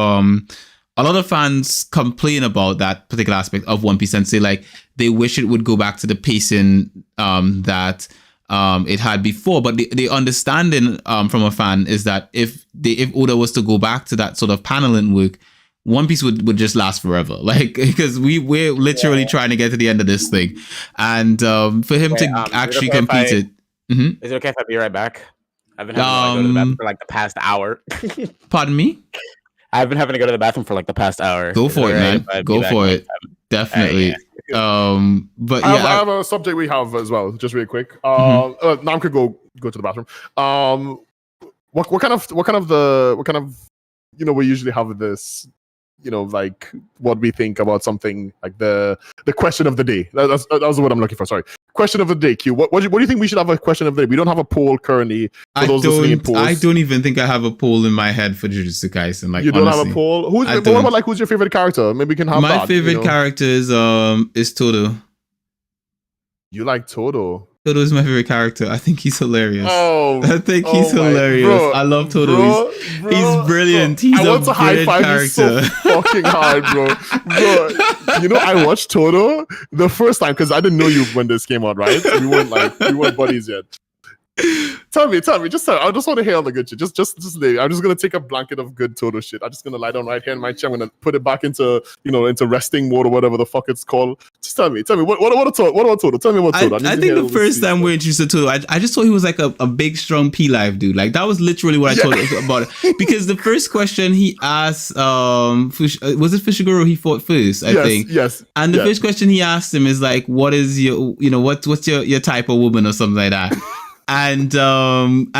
fans complain about that particular aspect of One Piece and say like they wish it would go back to the pacing that it had before. But the understanding from a fan is that if Oda was to go back to that sort of paneling work, One Piece would just last forever, like because we're literally trying to get to the end of this thing, and for him to actually complete it. Is it okay if I be right back? I've been having to go to the bathroom for like the past hour. Pardon me? I've been having to go to the bathroom for like the past hour. Go for it, man. Go for it. Definitely. But yeah, I have a subject we have as well, just really quick. Nam could go to the bathroom. What kind of we usually have this. Like what we think about something, like the question of the day. That was what I'm looking for. Sorry, question of the day. Q. What do you think we should have a question of the day? We don't have a poll currently. I don't even think I have a poll in my head for Jujutsu Kaisen. Like you don't have a poll. What about who's your favorite character? Maybe we can have my favorite character is Todo. You like Todo? Todo is my favorite character. I think he's hilarious. I think he's hilarious. Bro, I love Todo. He's brilliant. He's I want to high five you so character. fucking hard, bro. I watched Todo the first time because I didn't know you when this came out, right? We weren't buddies yet. Tell me. Just tell me. I just want to hear all the good shit. Just leave. I'm just gonna take a blanket of good Toto shit. I'm just gonna lie down right here in my chair. I'm gonna put it back into into resting mode or whatever the fuck it's called. Just tell me. What about Toto? Tell me about Toto. I think the first time we're introduced to Toto, I just thought he was like a big, strong P-Life dude. Like that was literally what I told about it. Because the first question he asked, was it Fushiguro he fought first? I think. Yes. And the first question he asked him is like, "What is your, what's your type of woman or something like that?" And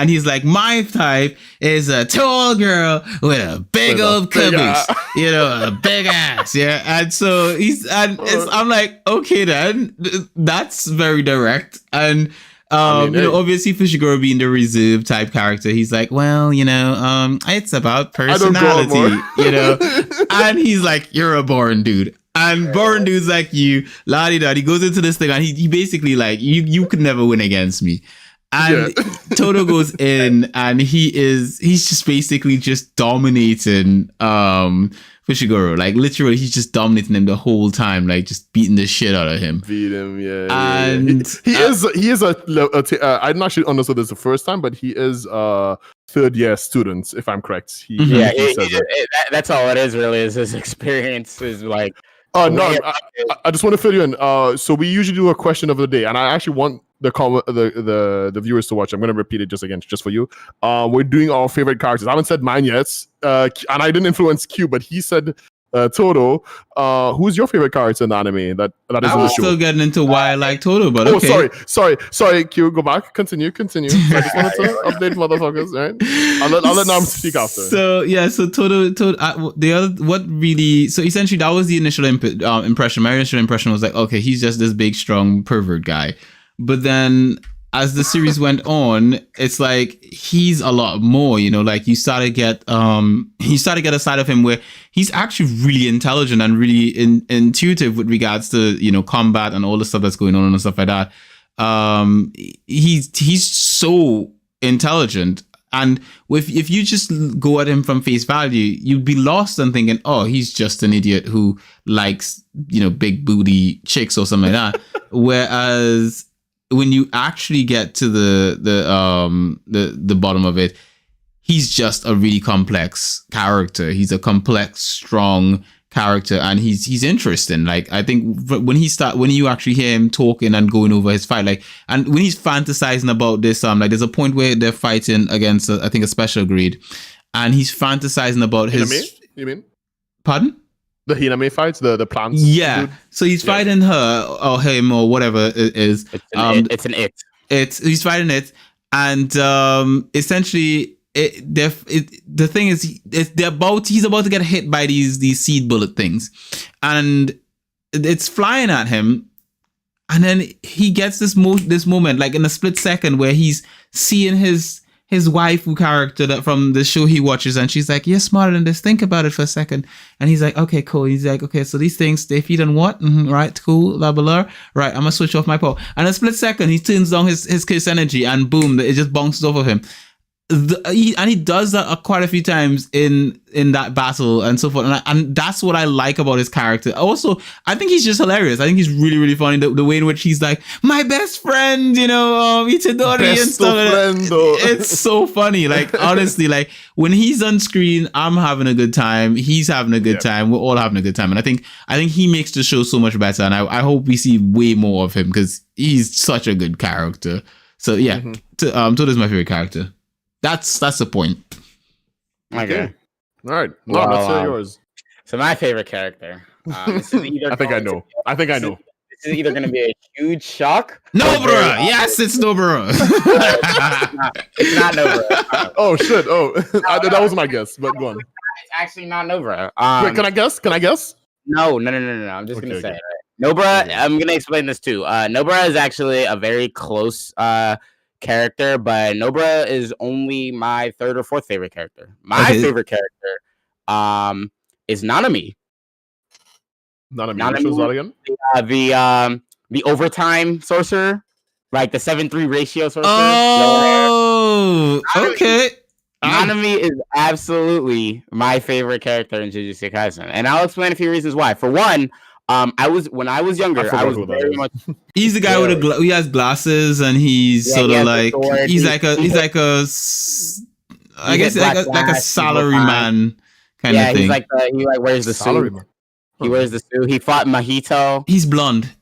he's like, my type is a tall girl with a big old caboose, a big ass, yeah. And so I'm like, okay, then that's very direct. And obviously Fushiguro being the reserved type character, he's like, well, it's about personality, and he's like, you're a boring dude. And boring dudes like you, la-di-da, he goes into this thing and he basically like, you could never win against me. And Toto goes in and he's just basically just dominating Fushiguro. Like literally he's just dominating him the whole time, like just beating the shit out of him. Beat him, yeah. And he is I didn't actually understand this the first time, but he is third year student, if I'm correct. That's all it is really, is his experience is like. Oh no! I just want to fill you in. So we usually do a question of the day, and I actually want the viewers to watch. I'm going to repeat it just for you. We're doing our favorite characters. I haven't said mine yet, and I didn't influence Q, but he said Toto. Who's your favorite character in the anime that is in the show? I was still getting into why I like Toto, but okay. Sorry, Q, go back. Continue. So I just wanted to update motherfuckers, right? I'll let Nam speak after. So Toto. So essentially that was the initial impression. My initial impression was like, okay, he's just this big, strong pervert guy. But then as the series went on, it's like he's a lot more, like you start to get a side of him where he's actually really intelligent and really intuitive with regards to, combat and all the stuff that's going on and stuff like that. He's so intelligent. And if you just go at him from face value, you'd be lost and thinking, oh, he's just an idiot who likes, big booty chicks or something like that. Whereas when you actually get to the bottom of it, he's just a really complex character. He's a complex, strong character, and he's interesting. Like I think when you actually hear him talking and going over his fight, like, and when he's fantasizing about this, like there's a point where they're fighting against I think a special grade, and he's fantasizing about his. You mean? Pardon? The Hiname fights, the plants. Yeah. Dude. So he's fighting her or him or whatever it is. He's fighting it, and essentially the thing is he's about to get hit by these seed bullet things, and it's flying at him, and then he gets this moment like in a split second where he's seeing his waifu character that from the show he watches, and she's like, you're smarter than this, think about it for a second. And he's like, okay, cool. He's like, okay, so these things, they feed on what? Right, cool, blah, blah, blah. Right, I'm gonna switch off my power. And in a split second, he turns down his curse energy, and boom, it just bounces off of him. And he does that quite a few times in that battle and so forth, and that's what I like about his character. Also, I think he's just hilarious. I think he's really, really funny, the way in which he's like, my best friend, Itadori best and stuff. Friend, it's so funny. Like honestly, like when he's on screen, I'm having a good time. He's having a good time. We're all having a good time, and I think he makes the show so much better. And I hope we see way more of him because he's such a good character. So yeah, Toto's my favorite character. That's the point. Okay. All right. No, let's hear yours. So my favorite character. This is either I think I know. This is either going to be a huge shock. Nobara! Yes, it's Nobara. It's not Nobara. Oh, shit. Oh, that was my guess, but go on. It's actually not Nobara. Wait, can I guess? No. I'm just going to say it. Right? Nobara, I'm going to explain this too. Nobara is actually a very close character, but Nobara is only my third or fourth favorite character. My favorite character is Nanami. Nanami. Which was that again? The overtime sorcerer, like the 7-3 ratio sorcerer. Oh, okay. Nanami is absolutely my favorite character in Jujutsu Kaisen, and I'll explain a few reasons why. For one, When I was younger, I forgot was who that very is. much. He's the guy with he has glasses and he's Yeah, sort he of has the like sword. he's He- like a he he's hit- like a I he guess hit like Black a Flash, salary Evil man kind Yeah, of thing. he's like he like wears the Salary suit. man. He wears the suit. He fought Mahito. He's blonde.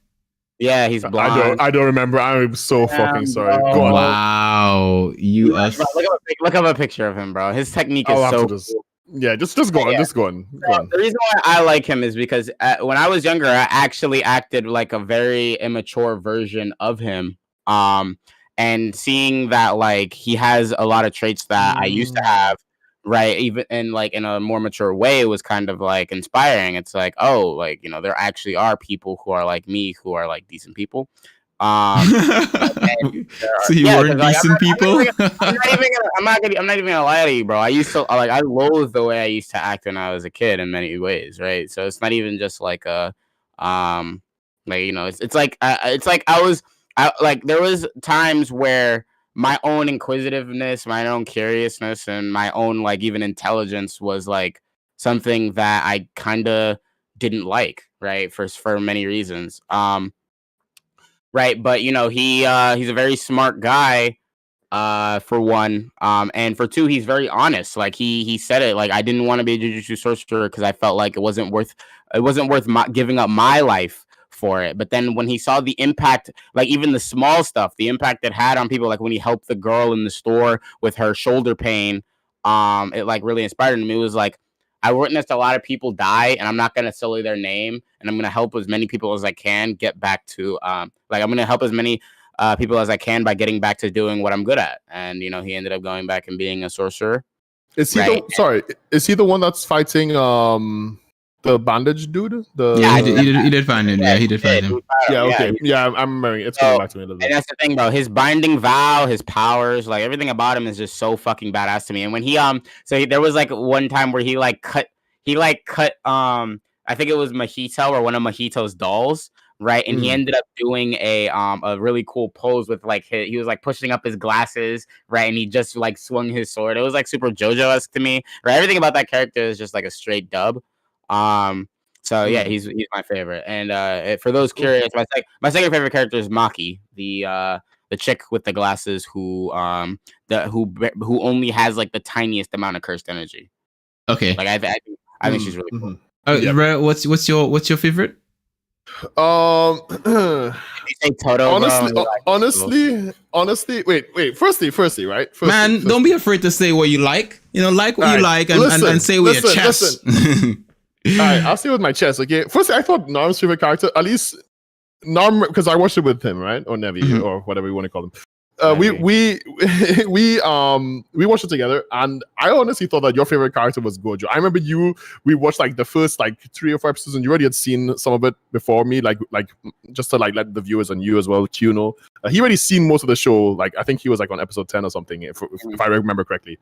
Yeah, he's blonde. I don't remember. I'm so fucking sorry. bro. Go on. Wow, you Bro, us. look up a picture of him, bro. His technique is I'll have so to just cool. yeah, just go on, Yeah. just go on. Go on. The reason why I like him is because when I was younger, I actually acted like a very immature version of him. And seeing that like he has a lot of traits that I used to have, right? Even in like in a more mature way, it was kind of like inspiring. It's like, oh, like there actually are people who are like me, who are like decent people. So you weren't decent people. I'm not even gonna lie to you, bro. I used to I loathe the way I used to act when I was a kid in many ways, right? So it's not even just like a it's like there was times where my own inquisitiveness, my own curiousness, and my own like even intelligence was like something that I kind of didn't like, right? For many reasons. Right, but he's a very smart guy, for one, and for two, he's very honest. Like he said it, like I didn't want to be a Jujutsu sorcerer because I felt like it wasn't worth giving up my life for it. But then when he saw the impact, like even the small stuff, the impact it had on people, like when he helped the girl in the store with her shoulder pain, it like really inspired him. It was like, I witnessed a lot of people die, and I'm not gonna sully their name, and I'm gonna help as many people as I can get back to I'm gonna help as many people as I can by getting back to doing what I'm good at. And he ended up going back and being a sorcerer. Is he is he the one that's fighting the bandage dude? Yeah, he did find him. Yeah, he did find him. Yeah, okay. Yeah, I'm remembering. It's coming back to me a little bit. And that's the thing, bro. His binding vow, his powers, like everything about him is just so fucking badass to me. And when there was like one time where he cut I think it was Mahito or one of Mahito's dolls, right? And he ended up doing a really cool pose with like he was like pushing up his glasses, right? And he just like swung his sword. It was like super JoJo-esque to me, right? Everything about that character is just like a straight dub. So yeah, he's my favorite. And for those curious, my second favorite character is Maki, the chick with the glasses who only has like the tiniest amount of cursed energy. Okay. Like I think she's really cool. Rhea, what's your favorite? Say Toto, honestly, wait. Firstly, right? Don't be afraid to say what you like. Like what you like and say with your chest. All right, I'll say with my chest. Okay. Firstly, I thought Norm's favorite character, at least Norm, because I watched it with him, right? Or Nevi, or whatever you want to call him. We watched it together, and I honestly thought that your favorite character was Gojo. I remember we watched like the first like 3 or 4 episodes, and you already had seen some of it before me, like just to like let the viewers and you as well, Kuno. He already seen most of the show. Like I think he was like on episode 10 or something, if I remember correctly.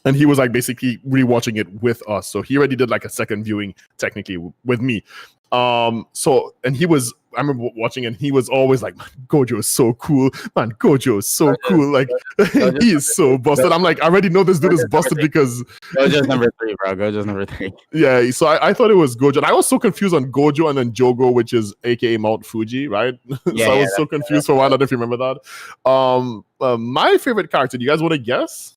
And he was like basically rewatching it with us, so he already did like a second viewing technically with me. And I remember watching, and he was always like, Gojo is so cool, man. Gojo is so cool. Like, he is so busted. I'm like, I already know this dude is busted because Gojo's number 3, bro. Gojo's number 3. Yeah, so I thought it was Gojo. And I was so confused on Gojo and then Jogo, which is aka Mount Fuji, right? Yeah, so I was so confused for a while. I don't know if you remember that. My favorite character, do you guys want to guess?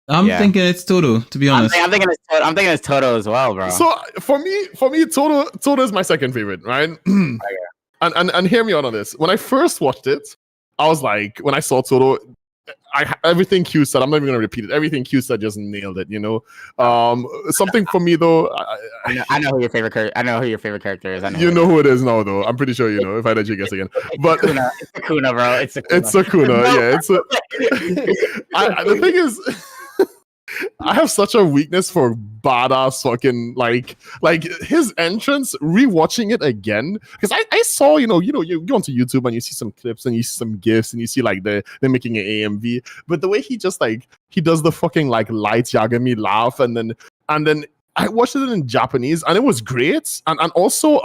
I'm thinking it's Toto, to be honest. I'm thinking it's Toto as well, bro. So for me, Toto is my second favorite, right? And hear me out on this. When I first watched it, I was like, when I saw Toto, everything Q said, I'm not even gonna repeat it. Everything Q said just nailed it, Something for me though, I know who your favorite character. I know who your favorite character is. You know who it is now, though. I'm pretty sure you know. If I let you guess again, but it's Sukuna, bro. It's Sukuna. Yeah, the thing is, I have such a weakness for badass fucking like his entrance. Rewatching it again because I saw you go onto YouTube and you see some clips and you see some gifs and you see like they're making an AMV, but the way he just like he does the fucking like light Yagami laugh and then I watched it in Japanese and it was great and also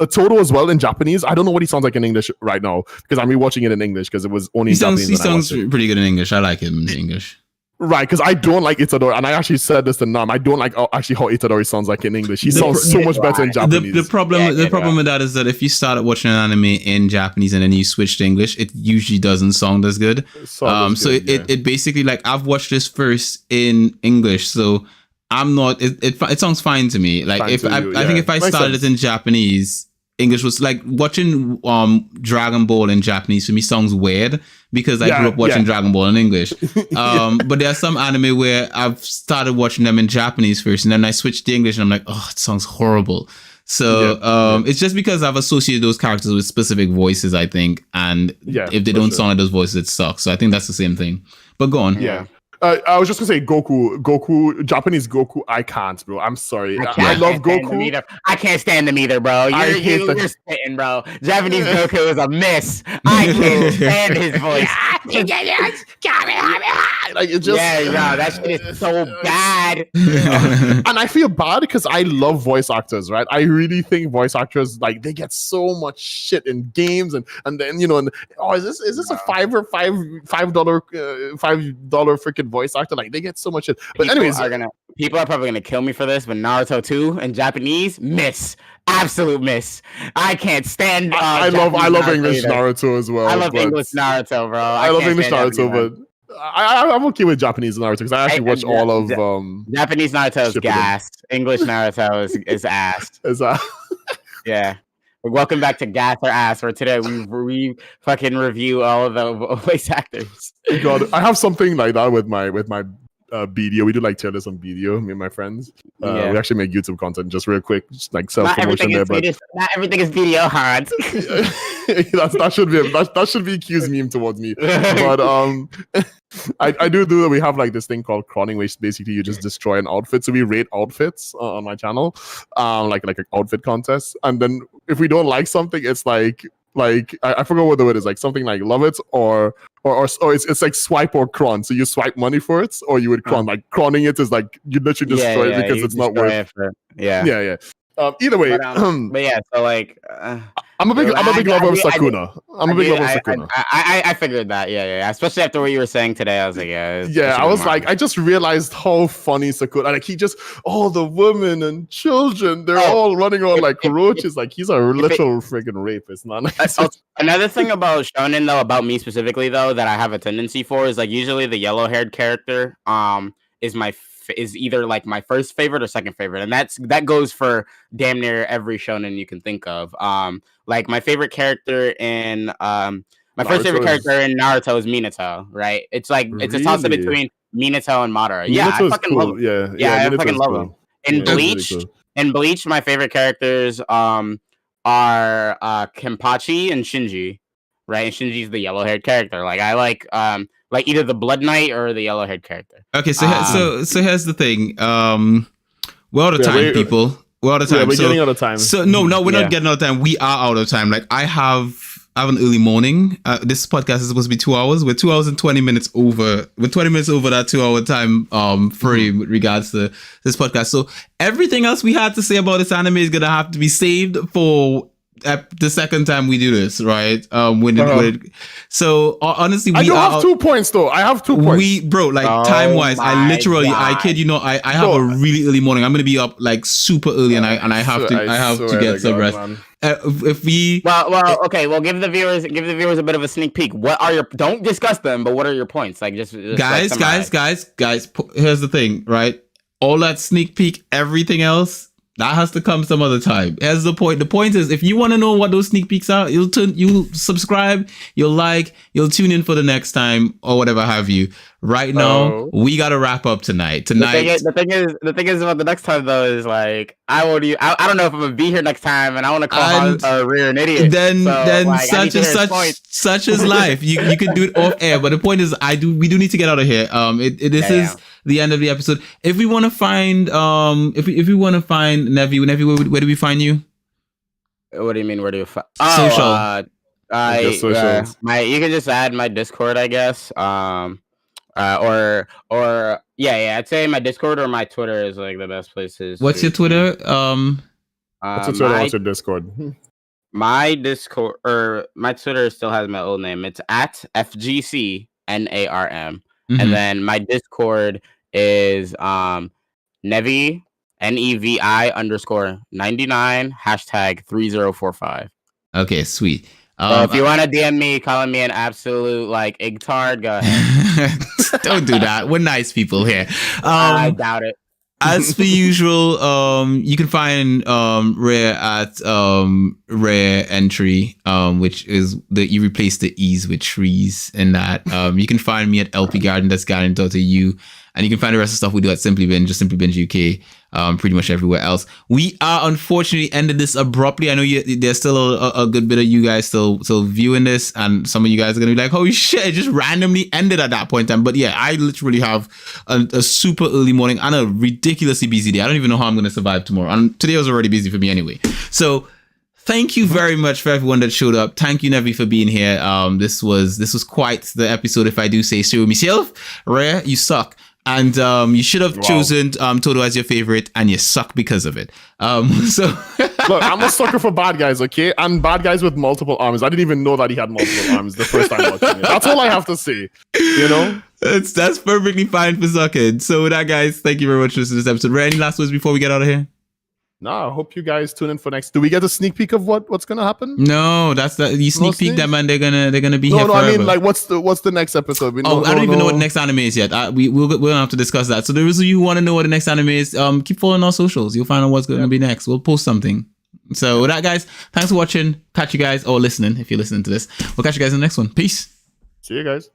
Toto as well in Japanese. I don't know what he sounds like in English right now because I'm rewatching it in English because it was only in Japanese. He sounds pretty good in English. I like him in English. Right, because I don't like Itadori, and I actually said this to Nam. I don't like actually how Itadori sounds like in English. He sounds so much better in Japanese. The problem with that is that if you started watching an anime in Japanese and then you switch to English, it usually doesn't sound as good. It basically, like, I've watched this first in English, so I'm not. It sounds fine to me. Like, I think if I started it in Japanese, English was like watching Dragon Ball in Japanese for me sounds weird because I grew up watching Dragon Ball in English. But there are some anime where I've started watching them in Japanese first, and then I switched to English, and I'm like, oh, it sounds horrible. So it's just because I've associated those characters with specific voices, I think, and if they don't sound like those voices, it sucks. So I think that's the same thing. But go on. Yeah. I was just gonna say Goku, Japanese Goku. I can't, bro. I'm sorry. I love Goku. I can't stand them either, bro. You're spitting, bro. Japanese Goku is a miss. I can't stand his voice. Like, it just, that shit is so bad. And I feel bad because I love voice actors, right? I really think voice actors, like, they get so much shit in games, and then is this a $5 freaking voice actor? Like, they get so much shit. But people are probably gonna kill me for this, but Naruto 2 in Japanese, miss. Absolute miss. I can't stand. I love English Naruto as well. I love English Naruto, bro. I love English Naruto, but I'm okay with Japanese Naruto because I actually watch all of Japanese Naruto is gas. English Naruto is ass. Is that? Yeah. Welcome back to Gas or Ass, where today we fucking review all of the voice actors. God, I have something like that with my BDO. We do like tier list on BDO, me and my friends. We actually make YouTube content, just real quick, just like self-promotion there. But not everything is BDO, Hans. that should be accused meme towards me. But I do that. We have like this thing called crowning, which basically you just destroy an outfit. So we rate outfits on my channel, like an outfit contest. And then if we don't like something, it's like I forgot what the word is, like something like love it or it's like swipe or cron. So you swipe money for it, or you would cron. Like crowning it is like you literally destroy it because it's not worth. Yeah. Either way, but yeah. So like, I'm a big lover of Sukuna. I figured that. Yeah. Especially after what you were saying today, I was like, I was like, I just realized how funny Sukuna. Like, he just all the women and children, they're all running on like roaches. Like, he's a literal freaking rapist, man. Another thing about shonen, though, about me specifically, though, that I have a tendency for is like usually the yellow-haired character is either like my first favorite or second favorite, and that goes for damn near every shonen you can think of. Like my favorite character in first favorite character in Naruto is Minato, right? It's like it's a toss up between Minato and Madara. Yeah, I fucking love him. I fucking love him. In Bleach, my favorite characters are Kenpachi and Shinji, right? And Shinji's the yellow-haired character. Like I like either the Blood Knight or the yellow-haired character. Okay, so here's the thing. We're out of time, people. We're out of time. We're getting out of time. So no, we're not getting out of time. We are out of time. Like I have an early morning. This podcast is supposed to be 2 hours. We're 2 hours and 20 minutes over. We're 20 minutes over that 2 hour time frame with regards to this podcast. So everything else we had to say about this anime is gonna have to be saved for the second time we do this, right? So honestly, I do have 2 points though. I have 2 points. Time wise, I kid you not, I have a really early morning. I'm gonna be up like super early, and I have to get some rest. Okay, well, give the viewers a bit of a sneak peek. What are don't discuss them, but what are your points? Like just guys. Here's the thing, right? All that sneak peek, everything else, that has to come some other time. Here's the point. The point is, if you want to know what those sneak peeks are, you'll subscribe, you'll like, you'll tune in for the next time or whatever have you. Right now, we gotta wrap up tonight. The thing is about the next time though is like I don't know if I'm gonna be here next time, and I want to call Rear an idiot. Then such is life. You could do it off air, but the point is, we do need to get out of here. This is the end of the episode. If we want to find if we want to find Nevi, where do we find you? What do you mean? Where do you find social? You can just add my Discord, I guess. I'd say my Discord or my Twitter is like the best places. What's your Twitter? What's your Discord? My Discord or my Twitter still has my old name. It's at FGCNARM. Mhm. And then my Discord is Nevi NEVI_99 #3045. Okay, sweet. So if you want to DM me calling me an absolute like igtard, go ahead. Don't do that. We're nice people here. I doubt it. As per usual, you can find Rare at Rare Entry, which is you replace the E's with trees in that. You can find me at LP Garden, that's garden.au, and you can find the rest of the stuff we do at Simply Binge, just Simply Binge UK, pretty much everywhere else. We are unfortunately ended this abruptly. I know there's still a good bit of you guys still viewing this, and some of you guys are gonna be like, "Holy shit!" It just randomly ended at that point in time. But yeah, I literally have a super early morning and a ridiculously busy day. I don't even know how I'm gonna survive tomorrow. And today was already busy for me anyway. So thank you very much for everyone that showed up. Thank you, Nevi, for being here. This was quite the episode, if I do say so myself. Rare, you suck. And you should have chosen Todo as your favorite, and you suck because of it. So look, I'm a sucker for bad guys, okay? And bad guys with multiple arms. I didn't even know that he had multiple arms the first time watching it. That's all I have to say. You know? That's perfectly fine for sucking. So with that, guys, thank you very much for listening to this episode. Ray, any last words before we get out of here? No, I hope you guys tune in for next. Do we get a sneak peek of what's gonna happen? No, you sneak peek them and they're gonna be here No, forever. I mean, like, what's the next episode? I don't even know what the next anime is yet. We'll have to discuss that. So those of you who want to know what the next anime is, keep following our socials. You'll find out what's going to be next. We'll post something. So with that, guys, thanks for watching. Catch you guys, or listening if you're listening to this. We'll catch you guys in the next one. Peace. See you guys.